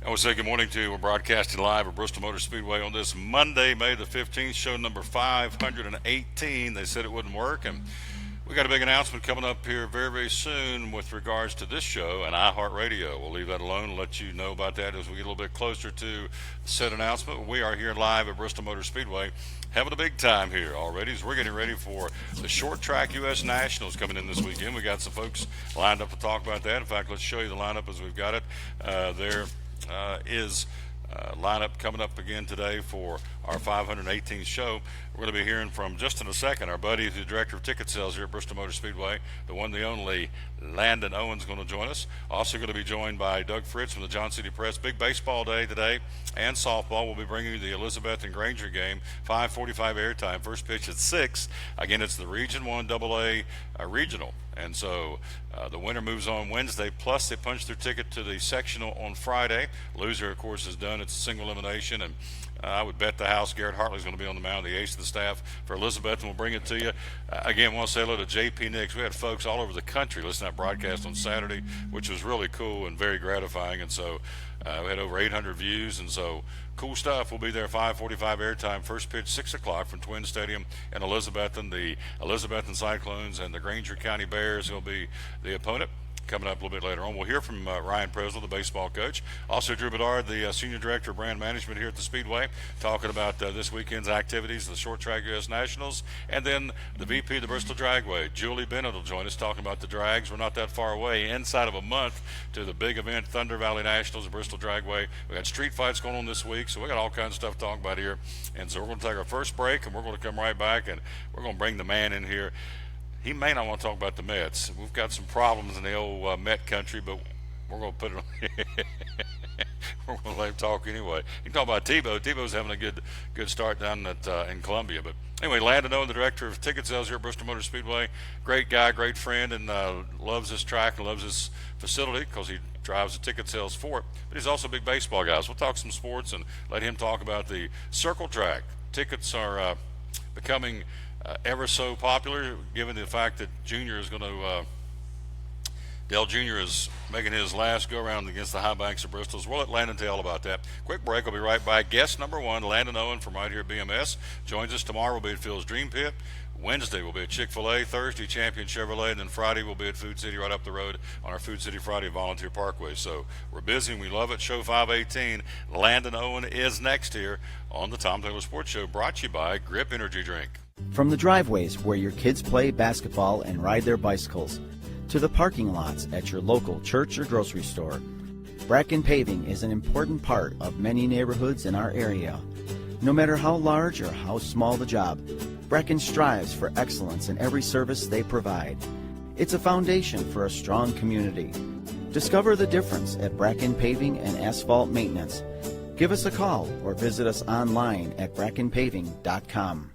I would say good morning to you. We're broadcasting live at Bristol Motor Speedway on this Monday, May the 15th, show number 518. They said it wouldn't work, and we got a big announcement coming up here very, very soon with regards to this show and iHeartRadio. We'll leave that alone and let you know about that as we get a little bit closer to said announcement. We are here live at Bristol Motor Speedway, having a big time here already as we're getting ready for the Short Track U.S. Nationals coming in this weekend. We got some folks lined up to talk about that. In fact, let's show you the lineup as we've got it. There is lineup coming up again today for our 518th show. We're going to be hearing from, just in a second, our buddy who's the director of ticket sales here at Bristol Motor Speedway, the one, the only, Landon Owens, going to join us. Also going to be joined by Doug Fritz from the John City Press. Big baseball day today and softball. We'll be bringing you the Elizabeth and Granger game, 5:45 airtime. First pitch at 6. Again, it's the Region 1 AA regional. And so the winner moves on Wednesday, plus they punch their ticket to the sectional on Friday. Loser, of course, is done. It's a single elimination, and I would bet the house Garrett Hartley's going to be on the mound, the ace of the staff for Elizabeth, and we'll bring it to you. Again, I want to say hello to J.P. Nix. We had folks all over the country listening to that broadcast on Saturday, which was really cool and very gratifying, and so we had over 800 views, and so cool stuff. We'll be there 5:45 airtime. First pitch 6 o'clock from Twin Stadium in Elizabethton. The Elizabethton Cyclones and the Granger County Bears will be the opponent. Coming up a little bit later on, we'll hear from Ryan Preswell, the baseball coach. Also, Drew Bedard, the senior director of brand management here at the Speedway, talking about this weekend's activities, the Short Track U.S. Nationals, and then the VP of the Bristol Dragway, Julie Bennett, will join us talking about the drags. We're not that far away, inside of a month, to the big event, Thunder Valley Nationals at Bristol Dragway. We got street fights going on this week, so we got all kinds of stuff to talk about here. And so we're going to take our first break, and we're going to come right back, and we're going to bring the man in here. He may not want to talk about the Mets. We've got some problems in the old Met country, but we're going to put it on. We're going to let him talk anyway. You can talk about Tebow. Tebow's having a good start down at in Columbia. But anyway, Landon Owen, the director of ticket sales here at Bristol Motor Speedway. Great guy, great friend, and loves this track and loves this facility because he drives the ticket sales for it. But he's also a big baseball guy. So we'll talk some sports and let him talk about the Circle Track. Tickets are becoming ever so popular, given the fact that Junior is going to Dale Jr. is making his last go-around against the High Banks of Bristol. So we'll let Landon tell you all about that. Quick break. I'll be right back. Guest number one, Landon Owen from right here at BMS, joins us tomorrow. We'll be at Phil's Dream Pit. Wednesday we'll be at Chick-fil-A. Thursday, Champion Chevrolet. And then Friday we'll be at Food City right up the road on our Food City Friday Volunteer Parkway. So we're busy and we love it. Show 518. Landon Owen is next here on the Tom Taylor Sports Show, brought to you by Grip Energy Drink. From the driveways where your kids play basketball and ride their bicycles, to the parking lots at your local church or grocery store, Bracken Paving is an important part of many neighborhoods in our area. No matter how large or how small the job, Bracken strives for excellence in every service they provide. It's a foundation for a strong community. Discover the difference at Bracken Paving and Asphalt Maintenance. Give us a call or visit us online at brackenpaving.com.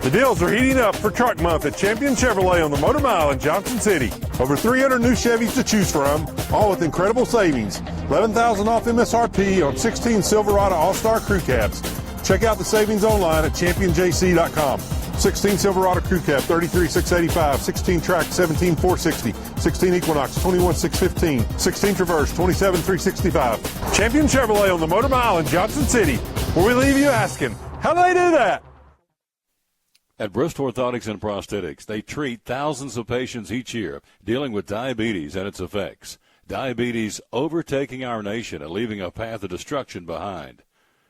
The deals are heating up for Truck Month at Champion Chevrolet on the Motor Mile in Johnson City. Over 300 new Chevys to choose from, all with incredible savings. $11,000 off MSRP on 16 Silverado All-Star Crew Cabs. Check out the savings online at championjc.com. 16 Silverado Crew Cab, $33,685. 16 Track, $17,460. 16 Equinox, $21,615. 16 Traverse, $27,365. Champion Chevrolet on the Motor Mile in Johnson City, where we leave you asking, how do they do that? At Bristol Orthotics and Prosthetics, they treat thousands of patients each year dealing with diabetes and its effects. Diabetes overtaking our nation and leaving a path of destruction behind.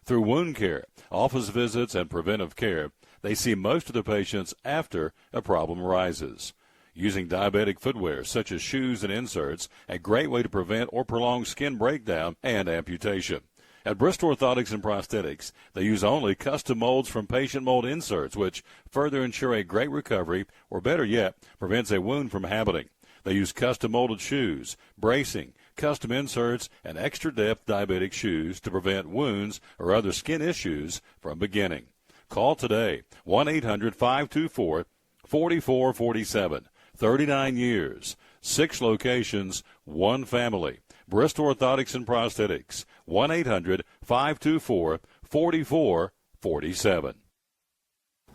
Through wound care, office visits, and preventive care, they see most of the patients after a problem arises. Using diabetic footwear such as shoes and inserts, a great way to prevent or prolong skin breakdown and amputation. At Bristol Orthotics and Prosthetics, they use only custom molds from patient mold inserts, which further ensure a great recovery, or better yet, prevents a wound from happening. They use custom molded shoes, bracing, custom inserts, and extra depth diabetic shoes to prevent wounds or other skin issues from beginning. Call today, 1-800-524-4447. 39 years, 6 locations, 1 family. Bristol Orthotics and Prosthetics, 1-800-524-4447.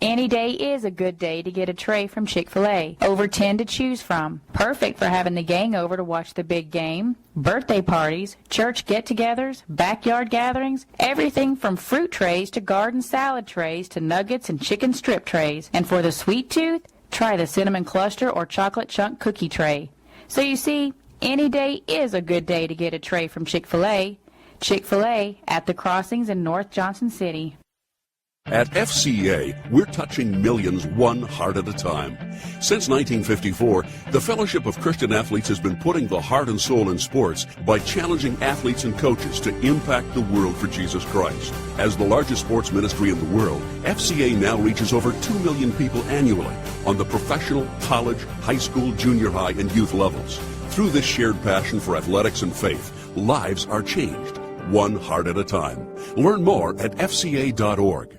Any day is a good day to get a tray from Chick-fil-A. Over 10 to choose from. Perfect for having the gang over to watch the big game, birthday parties, church get-togethers, backyard gatherings, everything from fruit trays to garden salad trays to nuggets and chicken strip trays. And for the sweet tooth, try the cinnamon cluster or chocolate chunk cookie tray. So you see, any day is a good day to get a tray from Chick-fil-A. Chick-fil-A at the Crossings in North Johnson City. At FCA, we're touching millions one heart at a time. Since 1954, the Fellowship of Christian Athletes has been putting the heart and soul in sports by challenging athletes and coaches to impact the world for Jesus Christ. As the largest sports ministry in the world, FCA now reaches over 2 million people annually on the professional, college, high school, junior high, and youth levels. Through this shared passion for athletics and faith, lives are changed, one heart at a time. Learn more at fca.org.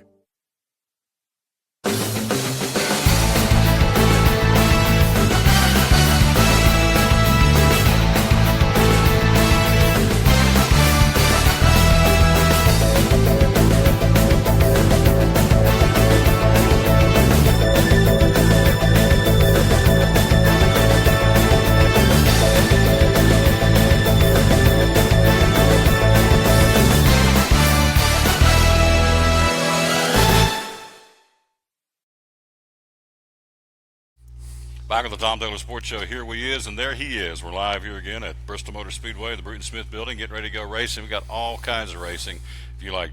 Back on the Tom Taylor Sports Show, here we is, and there he is. We're live here again at Bristol Motor Speedway, the Bruton Smith Building, getting ready to go racing. We got all kinds of racing. If you like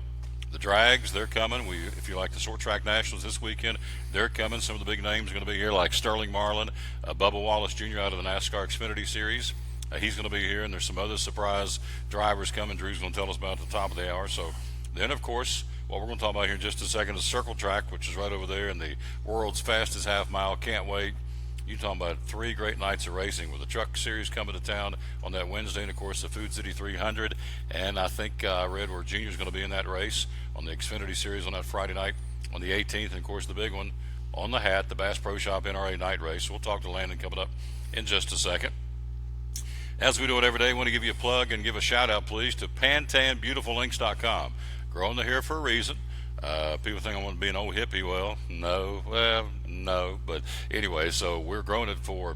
the drags, they're coming. If you like the short track nationals this weekend, they're coming. Some of the big names are going to be here, like Sterling Marlin, Bubba Wallace Jr. out of the NASCAR Xfinity Series. He's going to be here, and there's some other surprise drivers coming. Drew's going to tell us about at the top of the hour. So then, of course, what we're going to talk about here in just a second is Circle Track, which is right over there in the world's fastest half mile. Can't wait. You're talking about 3 great nights of racing with the Truck Series coming to town on that Wednesday, and, of course, the Food City 300. And I think I read where Junior's going to be in that race on the Xfinity Series on that Friday night on the 18th. And, of course, the big one on the hat, the Bass Pro Shop NRA night race. So we'll talk to Landon coming up in just a second. As we do it every day, I want to give you a plug and give a shout-out, please, to PantanBeautifulLinks.com. Growing the hair for a reason. People think I want to be an old hippie. Well, no. But anyway, so we're growing it for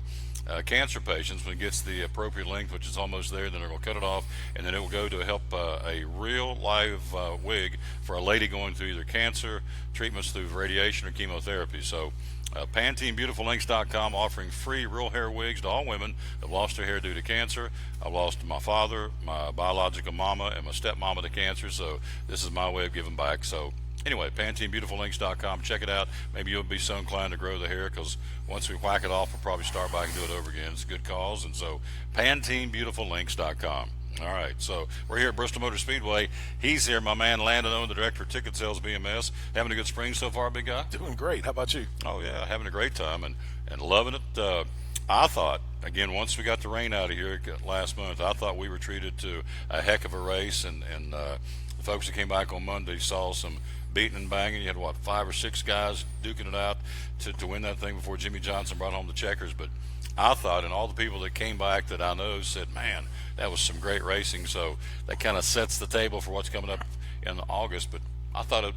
cancer patients. When it gets the appropriate length, which is almost there, then they're going to cut it off, and then it will go to help a real live wig for a lady going through either cancer treatments through radiation or chemotherapy. So PantaneBeautifulLinks.com offering free real hair wigs to all women that have lost their hair due to cancer. I've lost my father, my biological mama, and my stepmama to cancer, so this is my way of giving back. So anyway, PantaneBeautifulLinks.com. Check it out. Maybe you'll be so inclined to grow the hair, because once we whack it off, we'll probably start back and do it over again. It's a good cause. And so PantaneBeautifulLinks.com. All right, so we're here at Bristol Motor Speedway. He's here, my man Landon Owen, the director of ticket sales BMS. Having a good spring so far, big guy? Doing great. How about you? Oh, yeah, having a great time and loving it. I thought, again, once we got the rain out of here last month, I thought we were treated to a heck of a race. And the folks that came back on Monday saw some beating and banging. You had, 5 or 6 guys duking it out to win that thing before Jimmy Johnson brought home the checkers. But I thought, and all the people that came back that I know said, man, that was some great racing. So that kind of sets the table for what's coming up in August. But I thought,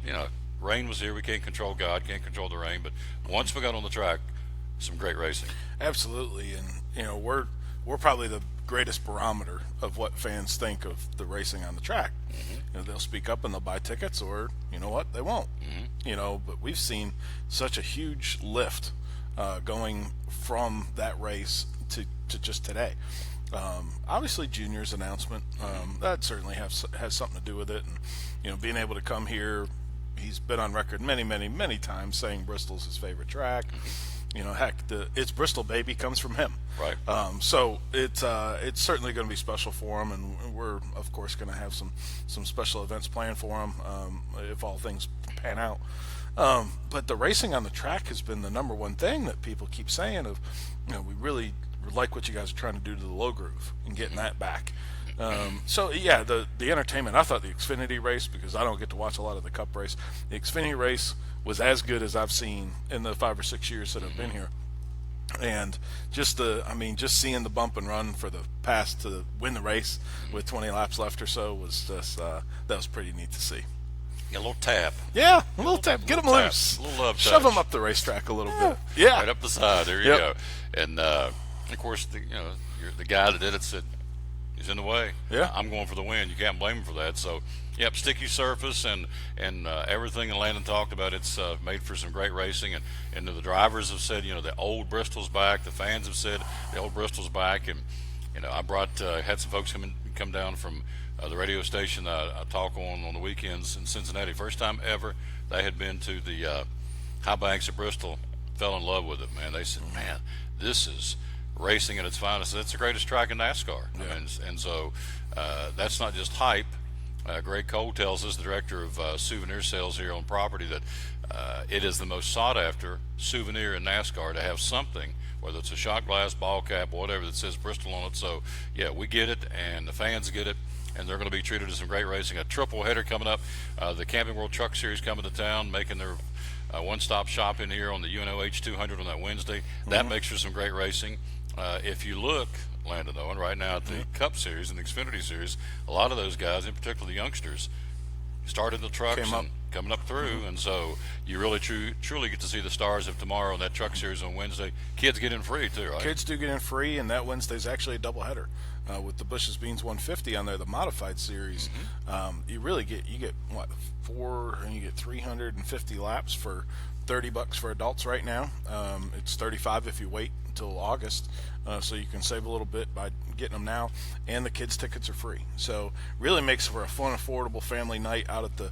rain was here. We can't control God, can't control the rain. But once we got on the track, some great racing. Absolutely. And, we're probably the greatest barometer of what fans think of the racing on the track. Mm-hmm. They'll speak up and they'll buy tickets, or, you know what, they won't. Mm-hmm. But we've seen such a huge lift going from that race to just today. Obviously, Junior's announcement, that certainly has something to do with it. And, being able to come here, he's been on record many, many, many times saying Bristol's his favorite track. Heck, It's Bristol Baby comes from him. Right. So it's certainly going to be special for him, and we're, of course, going to have some special events planned for him if all things pan out. But the racing on the track has been the number one thing that people keep saying of, we really like what you guys are trying to do to the low groove and getting that back. So yeah, the entertainment, I thought the Xfinity race, because I don't get to watch a lot of the Cup race, the Xfinity race was as good as I've seen in the 5 or 6 years that I've been here. And just seeing the bump and run for the pass to win the race with 20 laps left or so was just that was pretty neat to see. a little tap. Yeah, a little tap. Get them tap. loose. A little love Shove touch. them up the racetrack a little bit. Yeah. Right up the side. There you Yep. go. And of course, the guy that did it said he's in the way. Yeah. I'm going for the win. You can't blame him for that. So, yep, sticky surface and everything that Landon talked about. It's made for some great racing. And the drivers have said, the old Bristol's back. The fans have said the old Bristol's back. And I had some folks come down from the radio station I talk on the weekends in Cincinnati. First time ever they had been to the high banks of Bristol. Fell in love with it, man. They said, man, this is racing at its finest. It's the greatest track in NASCAR. Yeah. And so that's not just hype. Greg Cole tells us, the director of souvenir sales here on property, that it is the most sought after souvenir in NASCAR to have something, whether it's a shot glass, ball cap, whatever, that says Bristol on it. So yeah, we get it, and the fans get it, and they're going to be treated to some great racing. A triple header coming up. The Camping World Truck Series coming to town, making their one-stop shop in here on the UNOH 200 on that Wednesday. That makes for some great racing. If you look, Landon, though, and right now at the Cup Series and the Xfinity Series, a lot of those guys, in particular the youngsters, started the trucks and coming up through, and so you really truly get to see the stars of tomorrow in that truck series on Wednesday. Kids get in free too, right? Kids do get in free, and that Wednesday's actually a doubleheader with the Bush's Beans 150 on there, the modified series. You really get what, 350 laps for $30 for adults right now. It's $35 if you wait until August, so you can save a little bit by getting them now, and the kids tickets are free. So really makes for a fun, affordable family night out at the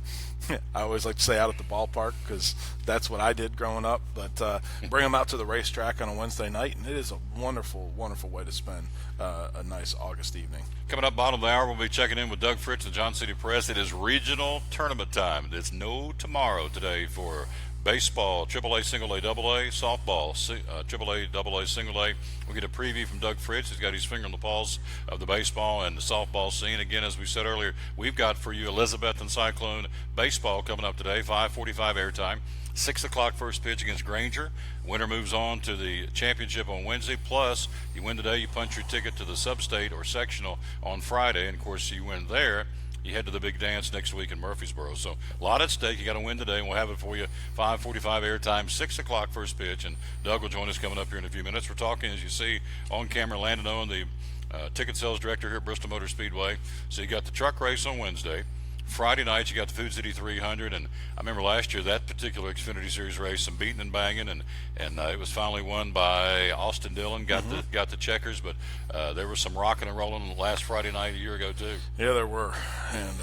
I always like to say out at the ballpark, because that's what I did growing up, but bring them out to the racetrack on a Wednesday night, and it is a wonderful way to spend a nice August evening. Coming up bottom of the hour, we'll be checking in with Doug Fritz and John City Press. It is regional tournament time. It's no tomorrow today for baseball, AAA, single A, AA, softball, AAA, AA, single A. We'll get a preview from Doug Fritz. He's got his finger on the pulse of the baseball and the softball scene. Again, as we said earlier, we've got for you Elizabeth and Cyclone baseball coming up today, 5:45 airtime. 6 o'clock first pitch against Granger. Winner moves on to the championship on Wednesday. Plus, you win today, you punch your ticket to the sub-state or sectional on Friday. And, of course, you win there, you head to the big dance next week in Murfreesboro. So a lot at stake. You got to win today, and we'll have it for you. 5:45 airtime, 6 o'clock first pitch, and Doug will join us coming up here in a few minutes. We're talking, as you see on camera, Landon Owen, the ticket sales director here at Bristol Motor Speedway. So you got the truck race on Wednesday. Friday night, you got the Food City 300, and I remember last year that particular Xfinity Series race, some beating and banging, and it was finally won by Austin Dillon. Got the checkers, but there was some rocking and rolling last Friday night a year ago too. Yeah, there were, and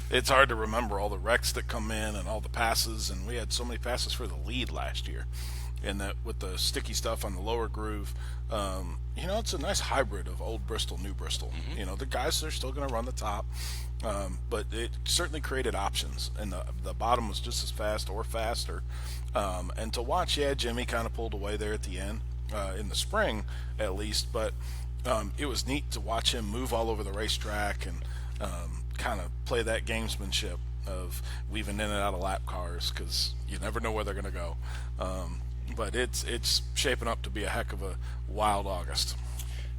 it's hard to remember all the wrecks that come in and all the passes, and we had so many passes for the lead last year, and that with the sticky stuff on the lower groove. It's a nice hybrid of old Bristol, new Bristol. The guys are still going to run the top, but it certainly created options, and the bottom was just as fast or faster. And to watch, Jimmy kind of pulled away there at the end in the spring, at least, but it was neat to watch him move all over the racetrack and kind of play that gamesmanship of weaving in and out of lap cars, because you never know where they're going to go. But it's shaping up to be a heck of a wild August.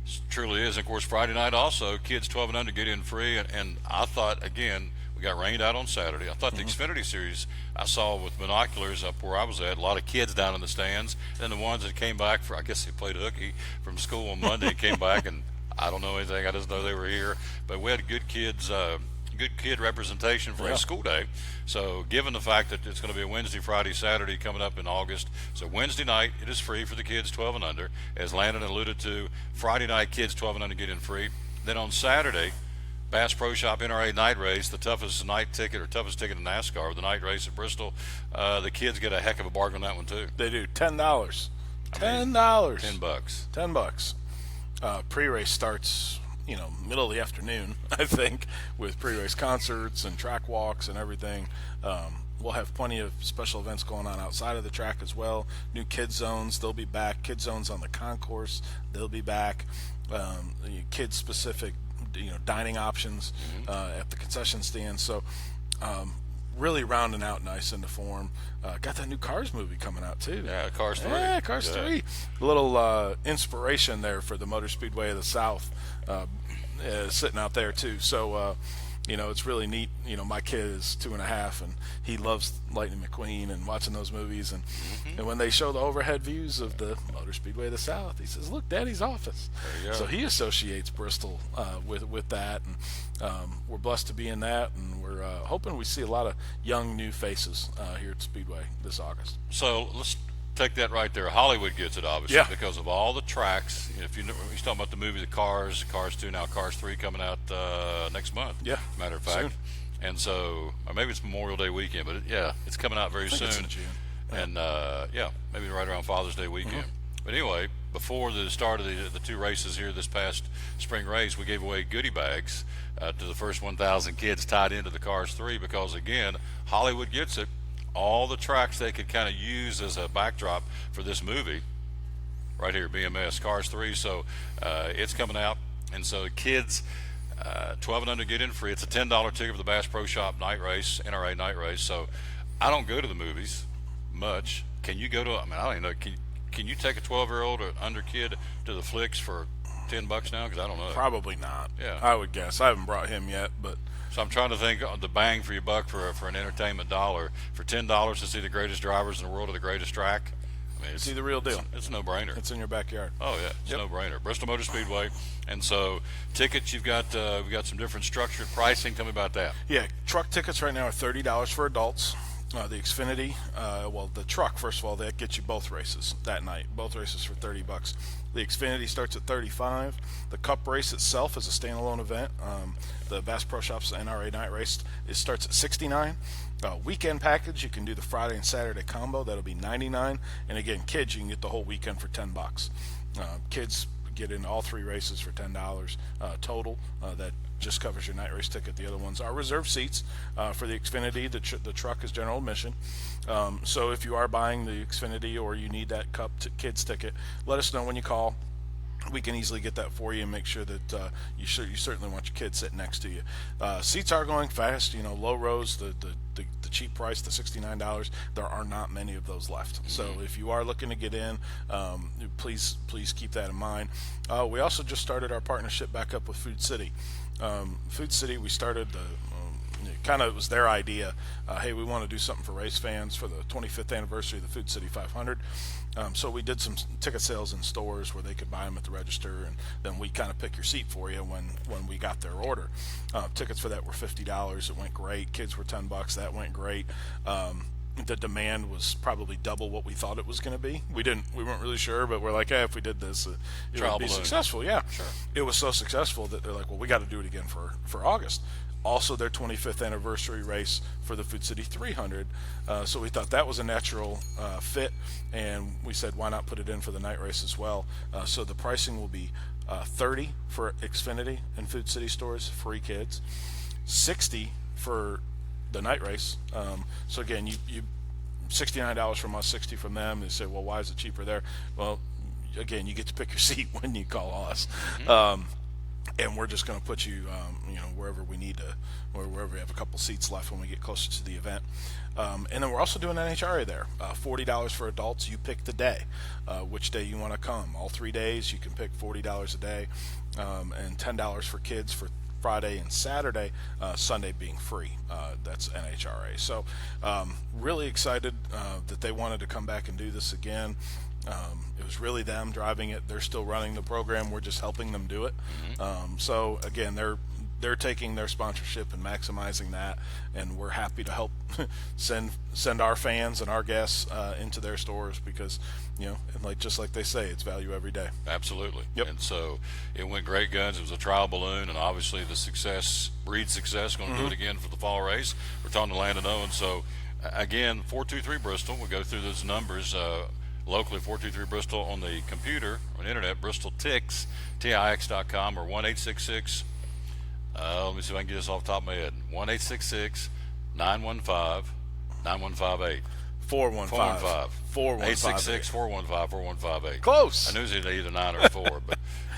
It truly is. Of course, Friday night also, kids 12 and under get in free. And I thought, again, we got rained out on Saturday. I thought the Xfinity Series I saw with binoculars up where I was at, a lot of kids down in the stands. And the ones that came back I guess they played hooky from school on Monday, came back, and I don't know anything. I just know they were here. But we had good kids, good kid representation for a school day. So given the fact that it's going to be a Wednesday, Friday, Saturday coming up in August, so Wednesday night it is free for the kids 12 and under, as Landon alluded to. Friday night kids 12 and under get in free. Then on Saturday, Bass Pro Shop NRA night race, the toughest ticket in NASCAR, the night race at Bristol. The kids get a heck of a bargain on that one too. They do. $10. $10. $10. Pre-race starts middle of the afternoon, I think, with pre-race concerts and track walks and everything. We'll have plenty of special events going on outside of the track as well. New kid zones, they'll be back. Kid zones on the concourse, they'll be back. Kid specific, dining options at the concession stand. So really rounding out nice into form. Got that new Cars movie coming out too. Yeah, Cars 3. Yeah, Cars 3. A little inspiration there for the Motor Speedway of the South, sitting out there too. So it's really neat. My kid is 2.5, and he loves Lightning McQueen and watching those movies. And when they show the overhead views of the Motor Speedway of the South, he says, "Look, Daddy's office." There you go. So he associates Bristol with that, and we're blessed to be in that, and we're hoping we see a lot of young new faces here at Speedway this August. So let's take that right there. Hollywood gets it, obviously, Yeah. because of all the tracks. If you know, he's talking about the movie, the Cars 2, now Cars 3 coming out next month. Yeah, matter of fact. soon. And so, or maybe it's Memorial Day weekend, but it's coming out very I think soon. it's in June. And maybe right around Father's Day weekend. But anyway, before the start of the 2 races here this past spring race, we gave away goodie bags to the first 1,000 kids tied into the Cars 3, because again, Hollywood gets it. All the tracks they could kind of use as a backdrop for this movie right here, BMS Cars 3. So it's coming out, and so kids 12 and under get in free. It's a $10 ticket for the Bass Pro Shop night race, NRA night race. So I don't go to the movies much. Can you go to, I don't even know, can you take a 12-year-old or under kid to the flicks for $10 now? Because I don't know. Probably not. Yeah. I would guess. I haven't brought him yet, but So I'm trying to think of the bang for your buck for an entertainment dollar. For $10 to see the greatest drivers in the world at the greatest track, I mean, see the real deal. It's a no-brainer. It's in your backyard. Oh yeah, it's a no-brainer. Bristol Motor Speedway. And so tickets, we've got some different structured pricing. Tell me about that. Yeah, truck tickets right now are $30 for adults. The Xfinity, the truck, first of all, that gets you both races that night. Both races for $30. The Xfinity starts at $35. The Cup race itself is a standalone event. The Bass Pro Shops NRA night race, it starts at $69. Weekend package, you can do the Friday and Saturday combo. That'll be $99. And again, kids, you can get the whole weekend for $10. Kids get in all 3 races for $10 total. That just covers your night race ticket. The other ones are reserved seats for the Xfinity. The truck is general admission. So if you are buying the Xfinity or you need that Cup kids ticket, let us know when you call. We can easily get that for you and make sure that you certainly want your kids sitting next to you. Seats are going fast. Low rows, the cheap price, the $69. There are not many of those left. So if you are looking to get in, please keep that in mind. We also just started our partnership back up with Food City. Food City, we started it was their idea. Hey, we want to do something for race fans for the 25th anniversary of the Food City 500. So we did some ticket sales in stores where they could buy them at the register, and then we kind of pick your seat for you when we got their order. Tickets for that were $50. It went great. Kids were $10. That went great. The demand was probably double what we thought it was going to be. We weren't really sure, but we're like, hey, if we did this, it would be successful. Yeah, sure. It was so successful that they're like, well, we got to do it again for August. Also, their 25th anniversary race for the Food City 300. So we thought that was a natural fit, and we said, why not put it in for the night race as well? So the pricing will be $30 for Xfinity and Food City stores, free kids, $60 for the night race. So again, you $69 from us, $60 from them. They say, well, why is it cheaper there? Well, again, you get to pick your seat when you call us. And we're just going to put you, wherever we need to, or wherever we have a couple seats left when we get closer to the event. And then we're also doing NHRA there. $40 for adults. You pick the day, which day you want to come. All 3 days, you can pick $40 a day, and $10 for kids for Friday and Saturday, Sunday being free. That's NHRA. So really excited that they wanted to come back and do this again. It was really them driving it. They're still running the program. We're just helping them do it. So again, they're taking their sponsorship and maximizing that, and we're happy to help send our fans and our guests into their stores because, and just like they say, it's value every day. Absolutely. Yep. And so it went great guns. It was a trial balloon, and obviously the success breeds success. Going to do it again for the fall race. We're talking to Landon Owen. So again, 423 Bristol. We'll go through those numbers. Locally, 423 Bristol on the computer, on the internet, Bristol Tix, TIX.com, or 1-866. Let me see if I can get this off the top of my head. 1-866-915-9158. 866-415-4158. Close. I knew it was either 9 or 4,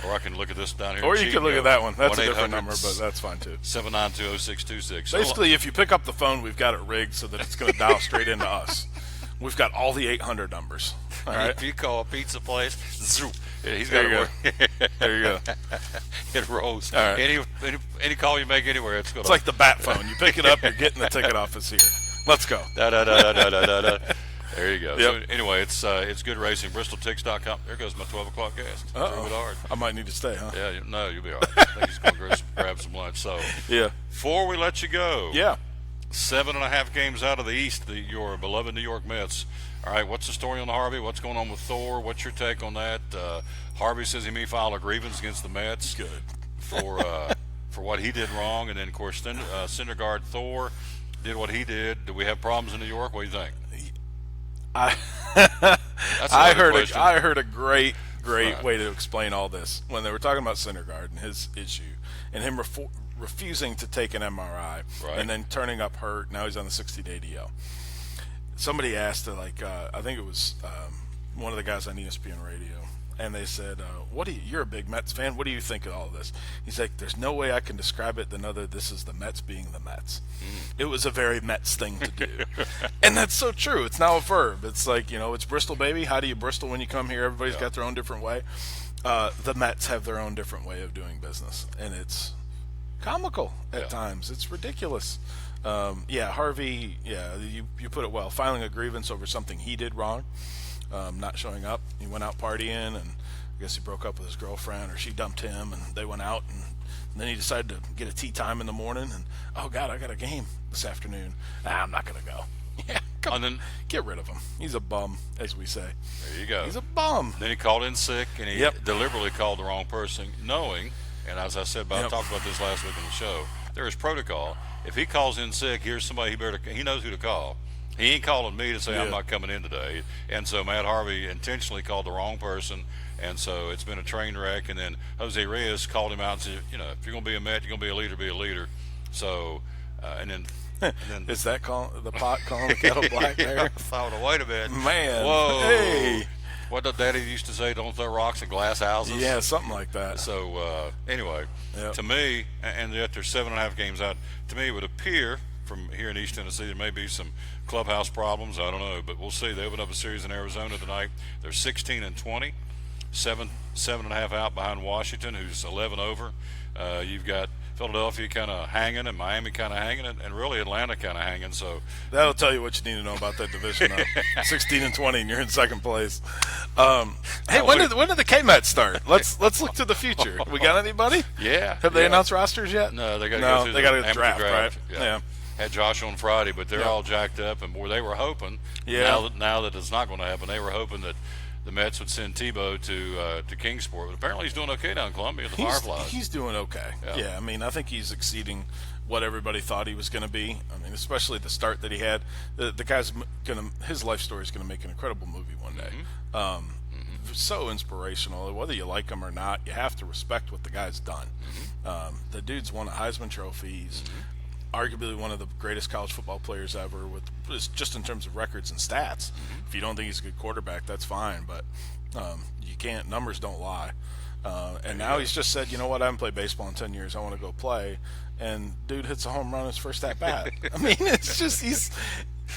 or I can look at this down here. Or you can look at that one. That's a different number, but that's fine too. 792-0626. Basically, if you pick up the phone, we've got it rigged so that it's going to dial straight into us. We've got all the 800 numbers. All right. If you call a pizza place, zoop, Yeah, he's got There you to go. work. There you go. It rolls. All right. Any call you make anywhere, it's going It's like the bat phone. You pick it up, you're getting the ticket office here. Let's go. da da da da da da da. There you go. Yep. So anyway, it's good racing. BristolTix.com. There goes my 12 o'clock guest. Threw it hard. I might need to stay, huh? Yeah, no, you'll be all right. I think he's going to grab some lunch. So Yeah. before we let you go, Yeah. 7.5 games out of the East, your beloved New York Mets. All right, what's the story on Harvey? What's going on with Thor? What's your take on that? Harvey says he may file a grievance against the Mets Good. for what he did wrong, and then of course Syndergaard Thor did what he did. Do we have problems in New York? What do you think? I heard a great Right. way to explain all this when they were talking about Syndergaard and his issue and him refusing to take an MRI Right. and then turning up hurt. Now he's on the 60-day DL. Somebody asked, I think it was one of the guys on ESPN Radio, and they said, you're a big Mets fan. What do you think of all of this? He's like, there's no way I can describe it than this is the Mets being the Mets. It was a very Mets thing to do. And that's so true. It's now a verb. It's like, it's Bristol, baby. How do you Bristol when you come here? Everybody's got their own different way. The Mets have their own different way of doing business, and it's comical at times. It's ridiculous. Harvey, you put it well. Filing a grievance over something he did wrong, not showing up. He went out partying, and I guess he broke up with his girlfriend, or she dumped him, and they went out, and then he decided to get a tea time in the morning, and, oh, God, I got a game this afternoon. I'm not going to go. Yeah, come on, get rid of him. He's a bum, as we say. There you go. He's a bum. Then he called in sick, and he deliberately called the wrong person, knowing, and as I said, I talked about this last week on the show, there is protocol. If he calls in sick, here's somebody he knows who to call. He ain't calling me to say I'm not coming in today. And so Matt Harvey intentionally called the wrong person, and so it's been a train wreck. And then Jose Reyes called him out and said, if you're going to be a Met, you're going to be a leader, be a leader. So, and then is that the pot calling the kettle black there? I thought, wait a minute. Man. Whoa. Hey. What did Daddy used to say? Don't throw rocks at glass houses. Yeah, something like that. So anyway, to me, and yet there's 7.5 games out. To me, it would appear from here in East Tennessee there may be some clubhouse problems. I don't know, but we'll see. They open up a series in Arizona tonight. They're 16-20, 7.5 out behind Washington, who's 11 over. You've got Philadelphia kind of hanging, and Miami kind of hanging, and really Atlanta kind of hanging. So that'll tell you what you need to know about that division. 16-20, and you're in second place. Hey, when did the K-Mets start? Let's look to the future. We got anybody? Yeah. Have they announced rosters yet? No, they got to go through they got to the draft, right? Yeah. Had Josh on Friday, but they're all jacked up, and boy, they were hoping. Yeah. Now that it's not going to happen, they were hoping that the Mets would send Tebow to Kingsport, but apparently he's doing okay down in Columbia. The Fireflies. He's doing okay. Yeah, I mean, I think he's exceeding what everybody thought he was going to be. I mean, especially the start that he had. The guy's his life story is going to make an incredible movie one day. So inspirational. Whether you like him or not, you have to respect what the guy's done. The dude's won a Heisman Trophy. He's arguably one of the greatest college football players ever, with just in terms of records and stats. If you don't think he's a good quarterback, that's fine, but you can't. Numbers don't lie. And now he's just said, you know what? I haven't played baseball in 10 years. I want to go play. And dude hits a home run his first at bat. I mean, it's just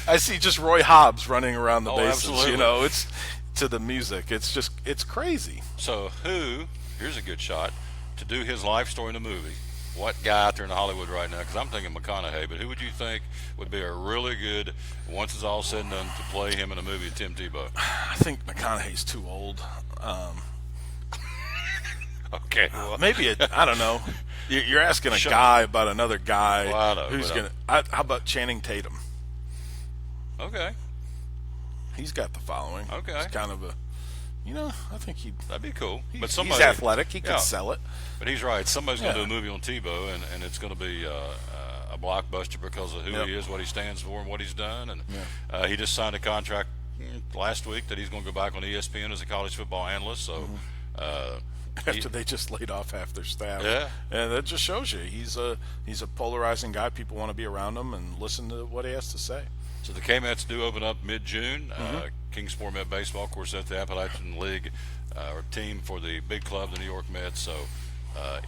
I see just Roy Hobbs running around the bases. Absolutely. It's to the music. It's crazy. So here's a good shot to do his life story in a movie. What guy out there in Hollywood right now? Because I'm thinking McConaughey, but who would you think would be a really good, once it's all said and done, to play him in a movie? Tim Tebow. I think McConaughey's too old. Okay. Maybe I don't know. You're asking a guy about another guy who's gonna. How about Channing Tatum? Okay. He's got the following. Okay. He's kind of a. I think that'd be cool. But he's athletic. He could sell it. But he's right. Somebody's going to do a movie on Tebow, and it's going to be a blockbuster because of who he is, what he stands for, and what he's done. And he just signed a contract last week that he's going to go back on ESPN as a college football analyst. So after they just laid off half their staff, and that just shows you he's a polarizing guy. People want to be around him and listen to what he has to say. So the K-Mets do open up mid-June. Kingsport Met Baseball, of course, that's the Appalachian League team for the big club, the New York Mets. So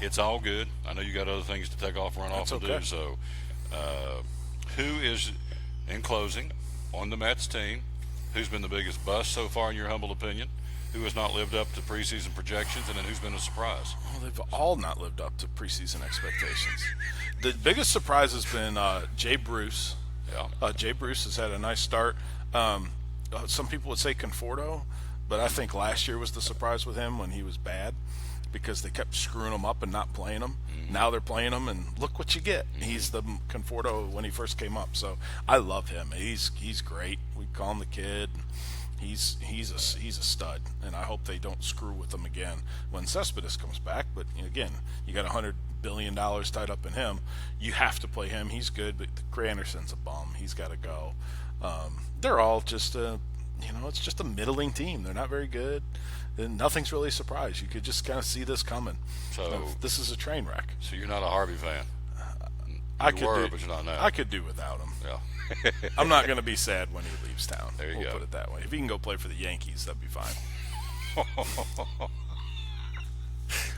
it's all good. I know you got other things to take off, run off, and do. So who is, in closing, on the Mets team Who's been the biggest bust so far, in your humble opinion? Who has not lived up to preseason projections, and then who's been a surprise? Well, they've all not lived up to preseason expectations. The biggest surprise has been Jay Bruce. Yeah. Jay Bruce has had a nice start. Some people would say Conforto, but I think last year was the surprise with him when he was bad because they kept screwing him up and not playing him. Mm-hmm. Now they're playing him, and look what you get. Mm-hmm. He's the Conforto when he first came up. So I love him. He's great. We call him the kid. He's a stud, and I hope they don't screw with him again when Cespedes comes back. But again, you got $100 billion tied up in him. You have to play him. He's good, but Granderson's a bum. He's got to go. They're all just it's just a middling team. They're not very good, and nothing's really a surprise. You could just kind of see this coming. So this is a train wreck. So you're not a Harvey fan. But you're not now. I could do without him. Yeah. I'm not going to be sad when he leaves town. There you go. Put it that way. If he can go play for the Yankees, that'd be fine.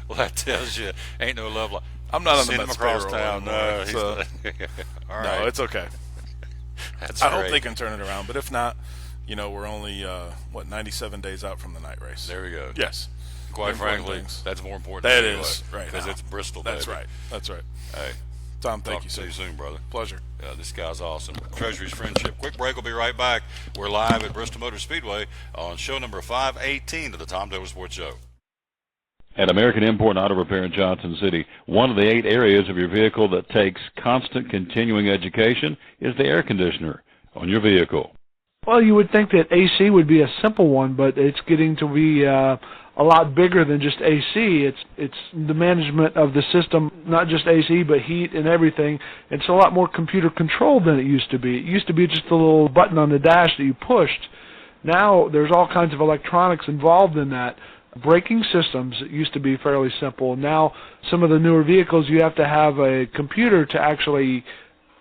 Well, that tells you ain't no love like. I'm not on the Mets Mets across payroll town. anymore, No, so. All right. No, it's okay. That's I great. hope they can turn it around, but if not, we're only 97 days out from the night race. There we go. Yes. Quite Important frankly, things. that's more important. That anyway, is right because now. it's Bristol. That's baby. right. That's right. Hey, Tom, thank you, talk sir. to you soon, brother. Pleasure. Yeah, this guy's awesome. Treasury's Friendship. Quick break. We'll be right back. We're live at Bristol Motor Speedway on show number 518 of the Tom Taylor Sports Show. At American Import and Auto Repair in Johnson City, one of the 8 areas of your vehicle that takes constant continuing education is the air conditioner on your vehicle. Well, you would think that AC would be a simple one, but it's getting to be a lot bigger than just AC. It's the management of the system, not just AC, but heat and everything. It's a lot more computer controlled than it used to be. It used to be just a little button on the dash that you pushed. Now there's all kinds of electronics involved in that. Braking systems used to be fairly simple. Now some of the newer vehicles, you have to have a computer to actually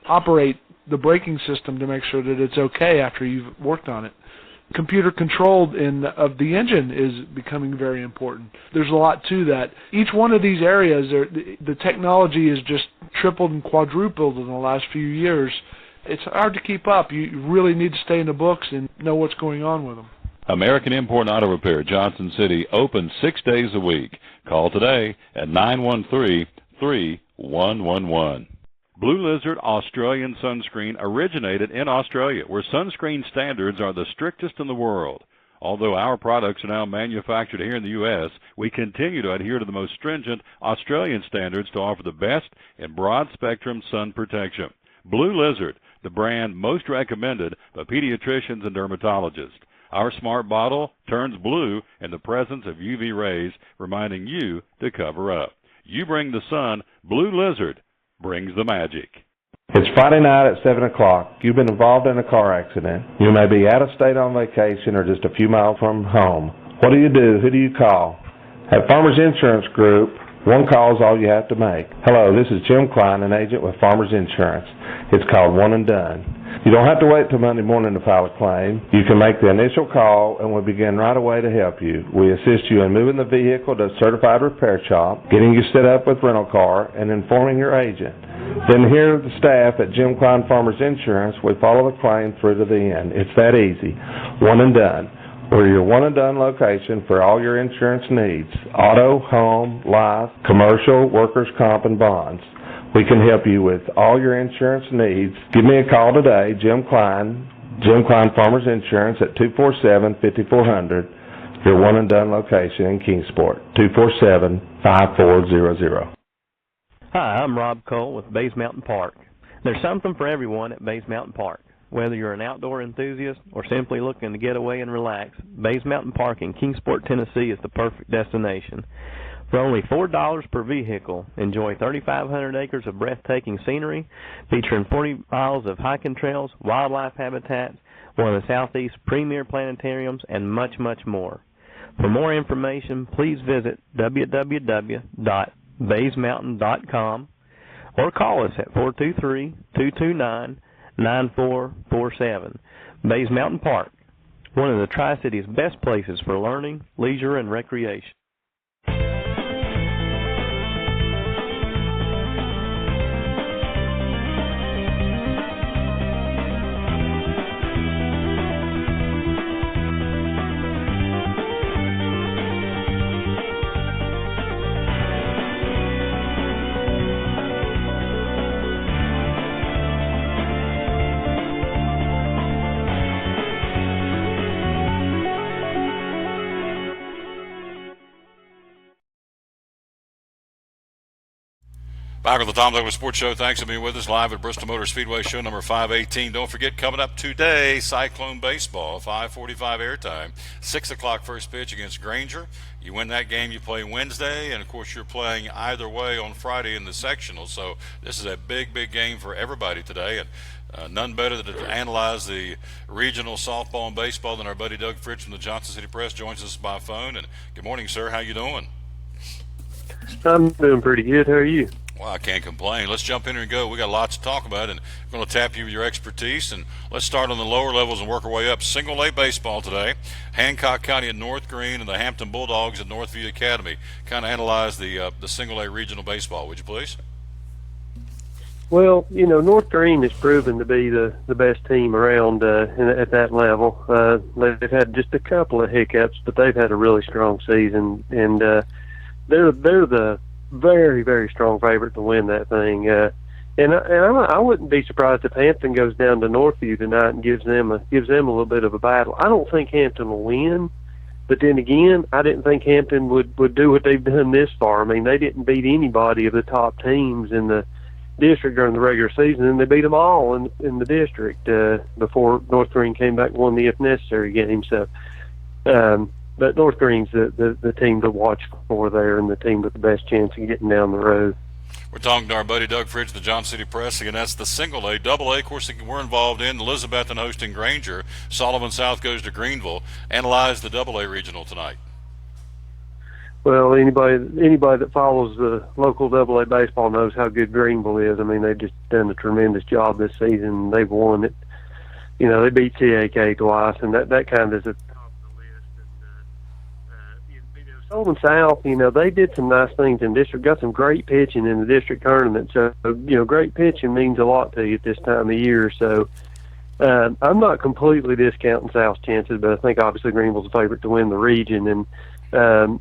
operate the braking system to make sure that it's okay after you've worked on it. Computer controlled of the engine is becoming very important. There's a lot to that. Each one of these areas, the technology is just tripled and quadrupled in the last few years. It's hard to keep up. You really need to stay in the books and know what's going on with them. American Import and Auto Repair, Johnson City, open 6 days a week. Call today at 913-3111. Blue Lizard Australian Sunscreen originated in Australia, where sunscreen standards are the strictest in the world. Although our products are now manufactured here in the U.S., we continue to adhere to the most stringent Australian standards to offer the best in broad-spectrum sun protection. Blue Lizard, the brand most recommended by pediatricians and dermatologists. Our smart bottle turns blue in the presence of UV rays, reminding you to cover up. You bring the sun, Blue Lizard brings the magic. It's Friday night at 7 o'clock. You've been involved in a car accident. You may be out of state on vacation or just a few miles from home. What do? Who do you call? At Farmers Insurance Group, one call is all you have to make. Hello, this is Jim Klein, an agent with Farmers Insurance. It's called One and Done. You don't have to wait till Monday morning to file a claim. You can make the initial call and we'll begin right away to help you. We assist you in moving the vehicle to a certified repair shop, getting you set up with rental car, and informing your agent. Then here are the staff at Jim Klein Farmers Insurance. We follow the claim through to the end. It's that easy. One and Done. We're your one and done location for all your insurance needs. Auto, home, life, commercial, workers' comp, and bonds. We can help you with all your insurance needs. Give me a call today, Jim Klein Farmers Insurance at 247-5400, your one and done location in Kingsport, 247-5400. Hi, I'm Rob Cole with Bays Mountain Park. There's something for everyone at Bays Mountain Park. Whether you're an outdoor enthusiast or simply looking to get away and relax, Bays Mountain Park in Kingsport, Tennessee is the perfect destination. For only $4 per vehicle, enjoy 3,500 acres of breathtaking scenery, featuring 40 miles of hiking trails, wildlife habitats, one of the Southeast's premier planetariums, and much, much more. For more information, please visit www.baysmountain.com or call us at 423-229-9447. Bays Mountain Park, one of the Tri-City's best places for learning, leisure, and recreation. Back with the Tom Douglas Sports Show. Thanks for being with us live at Bristol Motor Speedway, show number 518. Don't forget, coming up today, Cyclone Baseball, 5:45 airtime, 6 o'clock first pitch against Granger. You win that game, you play Wednesday, and, of course, you're playing either way on Friday in the sectional. So this is a big, big game for everybody today. And none better than to analyze the regional softball and baseball than our buddy Doug Fritz from the Johnson City Press joins us by phone. And good morning, sir. How you doing? I'm doing pretty good. How are you? Well, I can't complain. Let's jump in here and go. We got lots to talk about, and we're going to tap you with your expertise. And let's start on the lower levels and work our way up. Single A baseball today. Hancock County at North Green and the Hampton Bulldogs at Northview Academy. Kind of analyze the Single A regional baseball, would you please? Well, you know, North Green has proven to be the best team around at that level. They've had just a couple of hiccups, but they've had a really strong season, and they're the very, very strong favorite to win that thing. And I wouldn't be surprised if Hampton goes down to Northview tonight and gives them a little bit of a battle. I don't think Hampton will win, but then again, I didn't think Hampton would do what they've done this far. I mean, they didn't beat anybody of the top teams in the district during the regular season, and they beat them all in the district before North Green came back and won the if necessary game. So, but North Green's the team to watch for there, and the team with the best chance of getting down the road. We're talking to our buddy Doug Fritz, the Johnson City Press. Again, that's the Single A. Double A, of course, we're involved in. Elizabethton hosting Granger. Sullivan South goes to Greenville. Analyze the Double A regional tonight. Well, anybody that follows the local Double A baseball knows how good Greenville is. I mean, they've just done a tremendous job this season. They've won it. You know, they beat CAK twice, and that kind of is at the top of the list. And Sullivan South, you know, they did some nice things in district. Got some great pitching in the district tournament. So, you know, great pitching means a lot to you at this time of year. So, I'm not completely discounting South's chances, but I think obviously Greenville's a favorite to win the region. And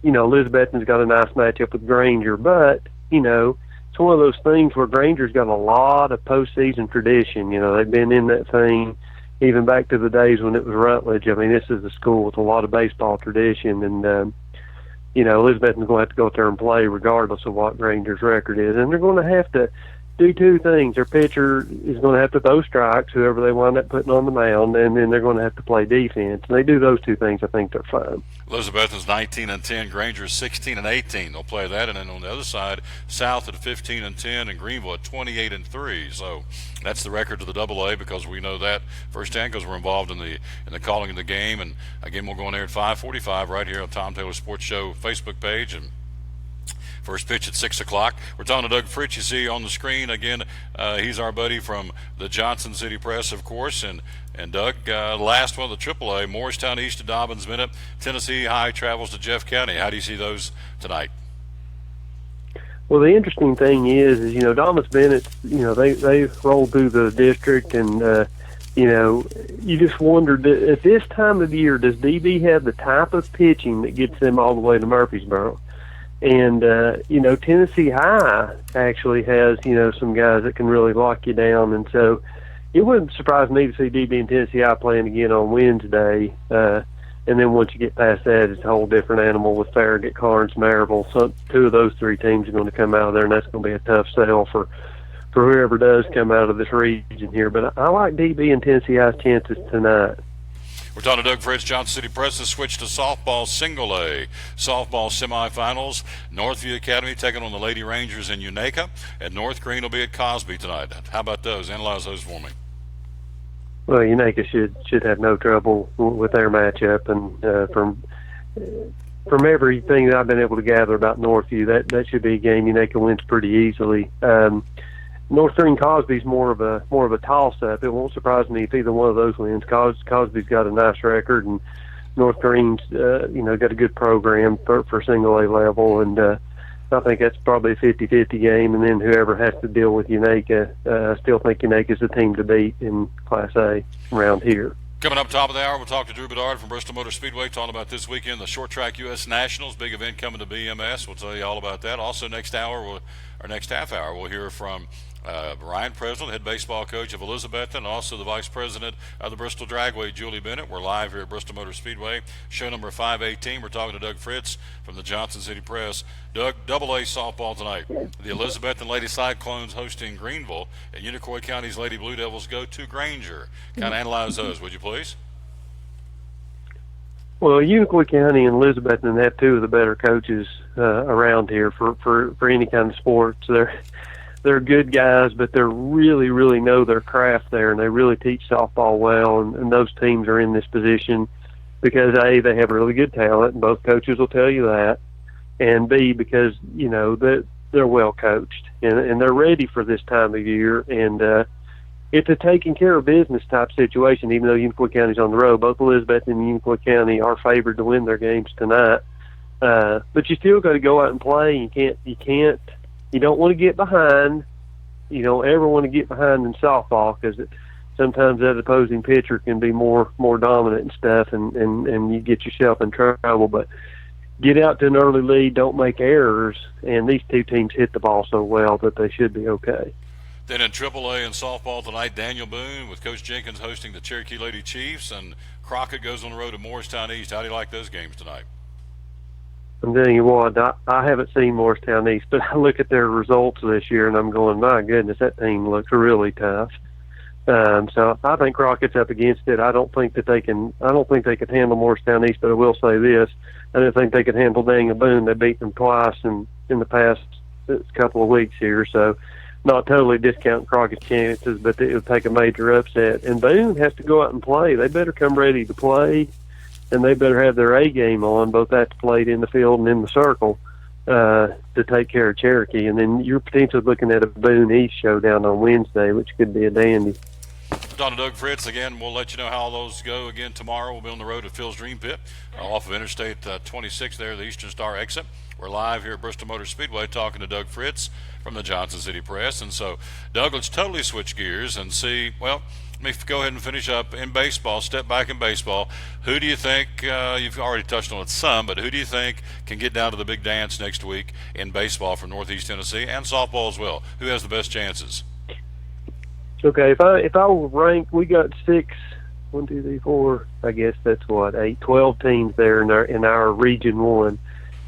you know, Elizabethton's got a nice matchup with Granger, but, you know, it's one of those things where Granger's got a lot of postseason tradition. You know, they've been in that thing even back to the days when it was Rutledge. I mean, this is a school with a lot of baseball tradition, and, you know, Elizabethton's going to have to go out there and play regardless of what Granger's record is, and they're going to have to do two things. Their pitcher is going to have to throw strikes, whoever they wind up putting on the mound, and then they're going to have to play defense. And they do those two things, I think they're fine. Elizabethton's 19-10, Granger is 16-18. They'll play that, and then on the other side, South at 15-10, and Greenville at 28-3. So that's the record of the Double A, because we know that firsthand because we're involved in the calling of the game. And again, we'll go on there at 5:45 right here on Tom Taylor Sports Show Facebook page, and first pitch at 6 o'clock. We're talking to Doug Fritz. You see on the screen again. He's our buddy from the Johnson City Press, of course. And Doug, last one, the AAA, Morristown East to Dobbins Bennett. Tennessee High travels to Jeff County. How do you see those tonight? Well, the interesting thing is you know, Dobbins Bennett, you know, they rolled through the district, and you know, you just wondered at this time of year, does DB have the type of pitching that gets them all the way to Murfreesboro? And, you know, Tennessee High actually has, you know, some guys that can really lock you down. And so it wouldn't surprise me to see DB and Tennessee High playing again on Wednesday. And then once you get past that, it's a whole different animal with Farragut, Carnes, Maryville. So two of those three teams are going to come out of there, and that's going to be a tough sell for whoever does come out of this region here. But I like DB and Tennessee High's chances tonight. We're talking to Doug Fritz, Johnson City Press. Has switched to softball Single A. Softball semifinals. Northview Academy taking on the Lady Rangers in Unaka. And North Green will be at Cosby tonight. How about those? Analyze those for me. Well, Unaka should have no trouble with their matchup. And from everything that I've been able to gather about Northview, that should be a game Unaka wins pretty easily. North Green Cosby's more of a toss-up. It won't surprise me if either one of those wins. Cosby's got a nice record, and North Green's you know, got a good program for Single A level, and I think that's probably a 50-50 game. And then whoever has to deal with Unaka, I still think Unaka's the team to beat in Class A around here. Coming up top of the hour, we'll talk to Drew Bedard from Bristol Motor Speedway, talking about this weekend, the Short Track U.S. Nationals, big event coming to BMS. We'll tell you all about that. Also, next half hour, we'll hear from Ryan Presley, head baseball coach of Elizabeth, and also the vice president of the Bristol Dragway, Julie Bennett. We're live here at Bristol Motor Speedway, show number 518. We're talking to Doug Fritz from the Johnson City Press. Doug, Double-A softball tonight. The Elizabethton Lady Cyclones hosting Greenville, and Unicoi County's Lady Blue Devils go to Granger. Kind of analyze those, would you please? Well, Unicoi County and Elizabethton have two of the better coaches around here for any kind of sports. They're good guys, but they really, really know their craft there, and they really teach softball well, and those teams are in this position because, A, they have really good talent, and both coaches will tell you that, and B, because, you know, they're well coached, and they're ready for this time of year, and it's a taking care of business type situation, even though Unicoi County's on the road. Both Elizabeth and Unicoi County are favored to win their games tonight, but you still got to go out and play. You don't want to get behind. You don't ever want to get behind in softball because sometimes that opposing pitcher can be more dominant and stuff, and you get yourself in trouble. But get out to an early lead, don't make errors, and these two teams hit the ball so well that they should be okay. Then in Triple-A in softball tonight, Daniel Boone with Coach Jenkins hosting the Cherokee Lady Chiefs, and Crockett goes on the road to Morristown East. How do you like those games tonight? I'm telling you what, I haven't seen Morristown East, but I look at their results this year, and I'm going, my goodness, that team looks really tough. So I think Crockett's up against it. I don't think they can handle Morristown East, but I will say this: I don't think they could handle Daniel Boone. They beat them twice in the past couple of weeks here, so not totally discounting Crockett's chances, but it would take a major upset. And Boone has to go out and play. They better come ready to play, and they better have their A game on, both at the plate, in the field, and in the circle, to take care of Cherokee. And then you're potentially looking at a Boone East showdown on Wednesday, which could be a dandy. Talking to Doug Fritz again. We'll let you know how all those go again tomorrow. We'll be on the road at Phil's Dream Pit off of Interstate 26 there, the Eastern Star exit. We're live here at Bristol Motor Speedway talking to Doug Fritz from the Johnson City Press. And so, Doug, let's totally switch gears and see, well, let me go ahead and finish up in baseball, step back in baseball. Who do you think, you've already touched on it some, but who do you think can get down to the big dance next week in baseball for Northeast Tennessee and softball as well? Who has the best chances? Okay, if I were rank, we got 1, 2, 3, 4. I guess that's what 8, 12 teams there in our Region 1,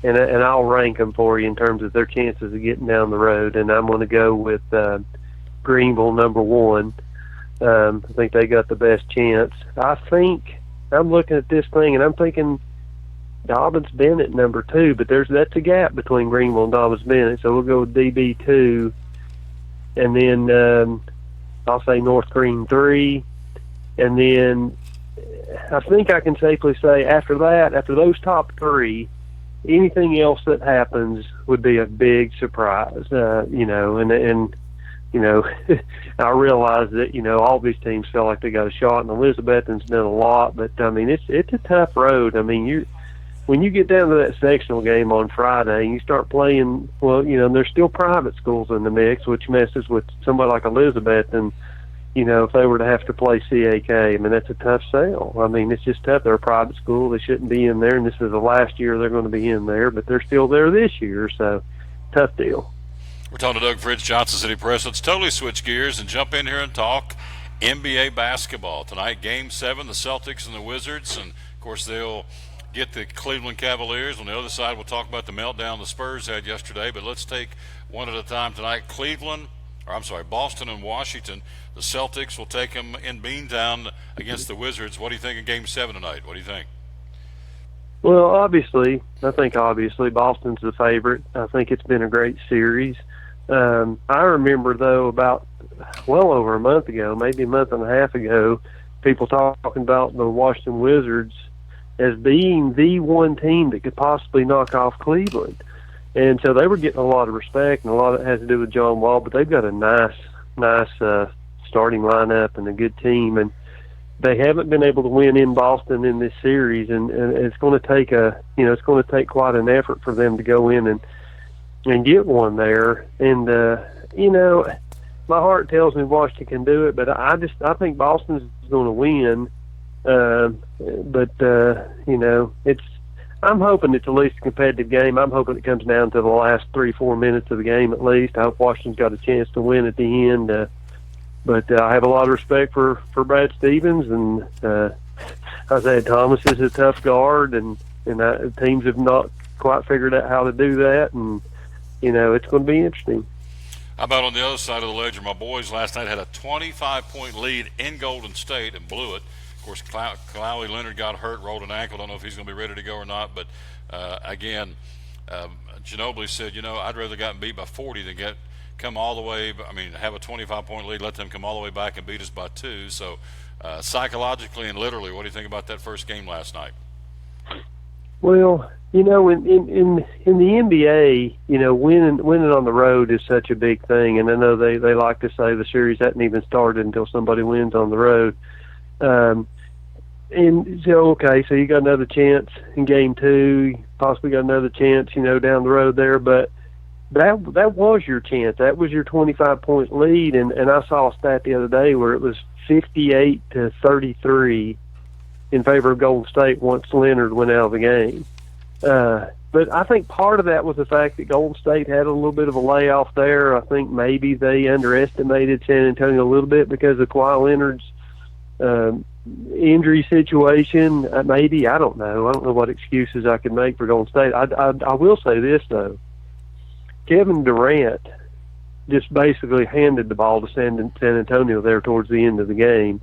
and I'll rank them for you in terms of their chances of getting down the road. And I'm going to go with Greenville number 1. I think they got the best chance. I think I'm looking at this thing and I'm thinking Dobbins Bennett number 2, but that's a gap between Greenville and Dobbins Bennett, so we'll go with DB 2, and then I'll say North Green 3, and then I think I can safely say after those top 3, anything else that happens would be a big surprise. You know, and you know, I realize that, you know, all these teams feel like they got a shot, and Elizabethton's done a lot, but I mean, it's a tough road. I mean, when you get down to that sectional game on Friday and you start playing, well, you know, there's still private schools in the mix, which messes with somebody like Elizabeth. And, you know, if they were to have to play CAK, I mean, that's a tough sell. I mean, it's just tough. They're a private school. They shouldn't be in there, and this is the last year they're going to be in there, but they're still there this year, so tough deal. We're talking to Doug Fritz, Johnson City Press. Let's totally switch gears and jump in here and talk NBA basketball. Tonight, Game 7, the Celtics and the Wizards, and, of course, they'll get the Cleveland Cavaliers. On the other side, we'll talk about the meltdown the Spurs had yesterday, but let's take one at a time tonight. Boston and Washington. The Celtics will take them in Beantown against the Wizards. What do you think of Game 7 tonight? What do you think? Well, I think Boston's the favorite. I think it's been a great series. I remember, though, about well over a month ago, maybe a month and a half ago, people talking about the Washington Wizards as being the one team that could possibly knock off Cleveland. And so they were getting a lot of respect, and a lot of it has to do with John Wall, but they've got a nice starting lineup and a good team, and they haven't been able to win in Boston in this series, and it's going to take quite an effort for them to go in and get one there. And you know, my heart tells me Washington can do it, but I think Boston's going to win. But you know, I'm hoping it's at least a competitive game. I'm hoping it comes down to the last 3-4 minutes of the game at least. I hope Washington's got a chance to win at the end. But I have a lot of respect for Brad Stevens, and Isaiah Thomas is a tough guard, and teams have not quite figured out how to do that, and it's going to be interesting. How about on the other side of the ledger? My boys last night had a 25-point lead in Golden State and blew it. Of course, Kawhi Leonard got hurt, rolled an ankle. Don't know if he's going to be ready to go or not. But again, Ginobili said, I'd rather gotten beat by 40 than come all the way. I mean, have a 25-point lead, let them come all the way back and beat us by 2. So psychologically and literally, what do you think about that first game last night? Well, in the NBA, winning on the road is such a big thing, and I know they like to say the series hadn't even started until somebody wins on the road. And so, okay, so you got another chance in game 2, possibly got another chance, down the road there, but that was your chance. That was your 25-point lead, and I saw a stat the other day where it was 58-33 in favor of Golden State once Leonard went out of the game. But I think part of that was the fact that Golden State had a little bit of a layoff there. I think maybe they underestimated San Antonio a little bit because of Kawhi Leonard's injury situation. Maybe, I don't know. I don't know what excuses I could make for Golden State. I will say this, though. Kevin Durant just basically handed the ball to San Antonio there towards the end of the game.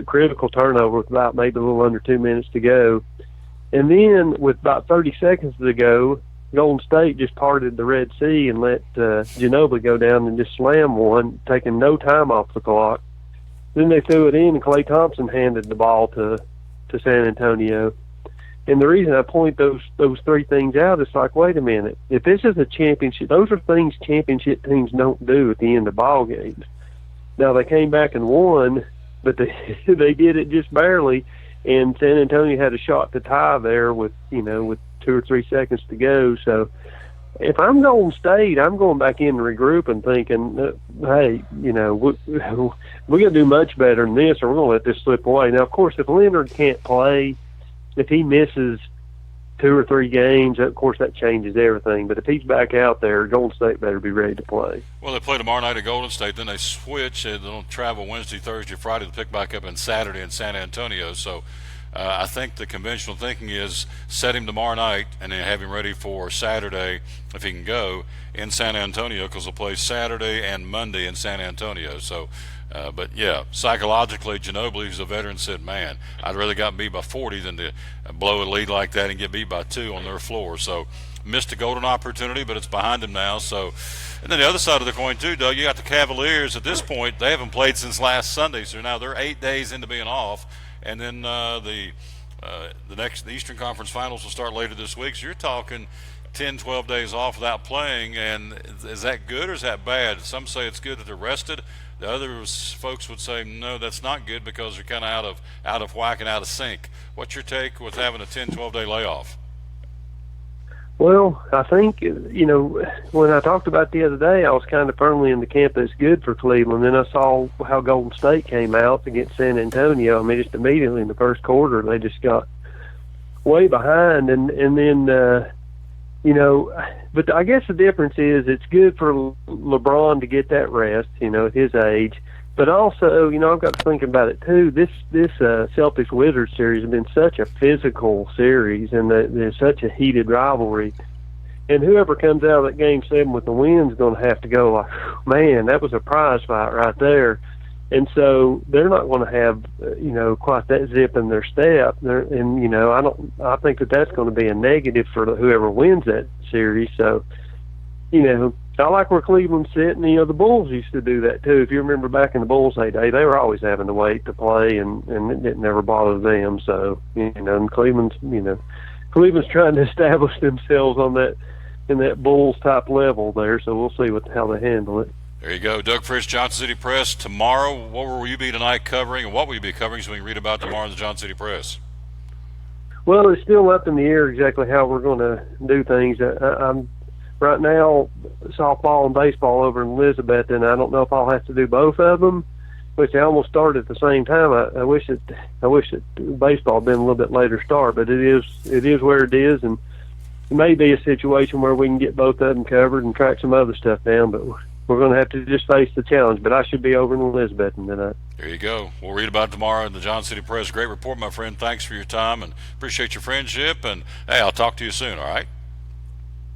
Critical turnover with about maybe a little under 2 minutes to go. And then with about 30 seconds to go, Golden State just parted the Red Sea and let Ginobili go down and just slam one, taking no time off the clock. Then they threw it in, and Klay Thompson handed the ball to San Antonio. And the reason I point those 3 things out is like, wait a minute, if this is a championship, those are things championship teams don't do at the end of ball games. Now they came back and won, but they did it just barely, and San Antonio had a shot to tie there with 2 or 3 seconds to go. So if I'm Golden State, I'm going back in and regroup and thinking, hey, we're going to do much better than this, or we're going to let this slip away. Now, of course, if Leonard can't play, if he misses 2 or 3 games, of course that changes everything. But if he's back out there, Golden State better be ready to play. Well, they play tomorrow night at Golden State, then they switch. They'll travel Wednesday, Thursday, Friday to pick back up on Saturday in San Antonio. So I think the conventional thinking is set him tomorrow night and then have him ready for Saturday, if he can go, in San Antonio, because they'll play Saturday and Monday in San Antonio. So, but yeah, psychologically, Ginobili, who's a veteran, said, man, I'd rather got beat by 40 than to blow a lead like that and get beat by 2 on their floor. So missed a golden opportunity, but it's behind him now. So, and then the other side of the coin too, Doug, you got the Cavaliers. At this point, they haven't played since last Sunday, so now they're 8 days into being off. And then the Eastern Conference Finals will start later this week. So you're talking 10, 12 days off without playing. And is that good or is that bad? Some say it's good that they're rested. The other folks would say, no, that's not good because they're kind of out of whack and out of sync. What's your take with having a 10, 12-day layoff? Well, I think, when I talked about it the other day, I was kind of firmly in the camp that's good for Cleveland. Then I saw how Golden State came out against San Antonio. I mean, just immediately in the first quarter, they just got way behind. And then, but I guess the difference is it's good for LeBron to get that rest, at his age. But also, I've got to think about it too. This Celtics Wizards series has been such a physical series, and there's such a heated rivalry. And whoever comes out of that Game 7 with the win is going to have to go like, man, that was a prize fight right there. And so they're not going to have, quite that zip in their step. I think that's going to be a negative for whoever wins that series. So, I like where Cleveland's sitting. The Bulls used to do that too. If you remember back in the Bulls' heyday, they were always having to wait to play, and it didn't never bother them. So, and Cleveland's trying to establish themselves in that Bulls type level there. So we'll see how they handle it. There you go. Doug Frisch, Johnson City Press. Tomorrow, what will you be tonight covering, and what will you be covering so we can read about tomorrow in the Johnson City Press? Well, it's still up in the air exactly how we're going to do things. I'm right now softball and baseball over in Elizabeth, and I don't know if I'll have to do both of them. which they almost started at the same time. I wish that baseball had been a little bit later start, but it is where it is, and it may be a situation where we can get both of them covered and track some other stuff down, but we're going to have to just face the challenge. But I should be over in Elizabethton tonight. There you go. We'll read about it tomorrow in the Johnson City Press. Great report, my friend. Thanks for your time and appreciate your friendship. And, hey, I'll talk to you soon, all right?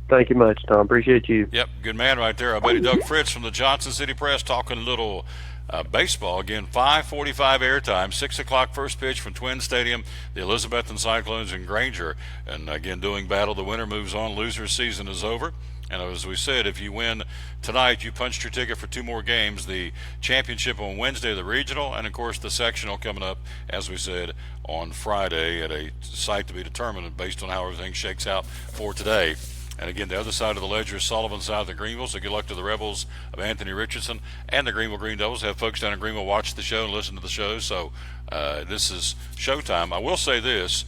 Thank you much, Tom. Appreciate you. Yep, good man right there. Our buddy Doug Fritz from the Johnson City Press talking a little baseball. Again, 5:45 airtime, 6 o'clock first pitch from Twin Stadium, the Elizabethton Cyclones and Granger. And, again, doing battle. The winner moves on. Loser season is over. And as we said, if you win tonight, you punched your ticket for 2 more games. The championship on Wednesday, the regional, and, of course, the sectional coming up, as we said, on Friday at a site to be determined based on how everything shakes out for today. And, again, the other side of the ledger is Sullivan South of Greenville, so good luck to the Rebels of Anthony Richardson and the Greenville Green Devils. Have folks down in Greenville watch the show and listen to the show, so this is showtime. I will say this.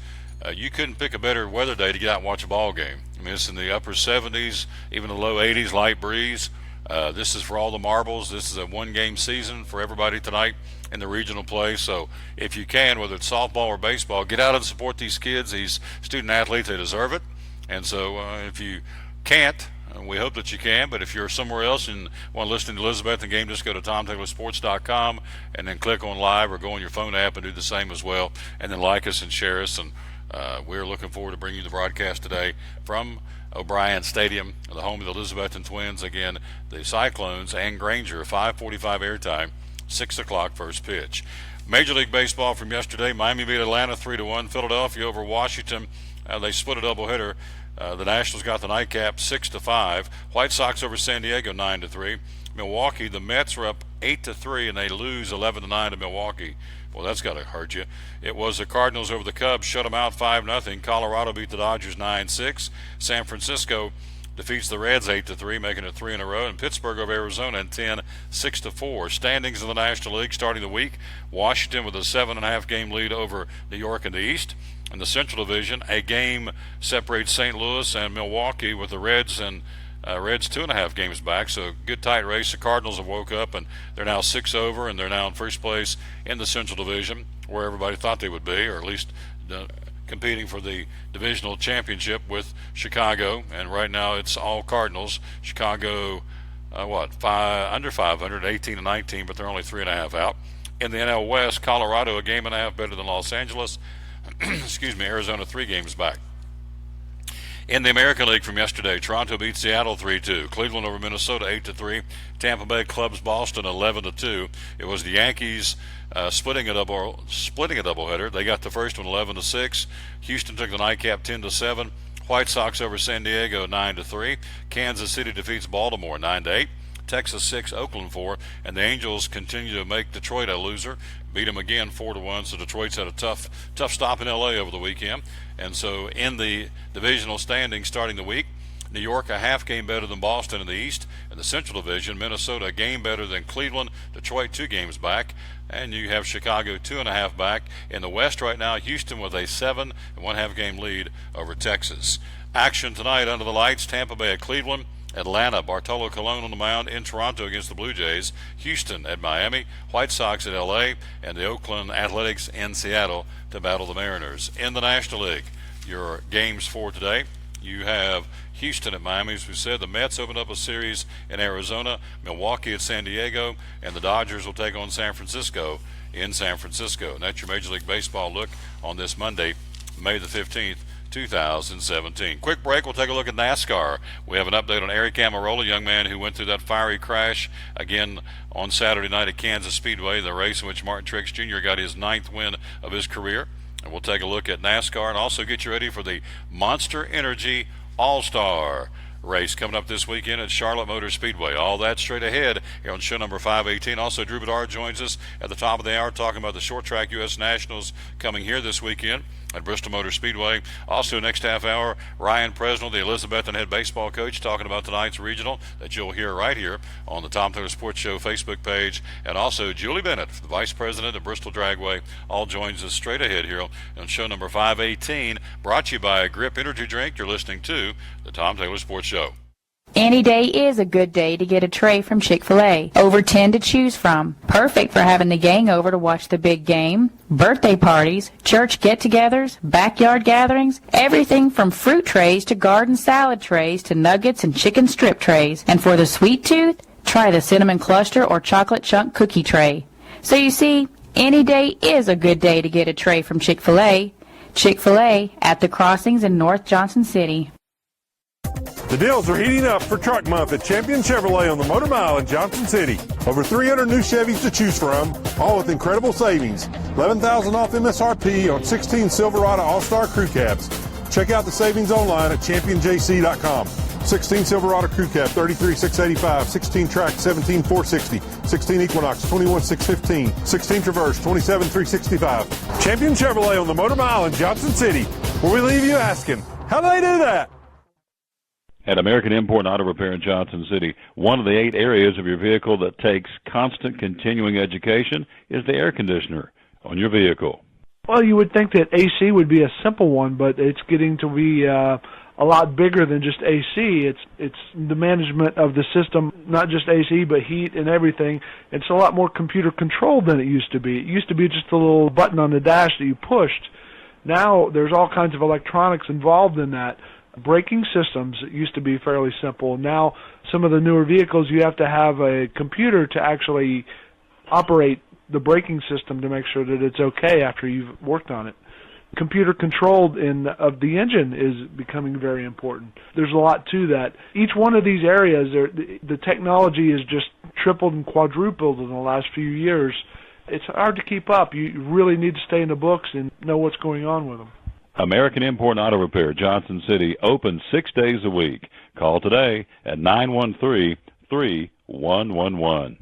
You couldn't pick a better weather day to get out and watch a ball game. I mean, it's in the upper 70s, even the low 80s, light breeze. This is for all the marbles. This is a one-game season for everybody tonight in the regional play. So if you can, whether it's softball or baseball, get out and support these kids, these student athletes. They deserve it. And so if you can't, we hope that you can, but if you're somewhere else and want to listen to the Elizabethton game, just go to TomTaylorSports.com and then click on live or go on your phone app and do the same as well, and then like us and share us. And we're looking forward to bringing you the broadcast today from O'Brien Stadium, the home of the Elizabethton Twins. Again, the Cyclones and Granger, 5:45 airtime, 6 o'clock first pitch. Major League Baseball from yesterday, Miami beat Atlanta 3-1. Philadelphia over Washington. They split a doubleheader. The Nationals got the nightcap 6-5. White Sox over San Diego 9-3. Milwaukee, the Mets were up 8-3, and they lose 11-9 to Milwaukee. Well, that's got to hurt you. It was the Cardinals over the Cubs, shut them out 5-0. Colorado beat the Dodgers 9-6. San Francisco defeats the Reds 8-3, making it 3 in a row. And Pittsburgh over Arizona in 10, 6-4. Standings in the National League starting the week. Washington with a 7.5 game lead over New York in the East. In the Central Division, a game separates St. Louis and Milwaukee, with the Reds and Reds 2.5 games back. So good tight race. The Cardinals have woke up and they're now 6 over, and they're now in first place in the Central Division, where everybody thought they would be, or at least competing for the divisional championship with Chicago. And right now it's all Cardinals. Chicago, under 500, 18-19, but they're only 3.5 out. In the NL West, Colorado 1.5 games better than Los Angeles. Arizona 3 games back. In the American League from yesterday, Toronto beat Seattle 3-2. Cleveland over Minnesota 8-3. Tampa Bay clubs Boston 11-2. It was the Yankees splitting a doubleheader. They got the first one 11-6. Houston took the nightcap 10-7. White Sox over San Diego 9-3. Kansas City defeats Baltimore 9-8. Texas 6, Oakland 4, and the Angels continue to make Detroit a loser. Beat them again 4-1. So Detroit's had a tough stop in LA over the weekend. And so in the divisional standings starting the week, New York 1/2 game better than Boston in the East. In the Central Division, Minnesota 1 game better than Cleveland. Detroit 2 games back. And you have Chicago 2.5 back. In the West right now, Houston with a 7.5 game lead over Texas. Action tonight under the lights, Tampa Bay at Cleveland. Atlanta, Bartolo Colon on the mound in Toronto against the Blue Jays. Houston at Miami. White Sox at L.A. And the Oakland Athletics in Seattle to battle the Mariners. In the National League, your games for today, you have Houston at Miami. As we said, the Mets opened up a series in Arizona. Milwaukee at San Diego. And the Dodgers will take on San Francisco in San Francisco. And that's your Major League Baseball look on this Monday, May the 15th. 2017. Quick break. We'll take a look at NASCAR. We have an update on Eric Amarola, a young man who went through that fiery crash again on Saturday night at Kansas Speedway, the race in which Martin Truex Jr. got his 9th win of his career. And we'll take a look at NASCAR and also get you ready for the Monster Energy All-Star race coming up this weekend at Charlotte Motor Speedway. All that straight ahead here on show number 518. Also, Drew Bedard joins us at the top of the hour talking about the short track U.S. Nationals coming here this weekend at Bristol Motor Speedway. Also, next half hour, Ryan Presnell, the Elizabethton head baseball coach, talking about tonight's regional that you'll hear right here on the Tom Taylor Sports Show Facebook page. And also, Julie Bennett, the vice president of Bristol Dragway, all joins us straight ahead here on show number 518, brought to you by Grip Energy Drink. You're listening to the Tom Taylor Sports Show. Any day is a good day to get a tray from Chick-fil-A. Over 10 to choose from. Perfect for having the gang over to watch the big game, birthday parties, church get-togethers, backyard gatherings, everything from fruit trays to garden salad trays to nuggets and chicken strip trays. And for the sweet tooth, try the cinnamon cluster or chocolate chunk cookie tray. So you see, any day is a good day to get a tray from Chick-fil-A. Chick-fil-A at the crossings in North Johnson City. The deals are heating up for Truck Month at Champion Chevrolet on the Motor Mile in Johnson City. Over 300 new Chevys to choose from, all with incredible savings. $11,000 off MSRP on 16 Silverado All-Star Crew Cabs. Check out the savings online at championjc.com. 16 Silverado Crew Cab, $33,685. 16 Track, $17,460. 16 Equinox, $21,615. 16 Traverse, $27,365. Champion Chevrolet on the Motor Mile in Johnson City, where we leave you asking, how do they do that? At American Import Auto Repair in Johnson City, one of the 8 areas of your vehicle that takes constant continuing education is the air conditioner on your vehicle. Well, you would think that AC would be a simple one, but it's getting to be a lot bigger than just AC. It's the management of the system, not just AC, but heat and everything. It's a lot more computer controlled than it used to be. It used to be just a little button on the dash that you pushed. Now there's all kinds of electronics involved in that. Braking systems used to be fairly simple. Now some of the newer vehicles, you have to have a computer to actually operate the braking system to make sure that it's okay after you've worked on it. Computer controlled of the engine is becoming very important. There's a lot to that. Each one of these areas, the technology is just tripled and quadrupled in the last few years. It's hard to keep up. You really need to stay in the books and know what's going on with them. American Import Auto Repair, Johnson City, open 6 days a week. Call today at 913-3111.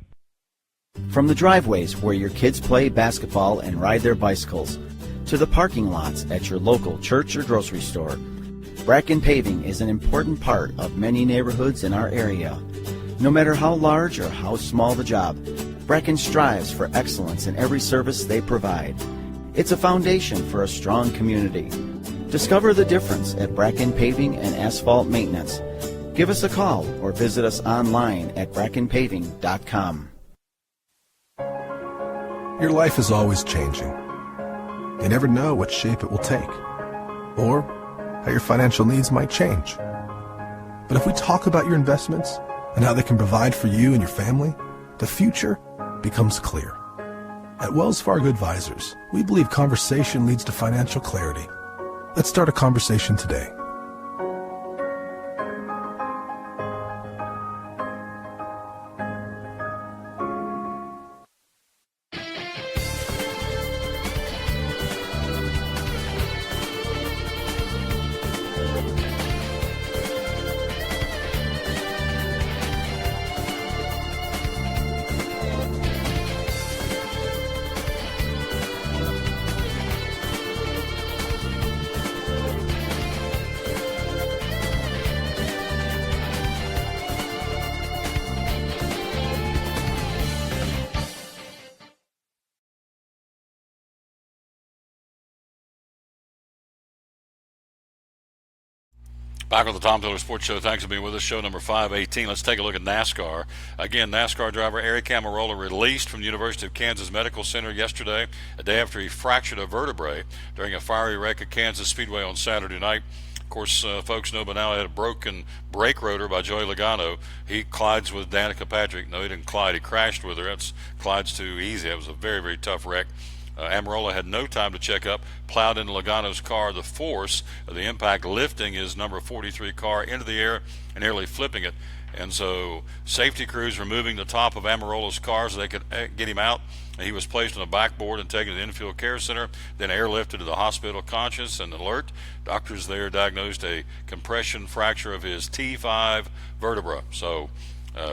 From the driveways where your kids play basketball and ride their bicycles, to the parking lots at your local church or grocery store, Bracken Paving is an important part of many neighborhoods in our area. No matter how large or how small the job, Bracken strives for excellence in every service they provide. It's a foundation for a strong community. Discover the difference at Bracken Paving and Asphalt Maintenance. Give us a call or visit us online at brackenpaving.com. Your life is always changing. You never know what shape it will take, or how your financial needs might change. But if we talk about your investments and how they can provide for you and your family, the future becomes clear. At Wells Fargo Advisors, we believe conversation leads to financial clarity. Let's start a conversation today. Back on the Tom Taylor Sports Show. Thanks for being with us. Show number 518. Let's take a look at NASCAR. Again, NASCAR driver Eric Almirola released from the University of Kansas Medical Center yesterday, a day after he fractured a vertebrae during a fiery wreck at Kansas Speedway on Saturday night. Of course, folks know by now he had a broken brake rotor by Joey Logano. He collides with Danica Patrick. No, he didn't collide. He crashed with her. That's collides too easy. It was a very, very tough wreck. Almirola had no time to check up, plowed into Logano's car. The force of the impact lifting his number 43 car into the air and nearly flipping it. And so safety crews removing the top of Almirola's car so they could get him out. He was placed on a backboard and taken to the infield care center, then airlifted to the hospital conscious and alert. Doctors there diagnosed a compression fracture of his T5 vertebra. So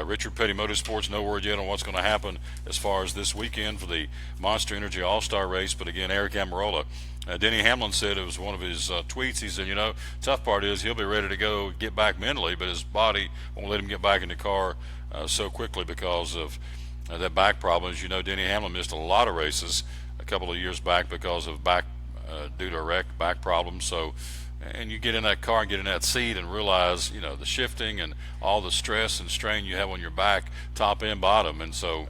Richard Petty Motorsports, no word yet on what's going to happen as far as this weekend for the Monster Energy All-Star race. But again, Eric Almirola, Denny Hamlin said, it was one of his tweets, he said, you know, tough part is he'll be ready to go get back mentally, but his body won't let him get back in the car so quickly because of that back problem. As you know, Denny Hamlin missed a lot of races a couple of years back because of back due to a wreck, back problems. So and you get in that car and get in that seat and realize, the shifting and all the stress and strain you have on your back, top and bottom. And so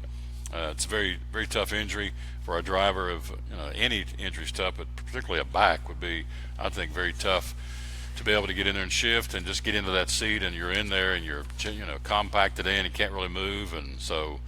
it's a very, very tough injury for a driver. Of any injury's tough, but particularly a back would be, I think, very tough to be able to get in there and shift and just get into that seat, and you're in there and you're compacted in and can't really move. And so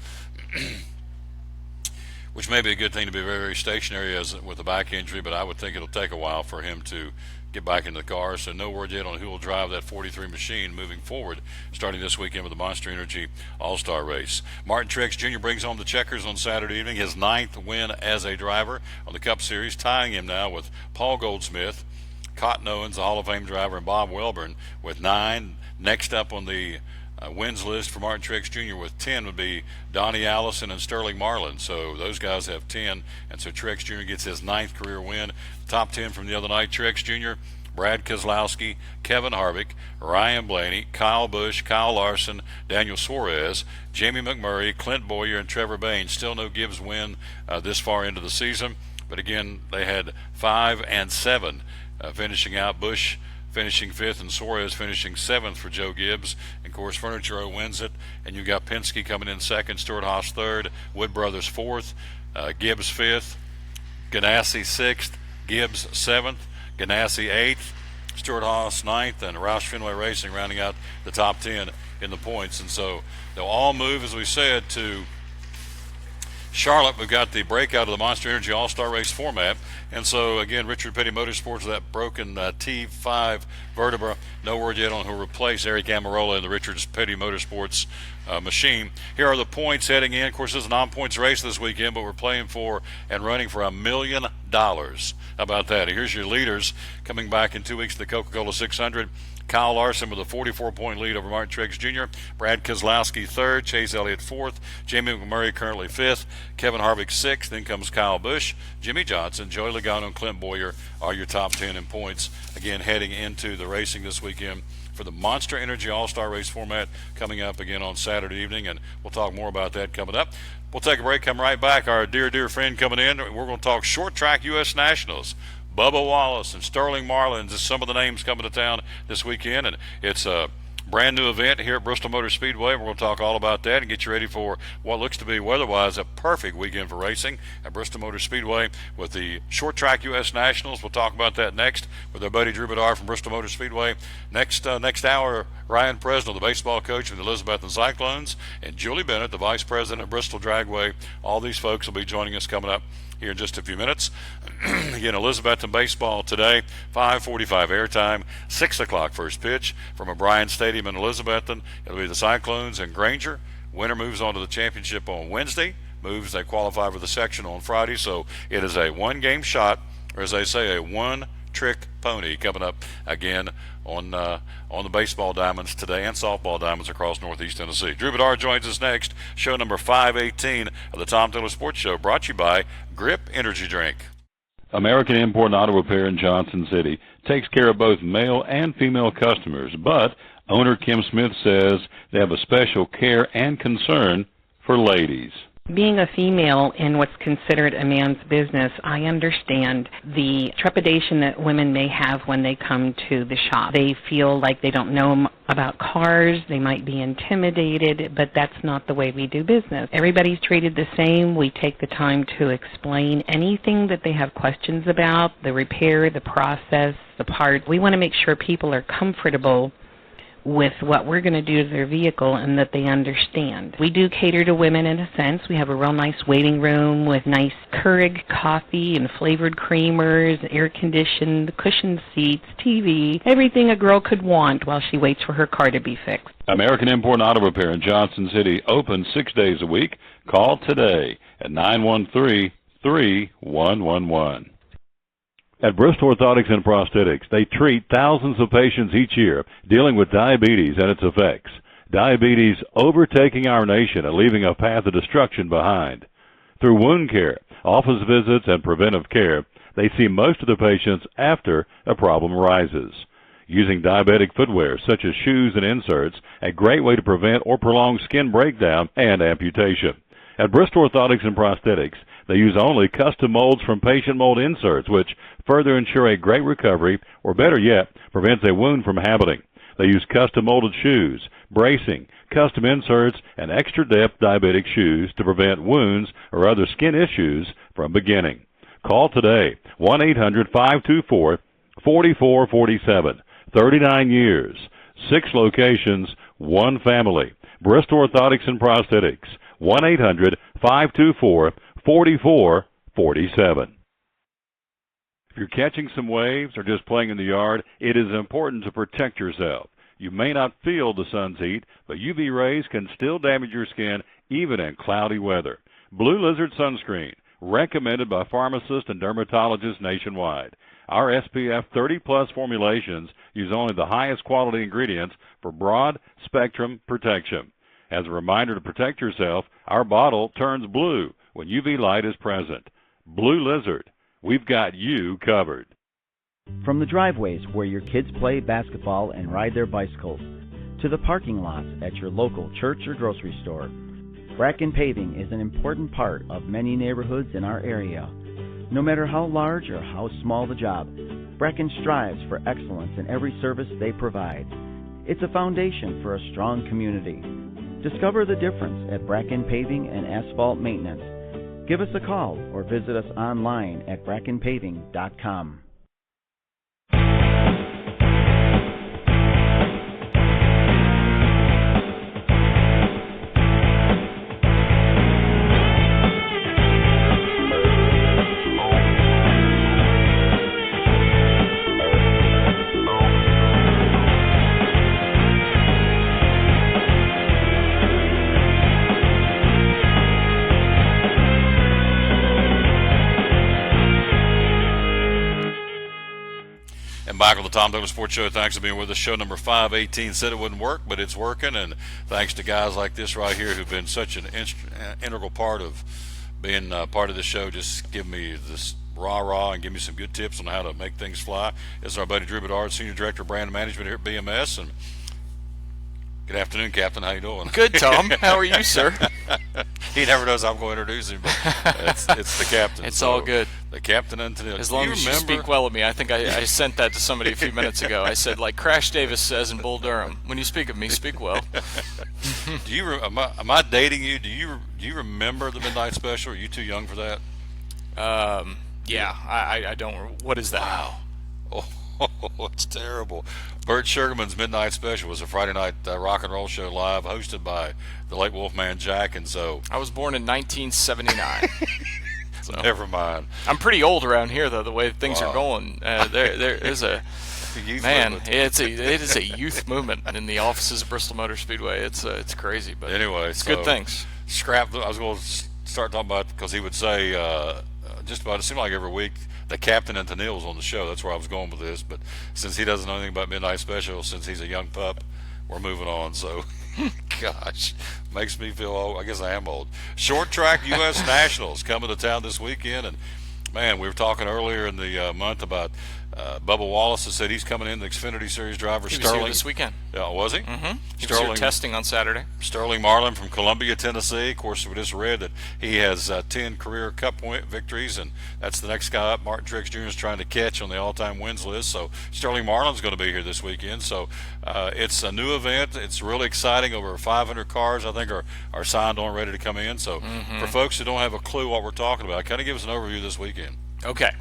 which may be a good thing to be very, very stationary with a back injury, but I would think it'll take a while for him to get back into the car. So no word yet on who will drive that 43 machine moving forward, starting this weekend with the Monster Energy All-Star Race. Martin Truex Jr. brings home the checkers on Saturday evening, his 9th win as a driver on the Cup Series, tying him now with Paul Goldsmith, Cotton Owens, the Hall of Fame driver, and Bob Welborn with 9. Next up on the wins list for Martin Truex Jr. with 10 would be Donnie Allison and Sterling Marlin. So those guys have 10, and so Truex Jr. gets his 9th career win. Top 10 from the other night: Truex Jr., Brad Keselowski, Kevin Harvick, Ryan Blaney, Kyle Busch, Kyle Larson, Daniel Suarez, Jamie McMurray, Clint Bowyer, and Trevor Baynes. Still no Gibbs win this far into the season, but again, they had 5 and 7 finishing out. Busch finishing 5th and Suarez finishing 7th for Joe Gibbs. And of course, Furniture Row wins it, and you got Penske coming in 2nd, Stewart-Haas 3rd, Wood Brothers 4th, Gibbs 5th, Ganassi 6th, Gibbs 7th, Ganassi 8th, Stewart-Haas 9th, and Roush Fenway Racing rounding out the top 10 in the points. And so they'll all move, as we said, to Charlotte. We've got the breakout of the Monster Energy All-Star Race format. And so, again, Richard Petty Motorsports with that broken T5 vertebra. No word yet on who will replace Eric Amarola in the Richard Petty Motorsports machine. Here are the points heading in. Of course, this is a non-points race this weekend, but we're playing for and running for $1 million. How about that? Here's your leaders coming back in 2 weeks to the Coca-Cola 600. Kyle Larson with a 44-point lead over Martin Truex Jr. Brad Keselowski 3rd, Chase Elliott 4th, Jamie McMurray currently 5th, Kevin Harvick 6th, then comes Kyle Busch, Jimmy Johnson, Joey Logano, and Clint Bowyer are your top 10 in points. Again, heading into the racing this weekend for the Monster Energy All-Star Race format coming up again on Saturday evening, and we'll talk more about that coming up. We'll take a break, come right back. Our dear friend coming in, we're going to talk short track U.S. Nationals. Bubba Wallace and Sterling Marlin, just some of the names coming to town this weekend, and it's a brand new event here at Bristol Motor Speedway. We're going to talk all about that and get you ready for what looks to be weather-wise a perfect weekend for racing at Bristol Motor Speedway with the short track U.S. Nationals. We'll talk about that next with our buddy Drew Bedard from Bristol Motor Speedway. Next hour, Ryan Presnell, the baseball coach for the Elizabethton Cyclones, and Julie Bennett, the vice president of Bristol Dragway. All these folks will be joining us coming up here in just a few minutes. Again, Elizabethton baseball today, 5:45 airtime, 6 o'clock first pitch from O'Brien Stadium in Elizabethton. It'll be the Cyclones and Granger. Winner moves on to the championship on Wednesday. They qualify for the section on Friday. So it is a one-game shot, or as they say, a one-trick pony coming up again on the baseball diamonds today and softball diamonds across Northeast Tennessee. Drew Bedard joins us next. Show number 518 of the Tom Taylor Sports Show, brought to you by Grip Energy Drink. American Import and Auto Repair in Johnson City takes care of both male and female customers, but owner Kim Smith says they have a special care and concern for ladies. Being a female in what's considered a man's business, I understand the trepidation that women may have when they come to the shop. They feel like they don't know about cars, they might be intimidated, but that's not the way we do business. Everybody's treated the same. We take the time to explain anything that they have questions about, the repair, the process, the part. We want to make sure people are comfortable with what we're going to do to their vehicle and that they understand. We do cater to women in a sense. We have a real nice waiting room with nice Keurig coffee and flavored creamers, air-conditioned, cushioned seats, TV, everything a girl could want while she waits for her car to be fixed. American Import and Auto Repair in Johnson City, open 6 days a week. Call today at 913-3111. At Bristol Orthotics and Prosthetics, they treat thousands of patients each year dealing with diabetes and its effects. Diabetes overtaking our nation and leaving a path of destruction behind. Through wound care, office visits, and preventive care, they see most of the patients after a problem arises. Using diabetic footwear such as shoes and inserts, a great way to prevent or prolong skin breakdown and amputation. At Bristol Orthotics and Prosthetics, they use only custom molds from patient mold inserts, which further ensure a great recovery, or better yet, prevents a wound from happening. They use custom molded shoes, bracing, custom inserts, and extra depth diabetic shoes to prevent wounds or other skin issues from beginning. Call today, 1-800-524-4447. 39 years, 6 locations, 1 family. Bristol Orthotics and Prosthetics, 1-800-524-4447. If you're catching some waves or just playing in the yard, it is important to protect yourself. You may not feel the sun's heat, but UV rays can still damage your skin even in cloudy weather. Blue Lizard Sunscreen, recommended by pharmacists and dermatologists nationwide. Our SPF 30-plus formulations use only the highest quality ingredients for broad spectrum protection. As a reminder to protect yourself, our bottle turns blue when UV light is present. Blue Lizard, we've got you covered. From the driveways where your kids play basketball and ride their bicycles, to the parking lots at your local church or grocery store, Bracken Paving is an important part of many neighborhoods in our area. No matter how large or how small the job, Bracken strives for excellence in every service they provide. It's a foundation for a strong community. Discover the difference at Bracken Paving and Asphalt Maintenance. Give us a call or visit us online at brackenpaving.com. Back on the Tom Douglas Sports Show. Thanks for being with us. Show number 518 said it wouldn't work, but it's working, and thanks to guys like this right here who've been such an integral part of being part of the show. Just give me this rah-rah and give me some good tips on how to make things fly. It's our buddy Drew Bedard, Senior Director of Brand Management here at BMS. And good afternoon, Captain. How you doing? Good, Tom. How are you, sir? He never knows I'm going to introduce him, but it's the captain. It's all good. The captain and as long as you speak well of me. I think I sent that to somebody a few minutes ago. I said, like Crash Davis says in Bull Durham, when you speak of me, speak well. Do you? Am I dating you? Do you remember the Midnight Special? Are you too young for that? Yeah, I don't. What is that? Wow. Oh, it's terrible. Bert Sugarman's Midnight Special was a Friday night rock and roll show live, hosted by the late Wolfman Jack, and so I was born in 1979. So never mind. I'm pretty old around here, though. The way things are going, there is a man. It is a youth movement in the offices of Bristol Motor Speedway. It's crazy, but anyway, it's good things. Scrap. I was going to start talking about, because he would say just about, it seemed like every week, the captain and Tennille was on the show. That's where I was going with this. But since he doesn't know anything about Midnight Special, since he's a young pup, we're moving on. So, gosh, makes me feel old. I guess I am old. Short track U.S. Nationals coming to town this weekend. And, man, we were talking earlier in the month about Bubba Wallace has said he's coming in, the Xfinity Series driver. He was Sterling here this weekend. Yeah, was he? Mm-hmm. He was here testing on Saturday. Sterling Marlin from Columbia, Tennessee. Of course, we just read that he has 10 career Cup victories, and that's the next guy up. Martin Truex Jr. is trying to catch on the all-time wins list. So Sterling Marlin's going to be here this weekend. So it's a new event. It's really exciting. Over 500 cars, I think, are signed on, ready to come in. So for folks who don't have a clue what we're talking about, kind of give us an overview this weekend. Okay.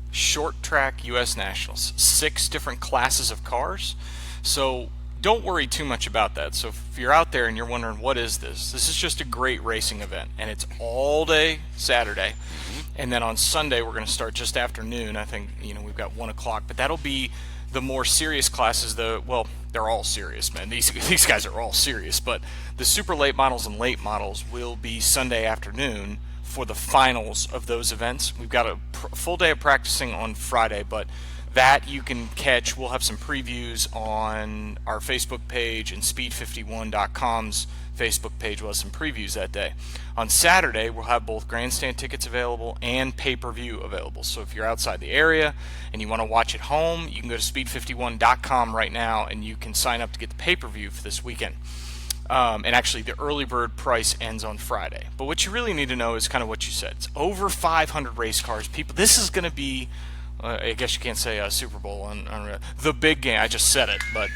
Short track U.S. Nationals, 6 different classes of cars. So don't worry too much about that. So if you're out there and you're wondering, what is this? This is just a great racing event, and it's all day Saturday. And then on Sunday, we're going to start just after noon. I think, we've got 1 o'clock, but that'll be the more serious classes. Well, they're all serious, man. These guys are all serious, but the super late models and late models will be Sunday afternoon for the finals of those events. We've got a full day of practicing on Friday, but that you can catch. We'll have some previews on our Facebook page, and Speed51.com's Facebook page will have some previews that day. On Saturday, we'll have both grandstand tickets available and pay-per-view available. So if you're outside the area and you want to watch at home, you can go to Speed51.com right now, and you can sign up to get the pay-per-view for this weekend. And actually, the early bird price ends on Friday. But what you really need to know is kind of what you said. It's over 500 race cars. People, this is going to be, I guess you can't say Super Bowl on the big game. I just said it, but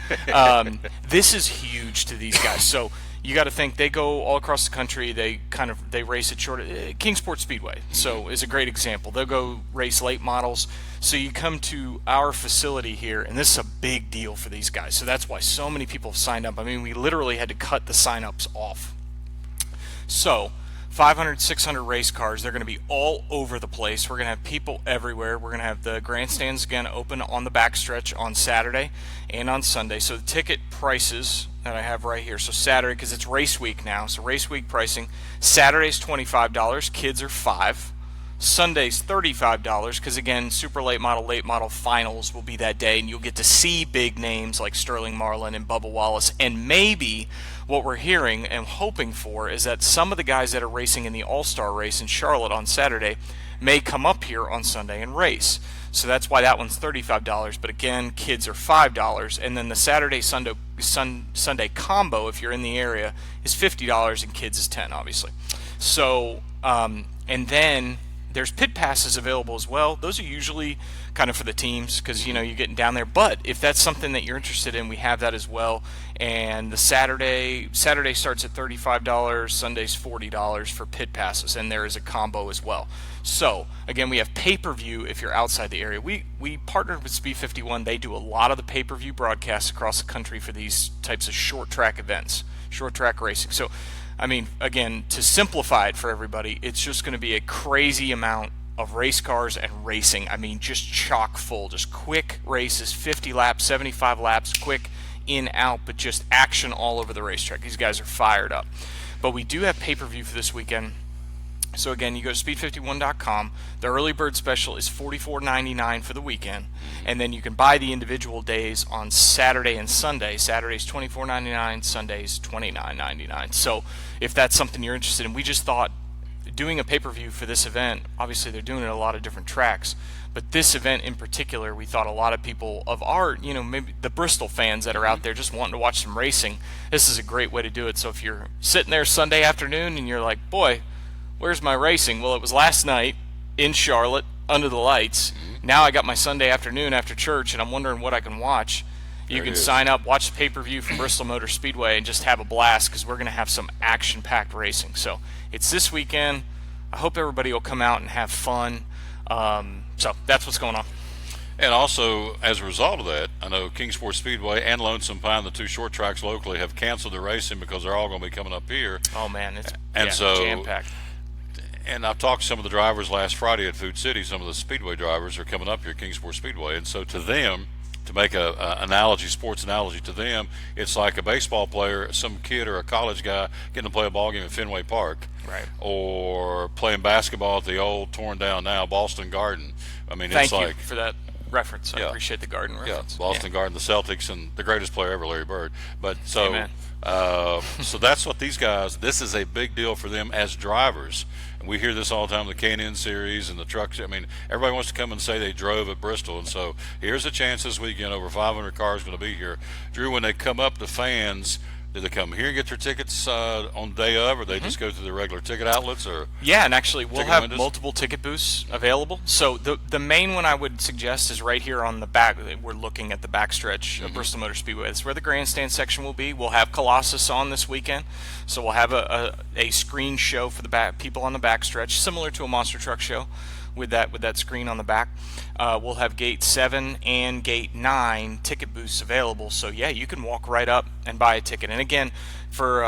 this is huge to these guys. So you got to think they go all across the country. They race at short. Kingsport Speedway, so is a great example. They'll go race late models. So you come to our facility here, and this is a big deal for these guys. So that's why so many people have signed up. I mean, we literally had to cut the sign-ups off. So 500, 600 race cars. They're going to be all over the place. We're going to have people everywhere. We're going to have the grandstands again open on the backstretch on Saturday and on Sunday. So the ticket prices that I have right here. So Saturday, because it's race week now, so race week pricing. Saturday's $25. Kids are $5. Sunday's $35 because, again, super late model finals will be that day, and you'll get to see big names like Sterling Marlin and Bubba Wallace. And maybe what we're hearing and hoping for is that some of the guys that are racing in the All-Star race in Charlotte on Saturday may come up here on Sunday and race. So that's why that one's $35. But again, kids are $5. And then the Sunday combo, if you're in the area, is $50, and kids is $10, obviously. So, and then there's pit passes available as well. Those are usually kind of for the teams because, you know, you're getting down there. But if that's something that you're interested in, we have that as well. And the Saturday starts at $35, Sunday's $40 for pit passes, and there is a combo as well. So, again, we have pay-per-view if you're outside the area. We partnered with Speed 51. They do a lot of the pay-per-view broadcasts across the country for these types of short track events, short track racing. So, I mean, again, to simplify it for everybody, it's just going to be a crazy amount of race cars and racing. I mean, just chock full, just quick races, 50 laps, 75 laps, quick in, out, but just action all over the racetrack. These guys are fired up. But we do have pay-per-view for this weekend. So again, you go to speed51.com. The early bird special is $44.99 for the weekend, and then you can buy the individual days on Saturday and Sunday. Saturday's $24.99, Sunday's $29.99. So if that's something you're interested in, we just thought doing a pay-per-view for this event, obviously they're doing it at a lot of different tracks, but this event in particular, we thought a lot of people of our, you know, maybe the Bristol fans that are out there just wanting to watch some racing, this is a great way to do it. So if you're sitting there Sunday afternoon and you're like, boy, where's my racing? Well, it was last night in Charlotte under the lights. Now I got my Sunday afternoon after church, and I'm wondering what I can watch. You can sign up, watch the pay-per-view from Bristol Motor Speedway, and just have a blast because we're going to have some action-packed racing. So it's this weekend. I hope everybody will come out and have fun. So that's what's going on. And also, as a result of that, I know Kingsport Speedway and Lonesome Pine, the two short tracks locally, have canceled their racing because they're all going to be coming up here. Oh, man, it's jam-packed. And I've talked to some of the drivers last Friday at Food City. Some of the Speedway drivers are coming up here at Kingsport Speedway. And so to them, to make a sports analogy to them, it's like a baseball player, some kid or a college guy getting to play a ball game at Fenway Park. Right. Or playing basketball at the old, torn down now, Boston Garden. I mean, Thank you for that reference. I appreciate the Garden reference. Yeah, Boston Garden, the Celtics, and the greatest player ever, Larry Bird. But so, so that's what these guys, this is a big deal for them as drivers. And we hear this all the time, the K&N series and the trucks. I mean, everybody wants to come and say they drove at Bristol. And so here's a chance this weekend, over 500 cars going to be here. Drew, when they come up, the fans, do they come here and get their tickets on the day of, or they just go through the regular ticket outlets? Or yeah, and actually we'll have multiple ticket booths available. So the main one I would suggest is right here on the back. We're looking at the backstretch of Bristol Motor Speedway. That's where the grandstand section will be. We'll have Colossus on this weekend, so we'll have a screen show for the people on the backstretch, similar to a monster truck show, with that screen on the back. We'll have gate 7 and gate 9 ticket booths available, so yeah, you can walk right up and buy a ticket. And again, for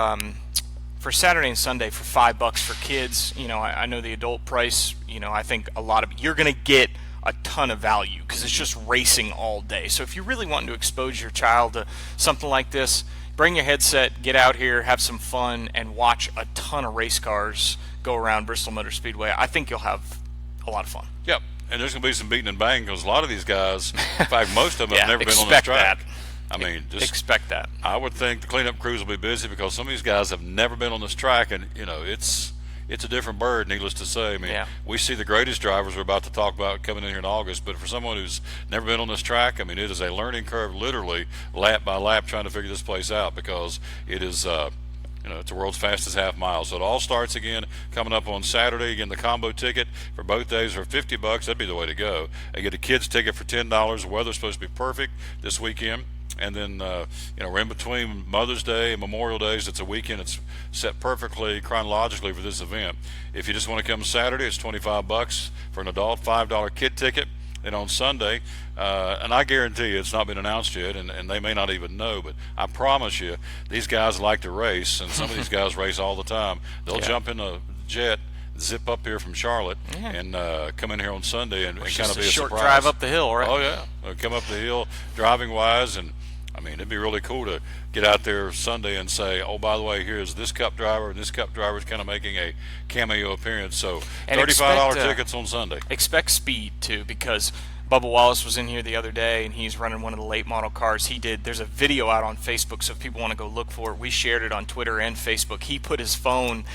Saturday and Sunday, for $5 for kids, you know, I know the adult price, you know, I think you're going to get a ton of value because it's just racing all day. So if you really want to expose your child to something like this, bring your headset, get out here, have some fun, and watch a ton of race cars go around Bristol Motor Speedway. I think you'll have a lot of fun. Yep, and there's going to be some beating and banging because a lot of these guys, in fact, most of them have never been on this track. I mean, just expect that. I would think the cleanup crews will be busy because some of these guys have never been on this track, and you know, it's a different bird, needless to say. I mean, we see the greatest drivers we're about to talk about coming in here in August, but for someone who's never been on this track, I mean, it is a learning curve, literally lap by lap, trying to figure this place out because it is it's the world's fastest half mile. So it all starts again coming up on Saturday. Again, the combo ticket for both days for $50. That'd be the way to go. I get a kid's ticket for $10. The weather's supposed to be perfect this weekend. And then, we're in between Mother's Day and Memorial Days. It's a weekend. It's set perfectly chronologically for this event. If you just want to come Saturday, it's $25 for an adult, $5 kid ticket. And on Sunday, and I guarantee you it's not been announced yet, and they may not even know, but I promise you these guys like to race, and some of these guys race all the time. They'll jump in a jet, zip up here from Charlotte, and come in here on Sunday and kind of be a short surprise. drive up the hill, right? Oh, yeah. They'll come up the hill driving-wise, and I mean, it'd be really cool to get out there Sunday and say, oh, by the way, here's this Cup driver, and this Cup driver is kind of making a cameo appearance. So $35 tickets on Sunday. Expect speed, too, because Bubba Wallace was in here the other day, and he's running one of the late model cars. There's a video out on Facebook, so if people want to go look for it, we shared it on Twitter and Facebook. He put his phone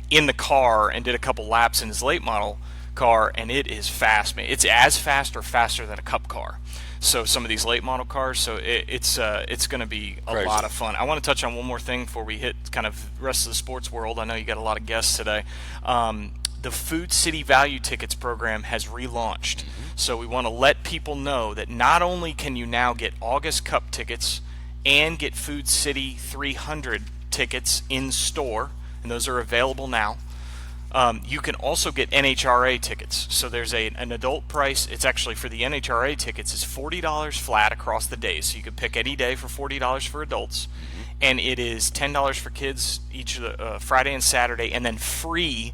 in the car and did a couple laps in his late model car, and it is fast, man. It's as fast or faster than a Cup car. So some of these late model cars, so it's going to be a lot of fun. I want to touch on one more thing before we hit kind of the rest of the sports world. I know you got a lot of guests today. The Food City Value Tickets program has relaunched. So we want to let people know that not only can you now get August Cup tickets and get Food City 300 tickets in store, and those are available now. You can also get NHRA tickets. So there's an adult price. It's actually for the NHRA tickets is $40 flat across the days. So you could pick any day for $40 for adults, and it is $10 for kids each Friday and Saturday, and then free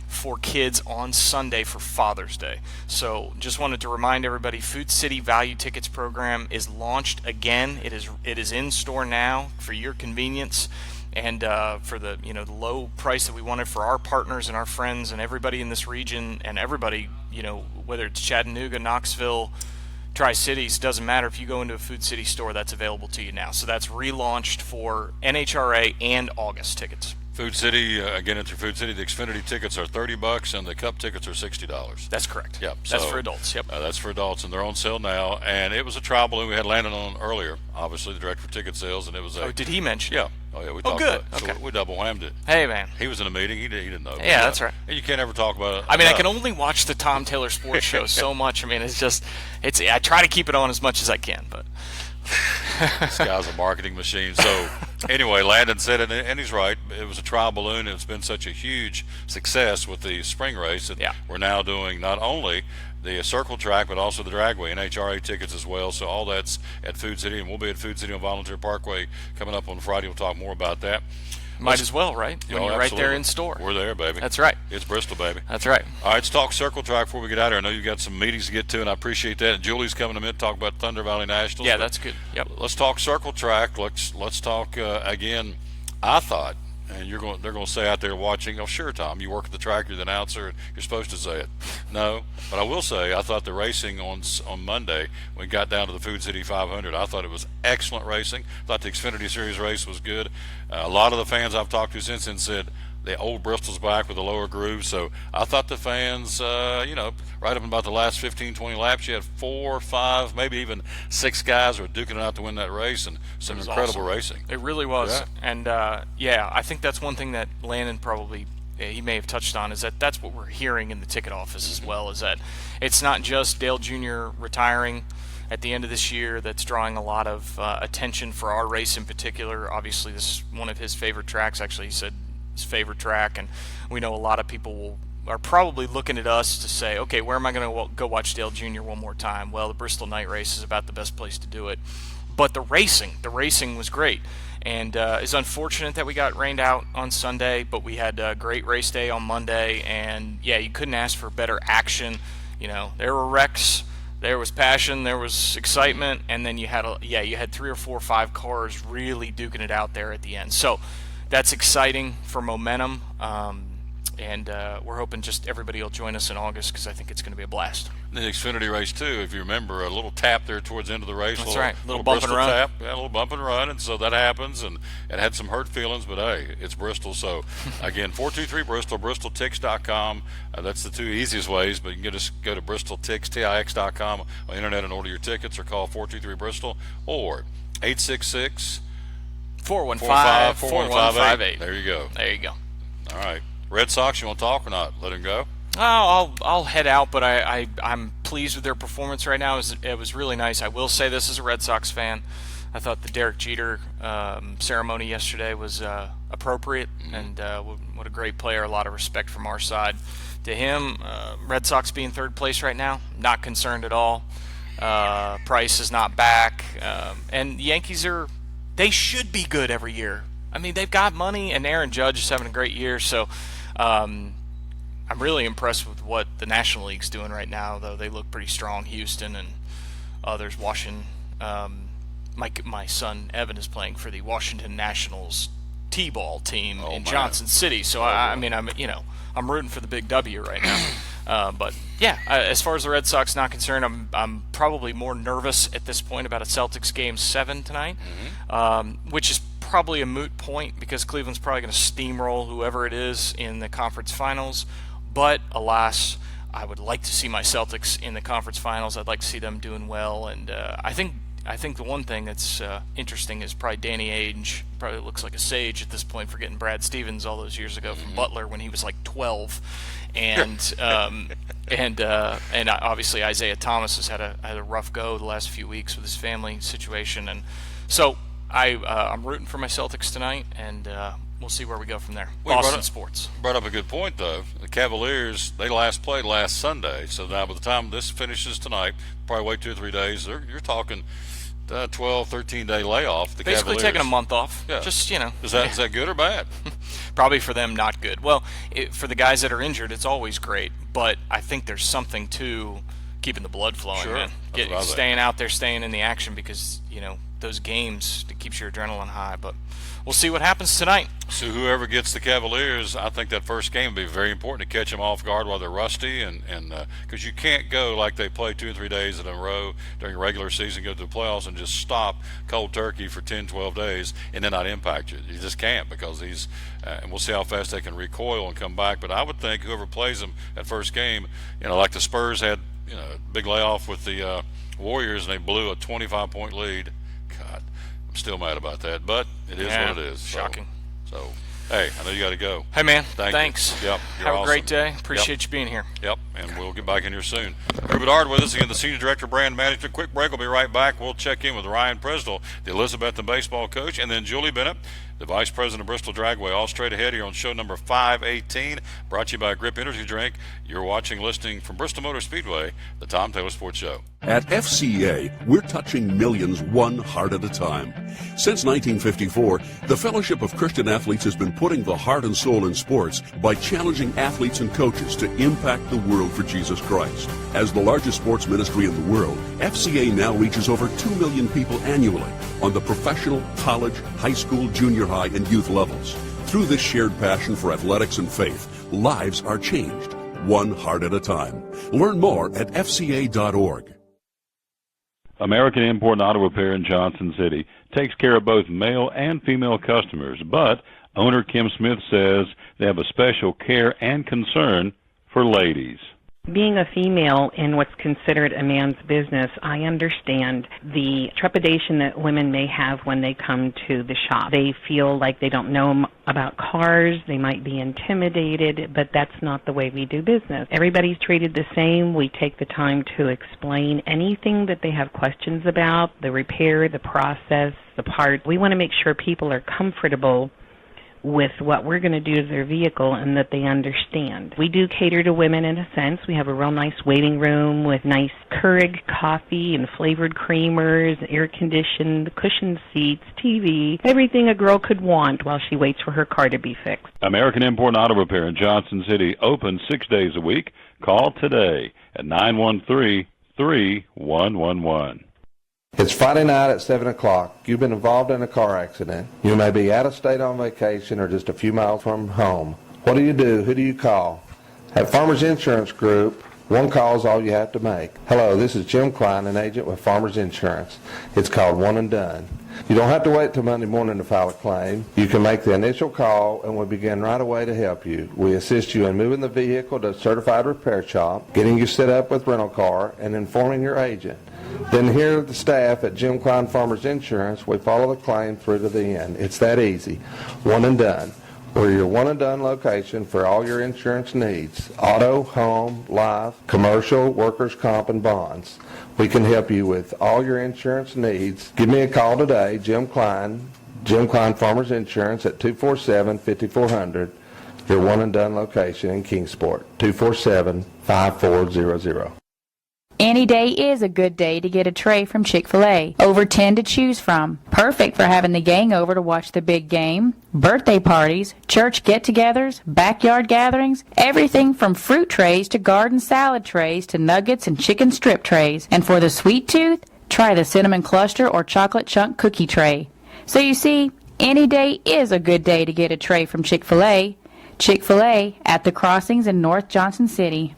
for kids on Sunday for Father's Day. So just wanted to remind everybody, Food City Value Tickets program is launched again. It is in store now for your convenience. And for the the low price that we wanted for our partners and our friends and everybody in this region, and everybody, whether it's Chattanooga, Knoxville, Tri-Cities, doesn't matter. If you go into a Food City store, that's available to you now. So that's relaunched for NHRA and August tickets. Food City, again, it's your Food City. The Xfinity tickets are $30, and the Cup tickets are $60. That's correct. Yep. That's for adults. Yep. That's for adults, and they're on sale now. And it was a trial balloon we had Landon on earlier, obviously the director for ticket sales, and it was Oh, did he mention? Yeah. Oh, yeah. We talked good. about it. Okay. So we double whammed it. Hey, man. He was in a meeting. He didn't know. Yeah, that's right. And you can't ever talk about it. I mean, I can only watch the Tom Taylor Sports Show so much. I mean, I try to keep it on as much as I can, but. This guy's a marketing machine. So anyway, Landon said it, and he's right. It was a trial balloon, and it's been such a huge success with the spring race that we're now doing not only the circle track but also the dragway and NHRA tickets as well. So all that's at Food City, and we'll be at Food City on Volunteer Parkway coming up on Friday. We'll talk more about that. Might as well, right? When you're right there in store. We're there, baby. That's right. It's Bristol, baby. That's right. All right, let's talk circle track before we get out of here. I know you've got some meetings to get to, and I appreciate that. And Julie's coming to talk about Thunder Valley Nationals. Yeah, that's good. Yep. Let's talk circle track. Let's talk again. I thought, and they're going to say out there watching, oh, sure, Tom, you work at the track, you're the announcer, and you're supposed to say it. No, but I will say I thought the racing on Monday, when we got down to the Food City 500, I thought it was excellent racing. I thought the Xfinity Series race was good. A lot of the fans I've talked to since then said the old Bristol's back with the lower groove. So I thought the fans, right up in about the last 15, 20 laps, you had 4, 5, maybe even 6 guys who were duking it out to win that race, and some incredible racing. It really was. Yeah. And, I think that's one thing that Landon probably he may have touched on, is that's what we're hearing in the ticket office as well, is that it's not just Dale Jr. retiring at the end of this year that's drawing a lot of attention for our race in particular. Obviously, this is one of his favorite tracks. Actually, he said his favorite track, and we know a lot of people are probably looking at us to say, okay, where am I going to go watch Dale Jr. one more time? Well, the Bristol night race is about the best place to do it. But the racing was great. And it's unfortunate that we got rained out on Sunday, but we had a great race day on Monday, and you couldn't ask for better action. There were wrecks, there was passion, there was excitement, and then you had 3 or 4 or 5 cars really duking it out there at the end. So that's exciting for momentum, and we're hoping just everybody will join us in August, because I think it's going to be a blast. The Xfinity race too, if you remember, a little tap there towards the end of the race. That's right, little bump and run. Tap, a little bump and run, and so that happens, and it had some hurt feelings, but hey, it's Bristol. So again, 423 Bristol, BristolTix.com. That's the 2 easiest ways, but you can just go to BristolTix.com on the internet and order your tickets, or call 423 Bristol or 866 415-4158. There you go. There you go. All right. Red Sox, you want to talk or not? Let him go? I'll head out, but I'm pleased with their performance right now. It was really nice. I will say this as a Red Sox fan. I thought the Derek Jeter ceremony yesterday was appropriate, and what a great player. A lot of respect from our side to him. Red Sox being third place right now, not concerned at all. Price is not back, and the Yankees they should be good every year. I mean, they've got money, and Aaron Judge is having a great year, so I'm really impressed with what the National League's doing right now, though. They look pretty strong. Houston and others. Washington. My son Evan is playing for the Washington Nationals T-ball team in Johnson City, so I'm rooting for the big W right now. But yeah, as far as the Red Sox not concerned, I'm probably more nervous at this point about a Celtics Game 7 tonight, which is probably a moot point because Cleveland's probably going to steamroll whoever it is in the conference finals. But alas, I would like to see my Celtics in the conference finals. I'd like to see them doing well, and I think the one thing that's interesting is probably Danny Ainge. Probably looks like a sage at this point for getting Brad Stevens all those years ago from Butler when he was like 12, and obviously Isaiah Thomas has had a rough go the last few weeks with his family situation, and so I'm rooting for my Celtics tonight, and we'll see where we go from there. Boston sports. Brought up a good point, though. The Cavaliers, they played last Sunday, so now by the time this finishes tonight, probably wait 2 or 3 days, you're talking 12, 13-day layoff. The Basically Cavaliers. Taking a month off. Yeah. Just, Is that good or bad? Probably for them, not good. Well, for the guys that are injured, it's always great, but I think there's something to keeping the blood flowing, Sure. man. Staying out there, staying in the action because, those games, it keeps your adrenaline high, but we'll see what happens tonight. So whoever gets the Cavaliers, I think that first game will be very important to catch them off guard while they're rusty, and because you can't go like they play 2 or 3 days in a row during the regular season, go to the playoffs, and just stop cold turkey for 10, 12 days and then not impact you. You just can't because and we'll see how fast they can recoil and come back. But I would think whoever plays them that first game, like the Spurs had, a big layoff with the Warriors, and they blew a 25-point lead. God, I'm still mad about that, but it is what it is. Shocking. So, hey, I know you got to go. Hey, man. Thanks. Yep. Have a great day. Appreciate you being here. Yep, and we'll get back in here soon. Drew Bedard with us again, the Senior Director of Brand Management. Quick break. We'll be right back. We'll check in with Ryan Presnell, the Elizabethton baseball coach, and then Julie Bennett, the Vice President of Bristol Dragway. All straight ahead here on show number 518, brought to you by Grip Energy Drink. You're watching, listening from Bristol Motor Speedway, the Tom Taylor Sports Show. At FCA, we're touching millions one heart at a time. Since 1954, the Fellowship of Christian Athletes has been putting the heart and soul in sports by challenging athletes and coaches to impact the world for Jesus Christ. As the largest sports ministry in the world, FCA now reaches over 2 million people annually on the professional, college, high school, junior high, and youth levels. Through this shared passion for athletics and faith, lives are changed, one heart at a time. Learn more at fca.org. American Import and Auto Repair in Johnson City takes care of both male and female customers, but owner Kim Smith says they have a special care and concern for ladies. Being a female in what's considered a man's business, I understand the trepidation that women may have when they come to the shop. They feel like they don't know about cars, they might be intimidated, but that's not the way we do business. Everybody's treated the same. We take the time to explain anything that they have questions about, the repair, the process, the part. We want to make sure people are comfortable with what we're going to do to their vehicle and that they understand. We do cater to women in a sense. We have a real nice waiting room with nice Keurig coffee and flavored creamers, air-conditioned, cushioned seats, TV, everything a girl could want while she waits for her car to be fixed. American Import and Auto Repair in Johnson City, open 6 days a week. Call today at 913-3111. It's Friday night at 7 o'clock. You've been involved in a car accident. You may be out of state on vacation or just a few miles from home. What do you do? Who do you call? At Farmers Insurance Group, one call is all you have to make. Hello, this is Jim Klein, an agent with Farmers Insurance. It's called One and Done. You don't have to wait till Monday morning to file a claim. You can make the initial call and we'll begin right away to help you. We assist you in moving the vehicle to a certified repair shop, getting you set up with rental car, and informing your agent. Then here at the staff at Jim Klein Farmers Insurance, we follow the claim through to the end. It's that easy. One and done. We're your one and done location for all your insurance needs. Auto, home, life, commercial, workers' comp, and bonds. We can help you with all your insurance needs. Give me a call today, Jim Klein Farmers Insurance at 247-5400. Your one and done location in Kingsport, 247-5400. Any day is a good day to get a tray from Chick-fil-A. Over 10 to choose from. Perfect for having the gang over to watch the big game, birthday parties, church get-togethers, backyard gatherings, everything from fruit trays to garden salad trays to nuggets and chicken strip trays. And for the sweet tooth, try the cinnamon cluster or chocolate chunk cookie tray. So you see, any day is a good day to get a tray from Chick-fil-A. Chick-fil-A at the Crossings in North Johnson City.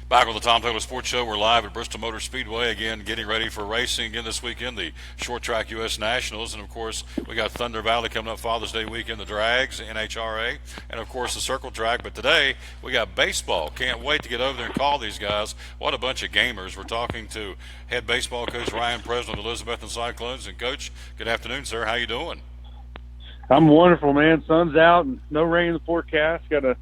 Back with the Tom Taylor Sports Show. We're live at Bristol Motor Speedway again, getting ready for racing again this weekend, the Short Track U.S. Nationals. And, of course, we got Thunder Valley coming up Father's Day weekend, the Drags, NHRA, and, of course, the Circle Track. But today we got baseball. Can't wait to get over there and call these guys. What a bunch of gamers. We're talking to head baseball coach Ryan Presley of the Elizabethton Cyclones. And, Coach, good afternoon, sir. How you doing? I'm wonderful, man. Sun's out and no rain in the forecast. Got a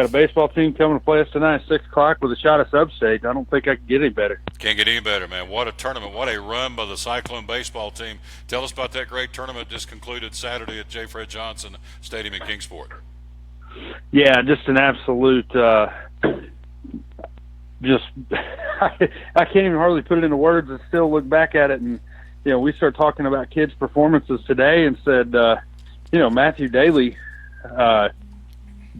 baseball team coming to play us tonight at 6 o'clock with a shot of sub-state. I don't think I can get any better. Can't get any better, man. What a tournament. What a run by the Cyclone baseball team. Tell us about that great tournament just concluded Saturday at J. Fred Johnson Stadium in Kingsport. Yeah, just an absolute I can't even hardly put it into words and still look back at it. And, we started talking about kids' performances today and said, Matthew Daly,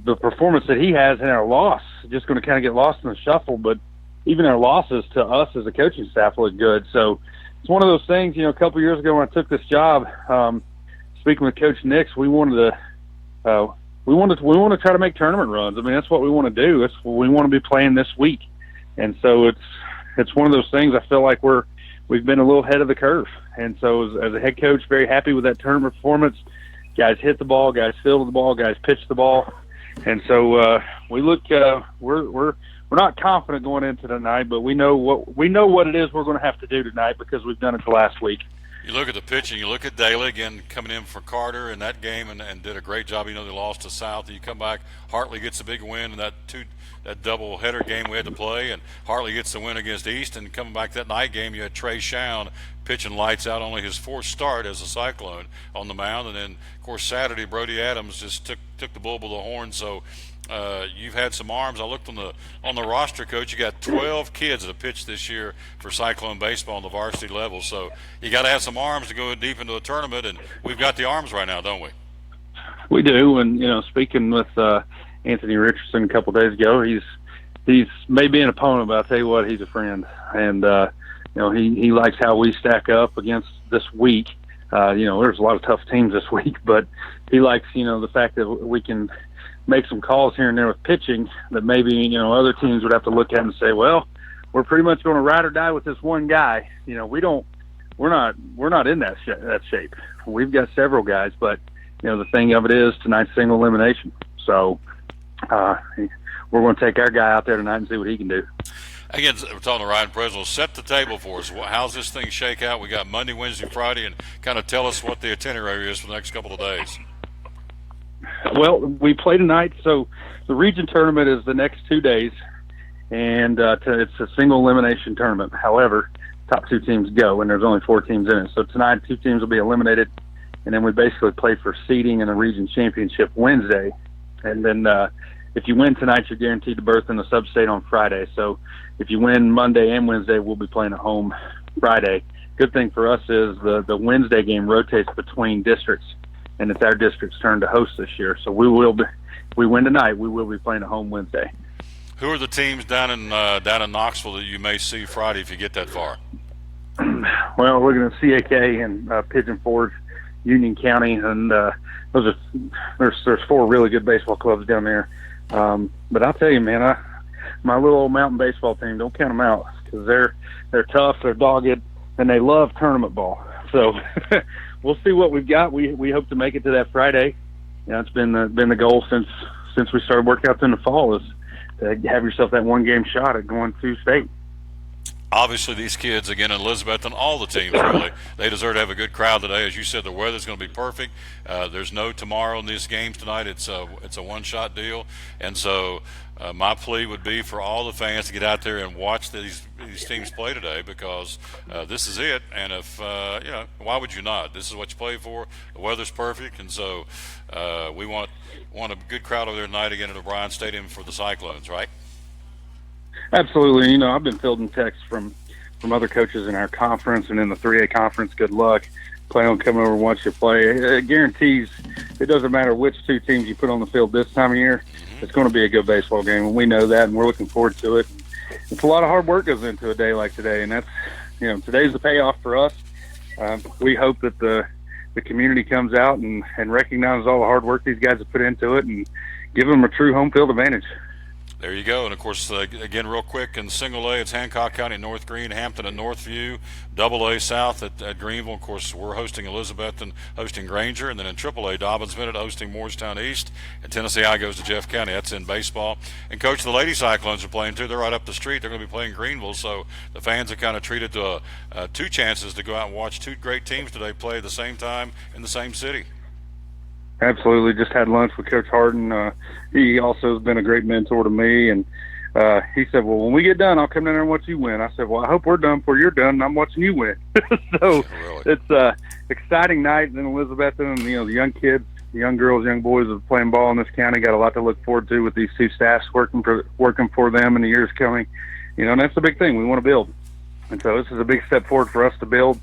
the performance that he has in our loss, just going to kind of get lost in the shuffle, but even our losses to us as a coaching staff look good. So it's one of those things, a couple of years ago when I took this job, speaking with Coach Nix, we wanted to try to make tournament runs. I mean, that's what we want to do. That's what we want to be playing this week. And so it's one of those things I feel like we've been a little ahead of the curve. And so as a head coach, very happy with that tournament performance. Guys hit the ball, guys fielded the ball, guys pitched the ball. And so we look. We're not confident going into tonight, but we know what it is we're going to have to do tonight because we've done it the last week. You look at the pitching. You look at Daly again coming in for Carter in that game and did a great job. They lost to South. You come back. Hartley gets a big win in that double header game we had to play, and Hartley gets the win against East. And coming back that night game, you had Trey Shown pitching lights out, only his fourth start as a Cyclone on the mound. And then, of course, Saturday Brody Adams just took the bull by the horn. So you've had some arms. I looked on the roster, Coach. You got 12 kids that have pitched this year for Cyclone baseball on the varsity level. So you got to have some arms to go deep into a tournament, and we've got the arms right now, don't we? We do. And speaking with Anthony Richardson a couple of days ago, he's maybe an opponent, but I'll tell you what, he's a friend. And he likes how we stack up against this week. There's a lot of tough teams this week, but he likes the fact that we can make some calls here and there with pitching that maybe other teams would have to look at and say, well, we're pretty much going to ride or die with this one guy. We're not in that shape. We've got several guys, but the thing of it is tonight's single elimination. So we're going to take our guy out there tonight and see what he can do. Again, we're talking to Ryan Presley. Set the table for us. How's this thing shake out? We got Monday, Wednesday, Friday, and kind of tell us what the itinerary is for the next couple of days. Well, we play tonight, so the region tournament is the next 2 days, and it's a single elimination tournament. However, top 2 teams go, and there's only 4 teams in it. So tonight, 2 teams will be eliminated, and then we basically play for seeding in the region championship Wednesday. And then if you win tonight, you're guaranteed to berth in the sub-state on Friday. So if you win Monday and Wednesday, we'll be playing at home Friday. Good thing for us is the Wednesday game rotates between districts, and it's our district's turn to host this year. So we win tonight, we will be playing at home Wednesday. Who are the teams down in Knoxville that you may see Friday if you get that far? Well, we're going to CAK and Pigeon Forge, Union County, and there's 4 really good baseball clubs down there. But I'll tell you, man, my little old mountain baseball team, don't count them out, because they're tough, they're dogged, and they love tournament ball. So we'll see what we've got. We hope to make it to that Friday. It's been the goal since we started workouts in the fall, is to have yourself that one game shot at going to state. Obviously, these kids, again, in Elizabeth and all the teams, really, they deserve to have a good crowd today. As you said, the weather's going to be perfect. There's no tomorrow in these games tonight. It's a one-shot deal. And so my plea would be for all the fans to get out there and watch these teams play today, because this is it. And if, why would you not? This is what you play for. The weather's perfect. And so we want a good crowd over there tonight again at O'Brien Stadium for the Cyclones, right? Absolutely. I've been fielding texts from other coaches in our conference and in the 3A conference. Good luck. Plan on coming over and watch you play. It guarantees it doesn't matter which 2 teams you put on the field this time of year. It's going to be a good baseball game, and we know that, and we're looking forward to it. It's a lot of hard work goes into a day like today, and that's, today's the payoff for us. We hope that the community comes out and recognizes all the hard work these guys have put into it and give them a true home field advantage. There you go. And, of course, again, real quick, in Single A, it's Hancock County, North Green, Hampton, and Northview. Double A South at Greenville. Of course, we're hosting Elizabeth and hosting Granger. And then in Triple A, Dobbins Bennett hosting Moorestown East. And Tennessee I goes to Jeff County. That's in baseball. And, Coach, the Lady Cyclones are playing, too. They're right up the street. They're going to be playing Greenville. So the fans are kind of treated to 2 chances to go out and watch 2 great teams today play at the same time in the same city. Absolutely. Just had lunch with Coach Harden. He also has been a great mentor to me, and he said, well, when we get done, I'll come down there and watch you win. I said, well, I hope we're done before you're done, and I'm watching you win. So It's a exciting night in Elizabethton, and the young kids, the young girls, young boys that are playing ball in this county got a lot to look forward to with these 2 staffs working for them in the years coming. And that's the big thing. We want to build. And so this is a big step forward for us to build.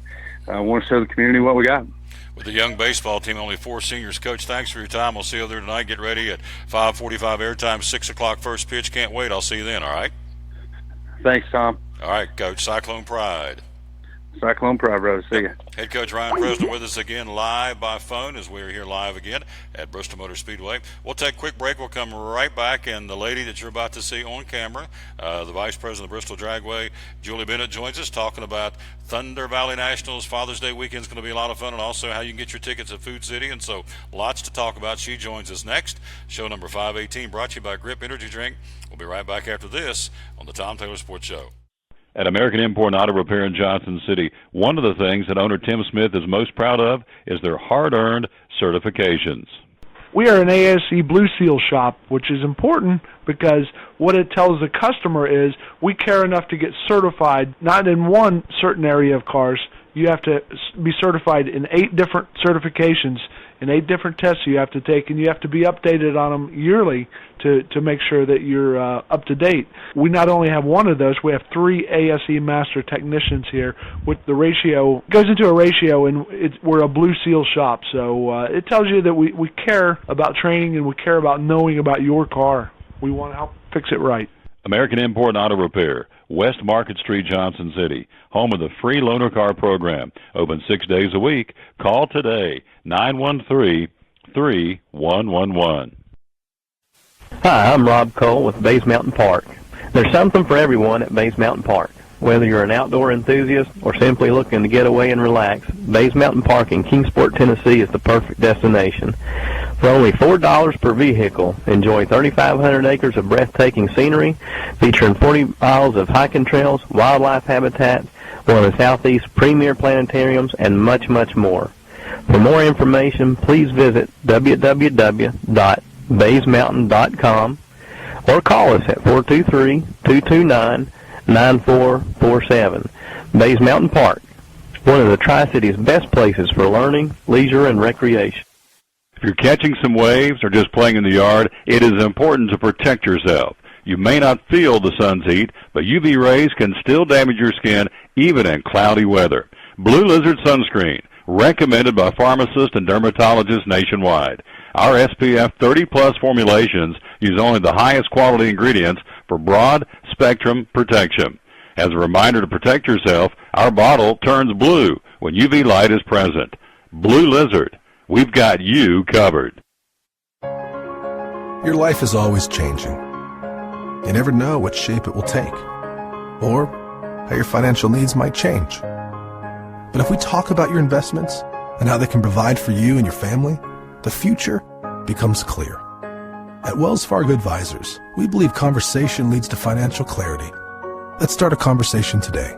I want to show the community what we got. With the young baseball team, only 4 seniors. Coach, thanks for your time. We'll see you there tonight. Get ready at 5:45 airtime, 6 o'clock first pitch. Can't wait. I'll see you then, all right? Thanks, Tom. All right, Coach. Cyclone Pride. Cyclone Pride, brother. See ya. Head Coach Ryan Preston with us again live by phone as we're here live again at Bristol Motor Speedway. We'll take a quick break. We'll come right back, and the lady that you're about to see on camera, the Vice President of Bristol Dragway, Julie Bennett, joins us talking about Thunder Valley Nationals. Father's Day weekend is going to be a lot of fun, and also how you can get your tickets at Food City, and so lots to talk about. She joins us next. Show number 518 brought to you by Grip Energy Drink. We'll be right back after this on the Tom Taylor Sports Show. At American Import and Auto Repair in Johnson City, one of the things that owner Tim Smith is most proud of is their hard-earned certifications. We are an ASE Blue Seal shop, which is important because what it tells the customer is we care enough to get certified, not in one certain area of cars. You have to be certified in 8 different certifications, in 8 different tests you have to take, and you have to be updated on them yearly to make sure that you're up to date. We not only have one of those, we have 3 ASE master technicians here. With the ratio, goes into a ratio, and we're a Blue Seal shop. So it tells you that we care about training and we care about knowing about your car. We want to help fix it right. American Import and Auto Repair, West Market Street, Johnson City, home of the free loaner car program. Open 6 days a week. Call today, 913-3111. Hi, I'm Rob Cole with Bays Mountain Park. There's something for everyone at Bays Mountain Park. Whether you're an outdoor enthusiast or simply looking to get away and relax, Bays Mountain Park in Kingsport, Tennessee is the perfect destination. For only $4 per vehicle, enjoy 3,500 acres of breathtaking scenery, featuring 40 miles of hiking trails, wildlife habitats, one of the Southeast's premier planetariums, and much, much more. For more information, please visit www.baysmountain.com or call us at 423-229-9447. Bays Mountain Park, one of the Tri-City's best places for learning, leisure, and recreation. If you're catching some waves or just playing in the yard, it is important to protect yourself. You may not feel the sun's heat, but UV rays can still damage your skin even in cloudy weather. Blue Lizard Sunscreen, recommended by pharmacists and dermatologists nationwide. Our SPF 30-plus formulations use only the highest quality ingredients for broad spectrum protection. As a reminder to protect yourself, our bottle turns blue when UV light is present. Blue Lizard, we've got you covered. Your life is always changing. You never know what shape it will take, or how your financial needs might change. But if we talk about your investments and how they can provide for you and your family, the future becomes clear. At Wells Fargo Advisors, we believe conversation leads to financial clarity. Let's start a conversation today.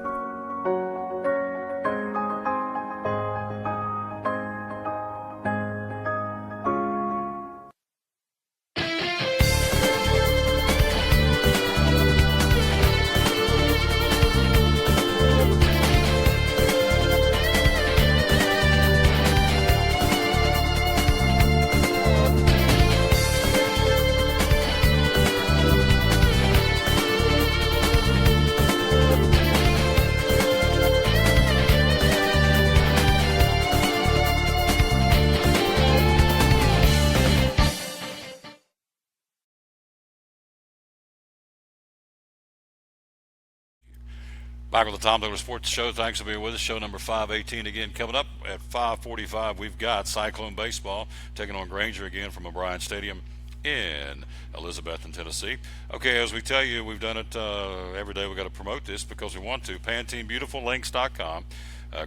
Back with the Tom Douglas Sports Show. Thanks for being with us. Show number 518 again. Coming up at 5:45, we've got Cyclone Baseball taking on Granger again from O'Brien Stadium in Elizabethton, Tennessee. Okay, as we tell you, we've done it every day. We've got to promote this because we want to. PanteneBeautifulLinks.com.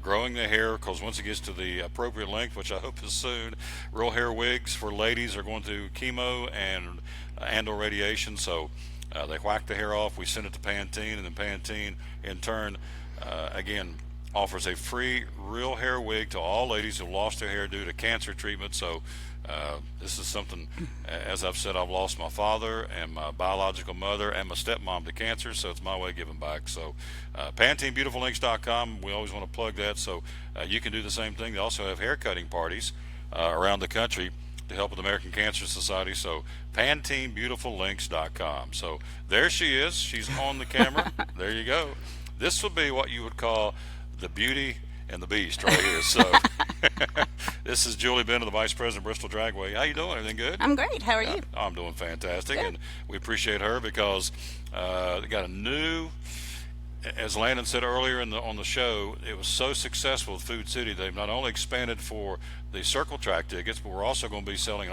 Growing the hair, because once it gets to the appropriate length, which I hope is soon, real hair wigs for ladies are going through chemo and or radiation, so they whack the hair off. We send it to Pantene, and then Pantene, in turn, again, offers a free real hair wig to all ladies who lost their hair due to cancer treatment. So this is something, as I've said, I've lost my father and my biological mother and my stepmom to cancer, so it's my way of giving back. So PanteneBeautifulLinks.com, we always want to plug that, so you can do the same thing. They also have hair cutting parties around the country to help with the American Cancer Society, so PanteneBeautifulLinks.com. So there she is. She's on the camera. There you go. This would be what you would call the Beauty and the Beast right here. So this is Julie Bennett, the Vice President of Bristol Dragway. How you doing? Everything good? I'm great. How are you? I'm doing fantastic, Good. and we appreciate her because they got a new, as Landon said earlier on the show, it was so successful with Food City. They've not only expanded for the Circle Track tickets, but we're also going to be selling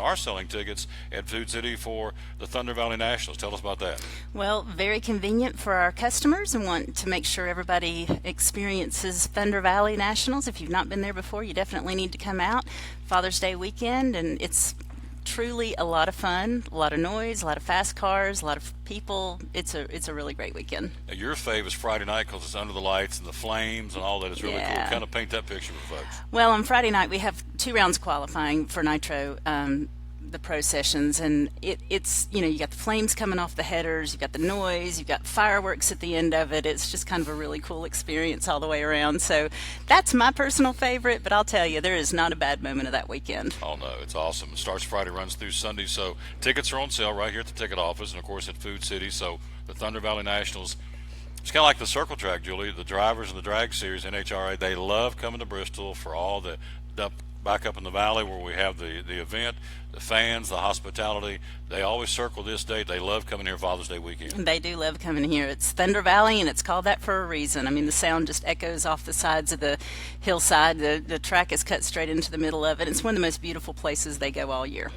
tickets at Food City for the Thunder Valley Nationals. Tell us about that. Well, very convenient for our customers and want to make sure everybody experiences Thunder Valley Nationals. If you've not been there before, you definitely need to come out. Father's Day weekend, and it's truly a lot of fun, a lot of noise, a lot of fast cars, a lot of people. It's a really great weekend. Now, your fave is Friday night because it's under the lights and the flames and all that. It's really cool. Kind of paint that picture for folks. Well, on Friday night we have 2 rounds qualifying for Nitro, the pro sessions, and it's you got the flames coming off the headers, you've got the noise, you've got fireworks at the end of it. It's just kind of a really cool experience all the way around. So that's my personal favorite, but I'll tell you, there is not a bad moment of that weekend. Oh no, it's awesome. It starts Friday, runs through Sunday, so tickets are on sale right here at the ticket office and of course at Food City. So the Thunder Valley Nationals, it's kind of like the Circle Track, Julie. The drivers in the drag series, NHRA, they love coming to Bristol for all the back up in the valley where we have the event, the fans, the hospitality. They always circle this date. They love coming here Father's Day weekend. They do love coming here. It's Thunder Valley, and it's called that for a reason. I mean, the sound just echoes off the sides of the hillside. The track is cut straight into the middle of it. It's one of the most beautiful places they go all year.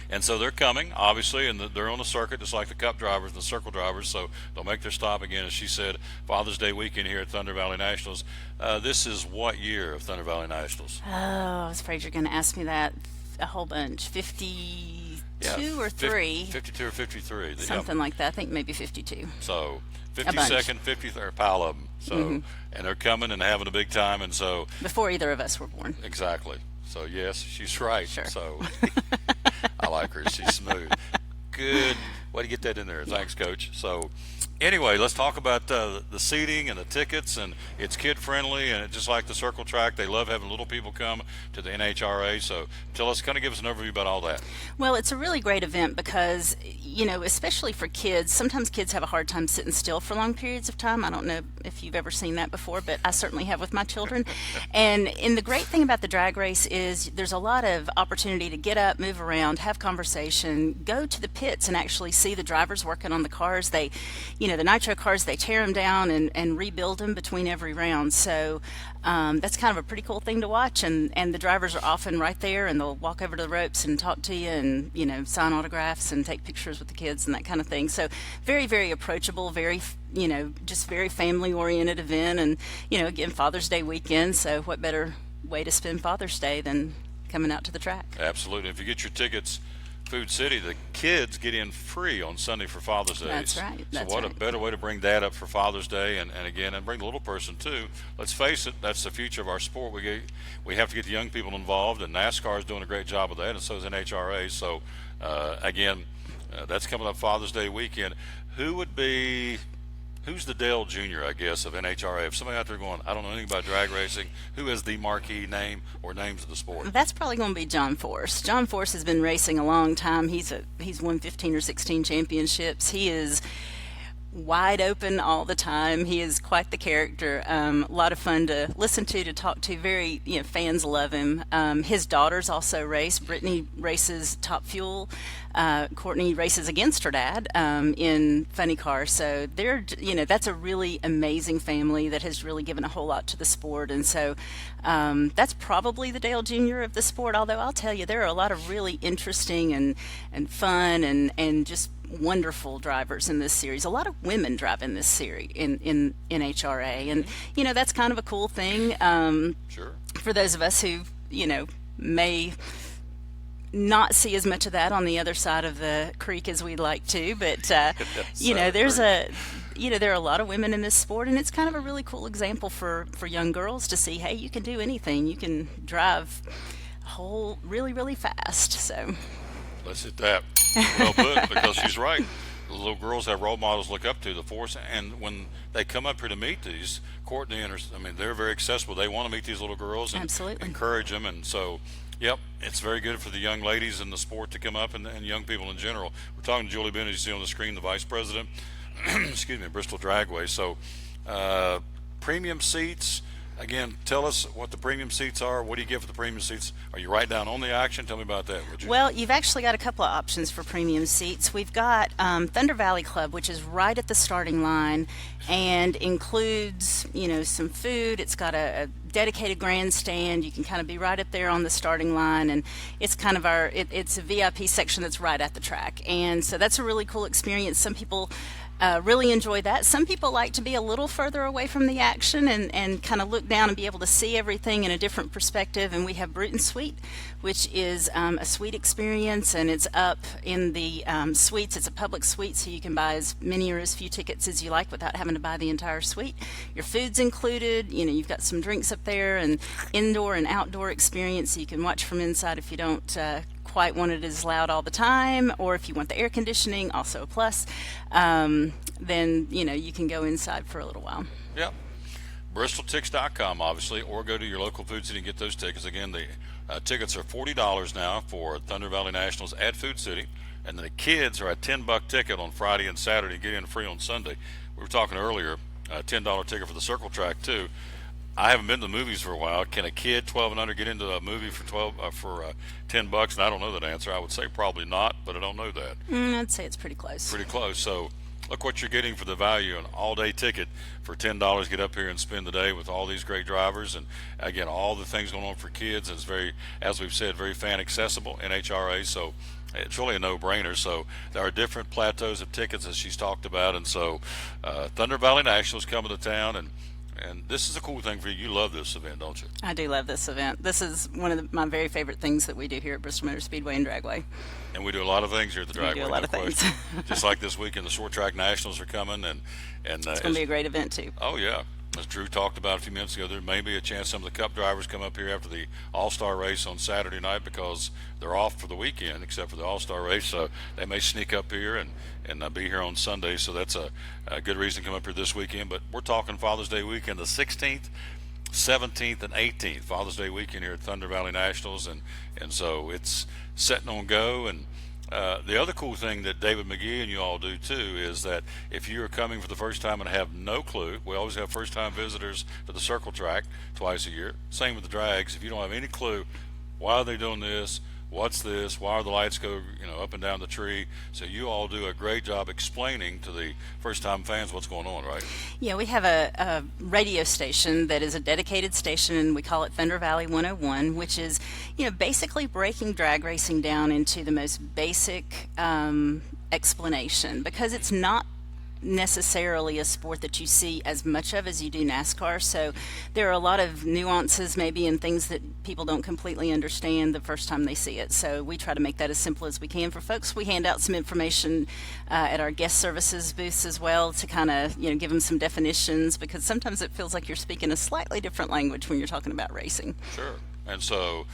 And so they're coming, obviously, and they're on the circuit just like the Cup drivers and the Circle drivers, so they'll make their stop again, as she said, Father's Day weekend here at Thunder Valley Nationals. This is what year of Thunder Valley Nationals? Oh, I was afraid you're going to ask me that a whole bunch. 52 or 3? 52 or 53. Something like that. I think maybe 52. So 52nd, 53rd, pile of them. So, and they're coming and having a big time, and so. Before either of us were born. Exactly. So, yes, she's right. Sure. So, I like her. She's smooth. Good. Way to get that in there. Thanks, Coach. So, Anyway, let's talk about the seating and the tickets, and it's kid friendly, and just like the circle track, they love having little people come to the NHRA. So tell us, kind of give us an overview about all that. Well, it's a really great event because, especially for kids, sometimes kids have a hard time sitting still for long periods of time. I don't know if you've ever seen that before, but I certainly have with my children. And the great thing about the drag race is there's a lot of opportunity to get up, move around, have conversation, go to the pits and actually see the drivers working on the cars. They, the nitro cars, they tear them down and rebuild them between every round. So that's kind of a pretty cool thing to watch. And the drivers are often right there, and they'll walk over to the ropes and talk to you and, sign autographs and take pictures with the kids and that kind of thing. So very, very approachable, very, just very family-oriented event. And, again, Father's Day weekend. So what better way to spend Father's Day than coming out to the track? Absolutely. If you get your tickets Food City, the kids get in free on Sunday for Father's Day. That's right. That's so what right. a better way to bring Dad up for Father's Day, and bring the little person too. Let's face it, that's the future of our sport. We have to get the young people involved, and NASCAR is doing a great job of that, and so is NHRA. So that's coming up Father's Day weekend. Who's the Dale Jr., I guess, of NHRA? If somebody out there going, I don't know anything about drag racing, who is the marquee name or names of the sport? That's probably going to be John Force. John Force has been racing a long time. He's won 15 or 16 championships. He is wide open all the time. He is quite the character. A lot of fun to listen to talk to. Very, fans love him. His daughters also race. Brittany races Top Fuel. Courtney races against her dad in funny cars. So that's a really amazing family that has really given a whole lot to the sport. And so that's probably the Dale Jr. of the sport. Although I'll tell you, there are a lot of really interesting and fun and just wonderful drivers in this series. A lot of women drive in this series in NHRA, and that's kind of a cool thing. Sure. For those of us who may not see as much of that on the other side of the creek as we'd like to, but there are a lot of women in this sport, and it's kind of a really cool example for young girls to see, hey, you can do anything. You can drive really, really fast. So let's hit that. Well put, because she's right. The little girls have role models to look up to, the Force, and when they come up here to meet these, Courtney and her, they're very accessible. They want to meet these little girls and absolutely encourage them, and so, yep, it's very good for the young ladies in the sport to come up, and young people in general. We're talking to Julie Bennett, you see on the screen, the vice president, Bristol Dragway. So, premium seats. Again, tell us what the premium seats are. What do you get for the premium seats? Are you right down on the action? Tell me about that, would you? Well, you've actually got a couple of options for premium seats. We've got Thunder Valley Club, which is right at the starting line and includes, some food. It's got a dedicated grandstand. You can kind of be right up there on the starting line, and it's kind of it's a VIP section that's right at the track. And so that's a really cool experience. Some people really enjoy that. Some people like to be a little further away from the action and kind of look down and be able to see everything in a different perspective. And we have Bruton Suite, which is a suite experience, and it's up in the suites. It's a public suite, so you can buy as many or as few tickets as you like without having to buy the entire suite. Your food's included. You've got some drinks up there, and indoor and outdoor experience, so you can watch from inside if you don't quite want it as loud all the time, or if you want the air conditioning, also a plus, then you can go inside for a little while. Yep. BristolTix.com, obviously, or go to your local Food City and get those tickets. Again, the tickets are $40 now for Thunder Valley Nationals at Food City, and the kids are a $10 ticket on Friday and Saturday, get in free on Sunday. We were talking earlier, a $10 ticket for the circle track too. I haven't been to the movies for a while. Can a kid 12 and under get into a movie for $10? And I don't know that answer. I would say probably not, but I don't know that. I'd say it's pretty close. Pretty close. So look what you're getting for the value. An all-day ticket for $10. Get up here and spend the day with all these great drivers, and again, all the things going on for kids. It's very, as we've said, very fan accessible. NHRA. So it's really a no-brainer. So there are different plateaus of tickets as she's talked about, and so Thunder Valley Nationals coming to town, and this is a cool thing for you. You love this event, don't you? I do love this event. This is one of my very favorite things that we do here at Bristol Motor Speedway and Dragway. And we do a lot of things here at the Dragway. We do a lot of things. Just like this weekend, the Short Track Nationals are coming, and it's going to be a great event too. Oh yeah, as Drew talked about a few minutes ago, there may be a chance some of the Cup drivers come up here after the All-Star race on Saturday night because they're off for the weekend, except for the All-Star race. So they may sneak up here and be here on Sunday. So that's a good reason to come up here this weekend. But we're talking Father's Day weekend, the 16th, 17th, and 18th. Father's Day weekend here at Thunder Valley Nationals. And so it's setting on go. And the other cool thing that David McGee and you all do too is that if you are coming for the first time and have no clue, we always have first time visitors to the circle track twice a year. Same with the drags. If you don't have any clue, why are they doing this? What's this? Why are the lights go, up and down the tree? So you all do a great job explaining to the first-time fans what's going on, right? Yeah, we have a radio station that is a dedicated station, and we call it Thunder Valley 101, which is, basically breaking drag racing down into the most basic explanation, because it's not necessarily a sport that you see as much of as you do NASCAR. So there are a lot of nuances maybe and things that people don't completely understand the first time they see it. So we try to make that as simple as we can for folks. We hand out some information at our guest services booths as well to kind of, give them some definitions, because sometimes it feels like you're speaking a slightly different language when you're talking about racing. Sure. And so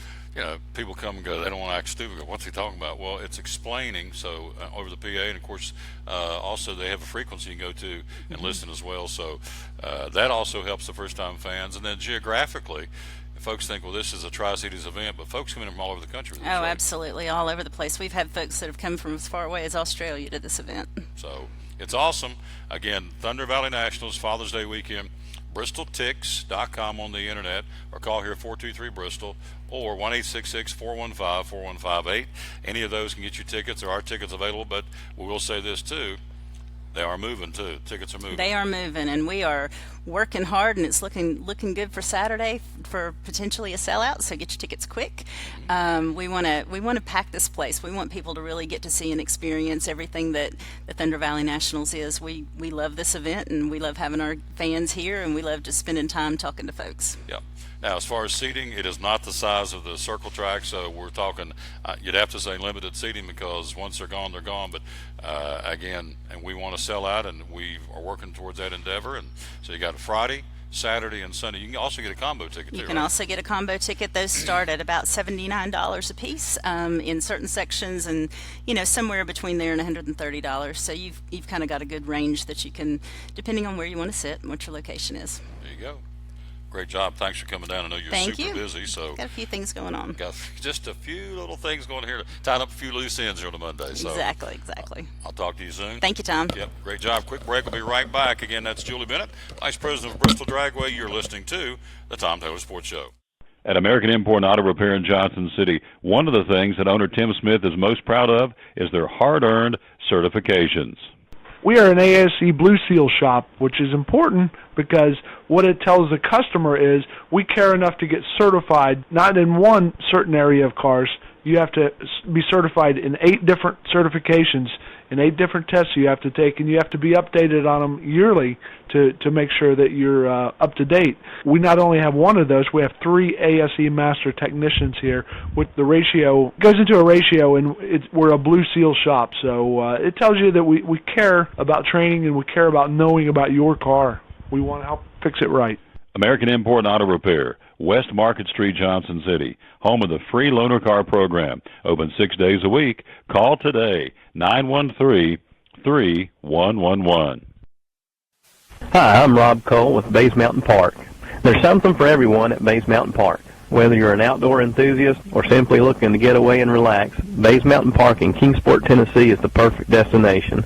people come and go, they don't want to act stupid. What's he talking about? Well, it's explaining, so over the PA, and of course, also they have a frequency you can go to and listen as well. So that also helps the first-time fans. And then geographically, folks think, well, this is a Tri-Cities event, but folks come in from all over the country. Oh, right? Absolutely, all over the place. We've had folks that have come from as far away as Australia to this event. So it's awesome. Again, Thunder Valley Nationals, Father's Day weekend. BristolTix.com on the internet, or call here 423-BRISTOL or 1-866-415-4158. Any of those can get you tickets. There are tickets available, but we will say this too. They are moving too. Tickets are moving. They are moving, and we are working hard, and it's looking good for Saturday for potentially a sellout. So get your tickets quick. We want to pack this place. We want people to really get to see and experience everything that the Thunder Valley Nationals is. We love this event, and we love having our fans here, and we love just spending time talking to folks. Yeah. Now, as far as seating, it is not the size of the circle track, so we're talking, you'd have to say limited seating, because once they're gone, they're gone. But again, and we want to sell out, and we are working towards that endeavor. And so you got a Friday, Saturday, and Sunday. You can also get a combo ticket too. You can also get a combo ticket. Those start at about $79 a piece in certain sections, and somewhere between there and $130. So you've kind of got a good range that you can, depending on where you want to sit and what your location is. There you go. Great job. Thanks for coming down. I know you're super busy. So got a few things going on. Got just a few little things going here to tie up a few loose ends here on a Monday. So Exactly. I'll talk to you soon. Thank you, Tom. Yep. Great job. Quick break. We'll be right back. Again, that's Julie Bennett, Vice President of Bristol Dragway. You're listening to the Tom Taylor Sports Show. At American Import and Auto Repair in Johnson City, one of the things that owner Tim Smith is most proud of is their hard-earned certifications. We are an ASE Blue Seal shop, which is important because what it tells the customer is we care enough to get certified, not in one certain area of cars. You have to be certified in 8 different certifications, in 8 different tests you have to take, and you have to be updated on them yearly to make sure that you're up to date. We not only have one of those, we have 3 ASE Master Technicians here. With the ratio, goes into a ratio, and we're a Blue Seal shop. So it tells you that we care about training, and we care about knowing about your car. We want to help fix it right. American Import and Auto Repair, West Market Street, Johnson City, home of the free loaner car program. Open 6 days a week. Call today, 913-3111. Hi, I'm Rob Cole with Bays Mountain Park. There's something for everyone at Bays Mountain Park. Whether you're an outdoor enthusiast or simply looking to get away and relax, Bays Mountain Park in Kingsport, Tennessee is the perfect destination.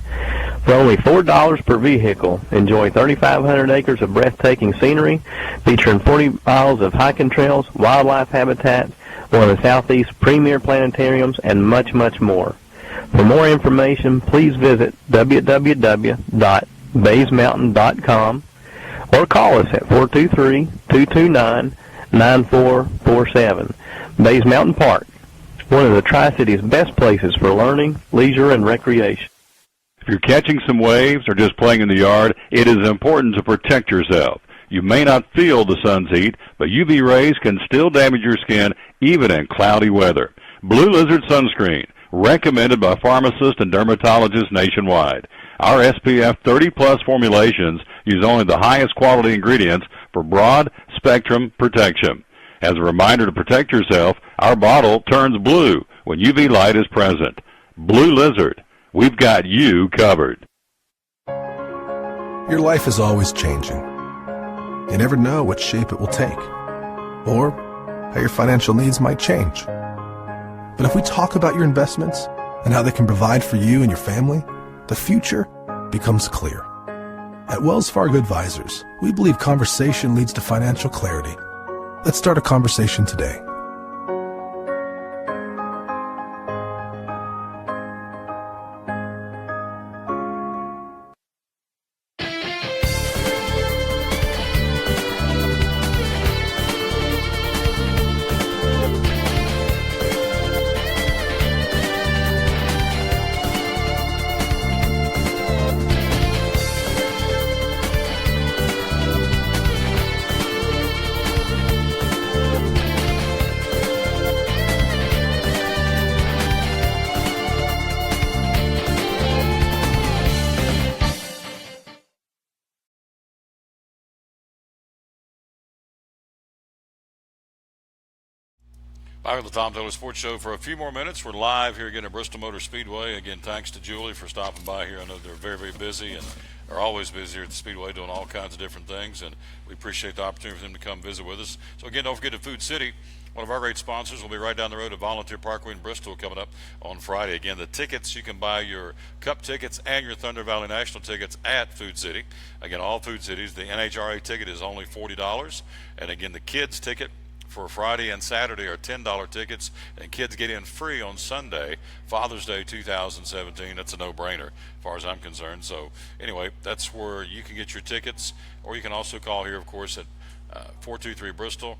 For only $4 per vehicle, enjoy 3,500 acres of breathtaking scenery, featuring 40 miles of hiking trails, wildlife habitats, one of the Southeast's premier planetariums, and much, much more. For more information, please visit www.baysmountain.com or call us at 423-229-9447. Bays Mountain Park, one of the Tri-City's best places for learning, leisure, and recreation. If you're catching some waves or just playing in the yard, it is important to protect yourself. You may not feel the sun's heat, but UV rays can still damage your skin even in cloudy weather. Blue Lizard Sunscreen, recommended by pharmacists and dermatologists nationwide. Our SPF 30-plus formulations use only the highest quality ingredients for broad-spectrum protection. As a reminder to protect yourself, our bottle turns blue when UV light is present. Blue Lizard, we've got you covered. Your life is always changing. You never know what shape it will take, or how your financial needs might change. But if we talk about your investments and how they can provide for you and your family, the future becomes clear. At Wells Fargo Advisors, we believe conversation leads to financial clarity. Let's start a conversation today. Back at the Tom Taylor Sports Show for a few more minutes. We're live here again at Bristol Motor Speedway. Again, thanks to Julie for stopping by here. I know they're very, very busy and are always busy here at the Speedway doing all kinds of different things, and we appreciate the opportunity for them to come visit with us. So again, don't forget to Food City. One of our great sponsors will be right down the road at Volunteer Parkway in Bristol coming up on Friday. Again, the tickets, you can buy your Cup tickets and your Thunder Valley National tickets at Food City. Again, all Food Cities. The NHRA ticket is only $40. And again, the kids ticket for Friday and Saturday are $10 tickets, and kids get in free on Sunday, Father's Day 2017. That's a no-brainer as far as I'm concerned. So anyway, that's where you can get your tickets, or you can also call here, of course, at 423 Bristol,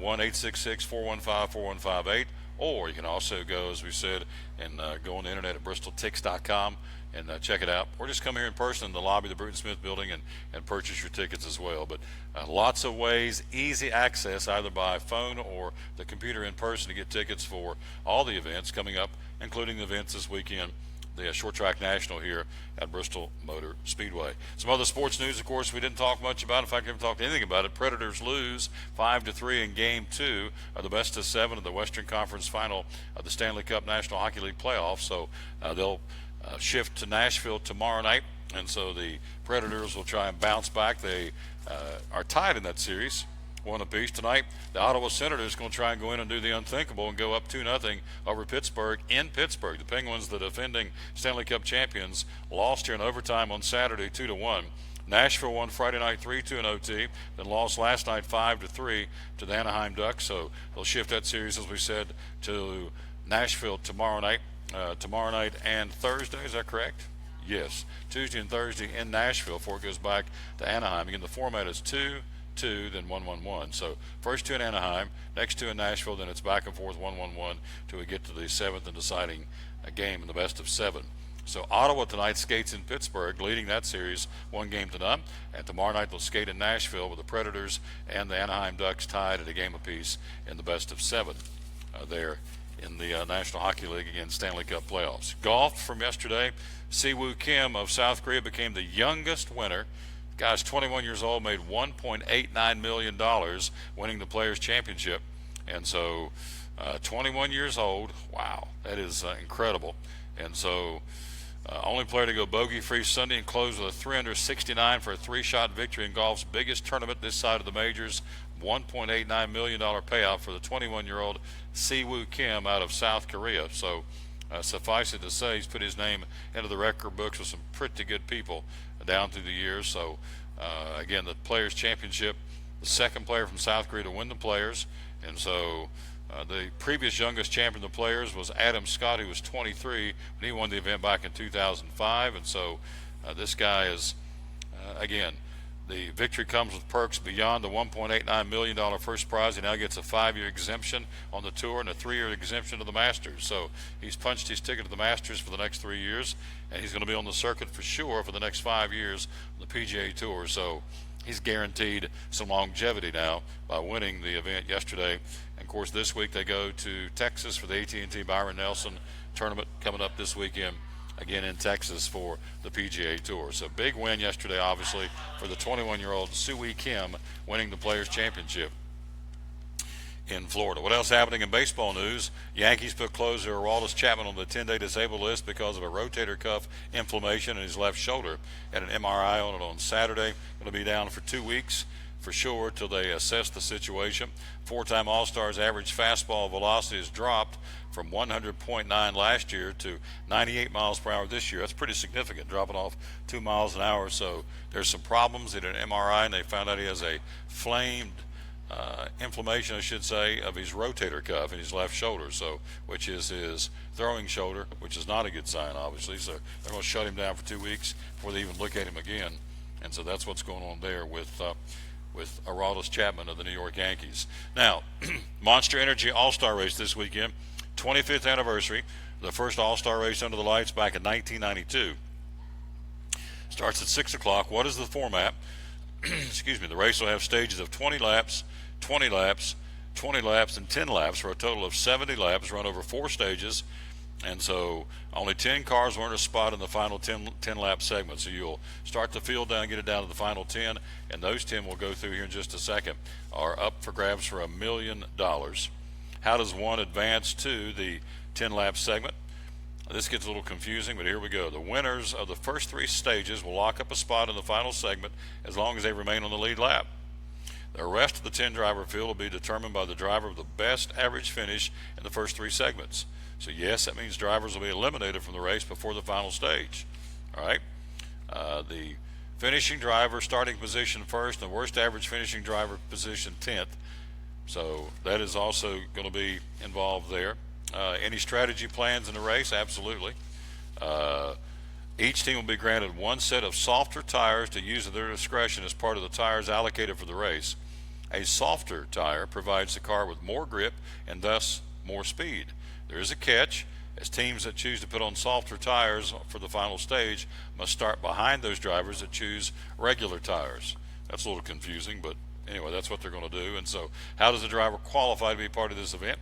1-866-415-4158, or you can also go, as we said, and go on the internet at bristoltix.com and check it out, or just come here in person in the lobby of the Bruton Smith building and purchase your tickets as well. But lots of ways, easy access either by phone or the computer in person to get tickets for all the events coming up, including the events this weekend, the Short Track National here at Bristol Motor Speedway. Some other sports news, of course, we didn't talk much about. In fact, we haven't talked anything about it. Predators lose 5-3 in Game 2 of the best of 7 of the Western Conference Final of the Stanley Cup National Hockey League playoffs. So they'll shift to Nashville tomorrow night, and so the Predators will try and bounce back. They are tied in that series, 1 apiece. Tonight, the Ottawa Senators going to try and go in and do the unthinkable and go up 2-0 over Pittsburgh in Pittsburgh. The Penguins, the defending Stanley Cup champions, lost here in overtime on Saturday 2-1. Nashville won Friday night 3-2 in OT, then lost last night 5-3 to the Anaheim Ducks. So they'll shift that series, as we said, to Nashville tomorrow night. Tomorrow night and Thursday, is that correct? Yes, Tuesday and Thursday in Nashville before it goes back to Anaheim. Again, the format is 2-2, then 1-1-1. So first 2 in Anaheim, next 2 in Nashville, then it's back and forth 1-1-1 till we get to the 7th and deciding game in the best of 7. So Ottawa tonight skates in Pittsburgh, leading that series 1-0, and tomorrow night they'll skate in Nashville with the Predators and the Anaheim Ducks tied at a game apiece in the best of 7 there in the National Hockey League against Stanley Cup playoffs. Golf from yesterday, Siwoo Kim of South Korea became the youngest winner. The guy's 21 years old, made $1.89 million winning the Players' Championship. And so 21 years old, wow, that is incredible. And so only player to go bogey-free Sunday and close with a 369 for a 3-shot victory in golf's biggest tournament this side of the majors. $1.89 million payout for the 21-year-old Siwoo Kim out of South Korea. So suffice it to say, he's put his name into the record books with some pretty good people down through the years. So again, the Players' Championship, the second player from South Korea to win the Players. And so the previous youngest champion of the Players was Adam Scott, who was 23 when he won the event back in 2005. And so this guy is, again, the victory comes with perks beyond the $1.89 million first prize. He now gets a 5-year exemption on the tour and a 3-year exemption to the Masters. So he's punched his ticket to the Masters for the next 3 years, and he's going to be on the circuit for sure for the next 5 years on the PGA Tour. So he's guaranteed some longevity now by winning the event yesterday. And of course, this week they go to Texas for the AT&T Byron Nelson tournament coming up this weekend again in Texas for the PGA Tour. So big win yesterday, obviously, for the 21-year-old Sui Kim, winning the Players' Championship in Florida. What else happening in baseball news? Yankees put closer Aroldis Chapman on the 10-day disabled list because of a rotator cuff inflammation in his left shoulder. Had an MRI on it on Saturday. Going to be down for 2 weeks for sure till they assess the situation. Four-time All-Star's average fastball velocity has dropped from 100.9 last year to 98 miles per hour this year. That's pretty significant, dropping off 2 miles an hour. So there's some problems. They did an MRI and they found out he has a inflammation, I should say, of his rotator cuff in his left shoulder, so which is his throwing shoulder, which is not a good sign, obviously. So they're going to shut him down for 2 weeks before they even look at him again. And so that's what's going on there with Aroldis Chapman of the New York Yankees. Now, Monster Energy All-Star Race this weekend, 25th anniversary, the first All-Star Race under the lights back in 1992. Starts at 6 o'clock. What is the format? Excuse me. The race will have stages of 20 laps, 20 laps, 20 laps, and 10 laps for a total of 70 laps run over 4 stages. And so only 10 cars will earn a spot in the final 10 lap segment. So you'll start the field down, get it down to the final 10, and those 10 will go through here in just a second, are up for grabs for $1 million. How does one advance to the 10 lap segment? This gets a little confusing, but here we go. The winners of the first 3 stages will lock up a spot in the final segment as long as they remain on the lead lap. The rest of the 10-driver field will be determined by the driver with the best average finish in the first 3 segments. So yes, that means drivers will be eliminated from the race before the final stage. All right. The finishing driver starting position first, and the worst average finishing driver position 10th. So that is also going to be involved there. Any strategy plans in the race? Absolutely. Each team will be granted 1 set of softer tires to use at their discretion as part of the tires allocated for the race. A softer tire provides the car with more grip and thus more speed. There is a catch, as teams that choose to put on softer tires for the final stage must start behind those drivers that choose regular tires. That's a little confusing, but anyway, that's what they're going to do. And so how does a driver qualify to be part of this event?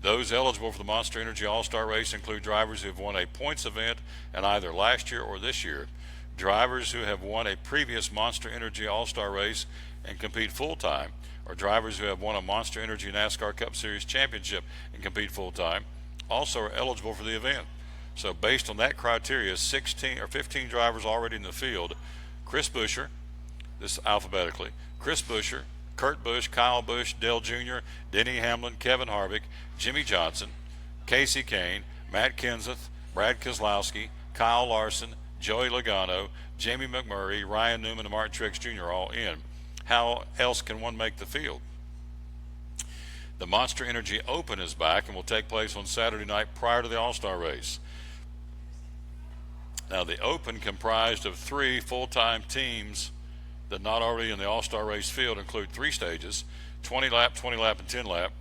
Those eligible for the Monster Energy All-Star Race include drivers who have won a points event in either last year or this year, drivers who have won a previous Monster Energy All-Star Race and compete full-time, or drivers who have won a Monster Energy NASCAR Cup Series championship and compete full-time, also are eligible for the event. So based on that criteria, 16 or 15 drivers already in the field: Chris Buescher, this is alphabetically, Chris Buescher, Kurt Busch, Kyle Busch, Dale Jr., Denny Hamlin, Kevin Harvick, Jimmy Johnson, Casey Kane, Matt Kenseth, Brad Keselowski, Kyle Larson, Joey Logano, Jamie McMurray, Ryan Newman, and Martin Truex Jr. all in. How else can one make the field? The Monster Energy Open is back and will take place on Saturday night prior to the All-Star Race. Now, the Open, comprised of 3 full-time teams that not already in the All-Star Race field, include 3 stages: 20 lap, 20 lap, and 10 lap.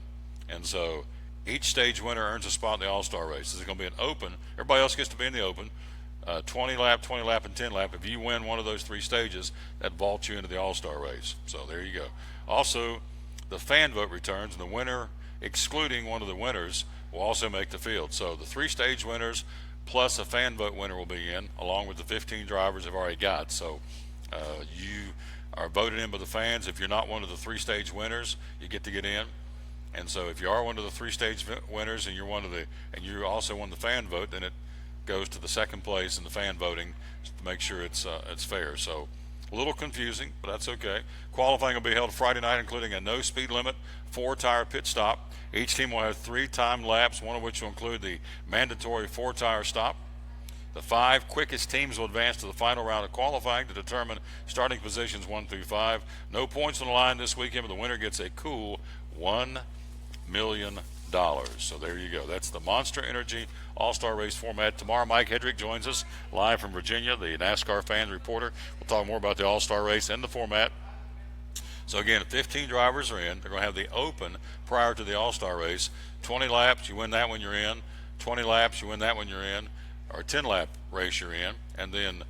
And so each stage winner earns a spot in the All-Star Race. This is going to be an Open. Everybody else gets to be in the Open. 20 lap, 20 lap, and 10 lap. If you win one of those 3 stages, that vaults you into the All-Star Race. So there you go. Also, the fan vote returns, and the winner, excluding one of the winners, will also make the field. So the 3 stage winners plus a fan vote winner will be in, along with the 15 drivers they've already got. So you are voted in by the fans. If you're not one of the 3 stage winners, you get to get in. And so if you are one of the 3 stage winners and you also won the fan vote, then it goes to the second place in the fan voting to make sure it's fair. So a little confusing, but that's okay. Qualifying will be held Friday night, including a no speed limit 4-tire pit stop. Each team will have 3 timed laps, one of which will include the mandatory 4-tire stop. The 5 quickest teams will advance to the final round of qualifying to determine starting positions 1 through 5. No points on the line this weekend, but the winner gets a cool $1 million. So there you go. That's the Monster Energy All-Star Race format. Tomorrow, Mike Hedrick joins us live from Virginia, the NASCAR fan reporter. We'll talk more about the All-Star Race and the format. So again, 15 drivers are in. They're going to have the Open prior to the All-Star Race. 20 laps, you win that when you're in. 20 laps, you win that when you're in. Or 10-lap race you're in. And then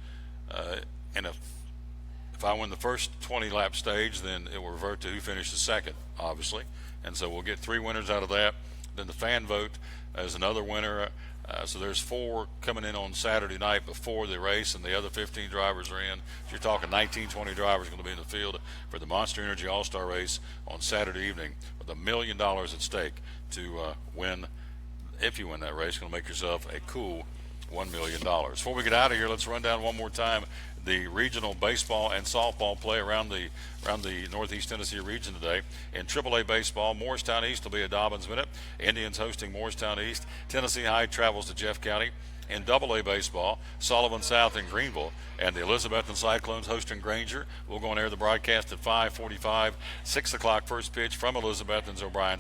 and if I win the first 20-lap stage, then it will revert to who finishes second, obviously. And so we'll get 3 winners out of that. Then the fan vote is another winner So there's 4 coming in on Saturday night before the race, and the other 15 drivers are in. So you're talking 19, 20 drivers going to be in the field for the Monster Energy All-Star race on Saturday evening with $1 million at stake to win. If you win that race, you're going to make yourself a cool $1 million. Before we get out of here, let's run down one more time the regional baseball and softball play around the Northeast Tennessee region today. In AAA baseball, Morristown East will be a Dobbins Minute. Indians hosting Morristown East. Tennessee High travels to Jeff County. In AA baseball, Sullivan South and Greenville, and the Elizabethton Cyclones hosting Granger. We'll go on air the broadcast at 5:45, 6 o'clock first pitch from Elizabethton's O'Brien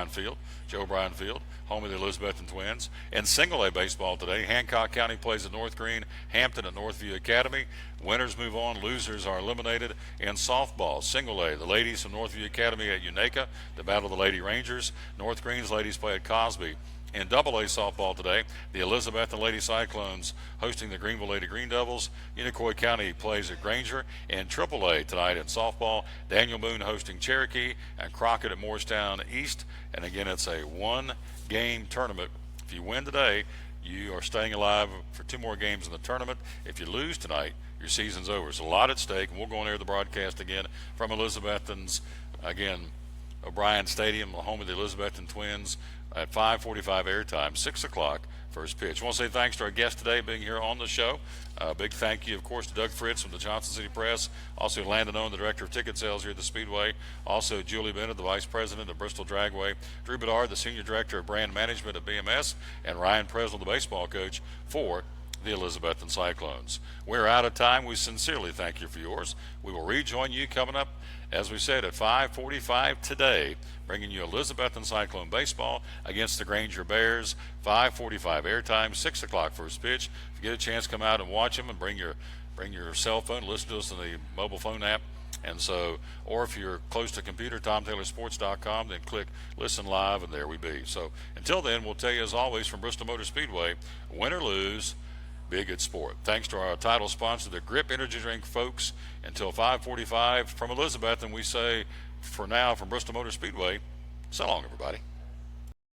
Field, Joe O'Brien Field, home of the Elizabethton Twins. In Single A baseball today, Hancock County plays at North Green, Hampton at Northview Academy. Winners move on, losers are eliminated. In softball, Single A, the ladies from Northview Academy at Unaka to battle the Lady Rangers. North Green's ladies play at Cosby. In AA softball today, the Elizabethton Lady Cyclones hosting the Greenville Lady Green Devils. Unicoi County plays at Granger. In AAA tonight in softball, Daniel Boone hosting Cherokee and Crockett at Morristown East. And again, it's a 1-game tournament. If you win today, you are staying alive for 2 more games in the tournament. If you lose tonight, your season's over. There's a lot at stake, and we'll go on air the broadcast again from Elizabethton's, O'Brien Stadium, the home of the Elizabethton Twins, at 5:45 airtime, 6 o'clock first pitch. I want to say thanks to our guest today being here on the show. Big thank you, of course, to Doug Fritz from the Johnson City Press, also Landon Owen, the Director of Ticket Sales here at the Speedway, also Julie Bennett, the Vice President of Bristol Dragway, Drew Bedard, the Senior Director of Brand Management at BMS, and Ryan Presnell, the baseball coach for the Elizabethton Cyclones. We're out of time. We sincerely thank you for yours. We will rejoin you coming up, as we said, at 5:45 today, bringing you Elizabethton Cyclone baseball against the Granger Bears. 5:45 airtime, 6 o'clock first pitch. If you get a chance, come out and watch them, and bring your cell phone, listen to us on the mobile phone app. And so, or if you're close to a computer, TomTaylorSports.com, then click Listen Live, and there we be. So until then, we'll tell you as always from Bristol Motor Speedway, win or lose, be a good sport. Thanks to our title sponsor, the Grip Energy Drink folks. Until 5:45 from Elizabeth, and we say, for now, from Bristol Motor Speedway, so long, everybody.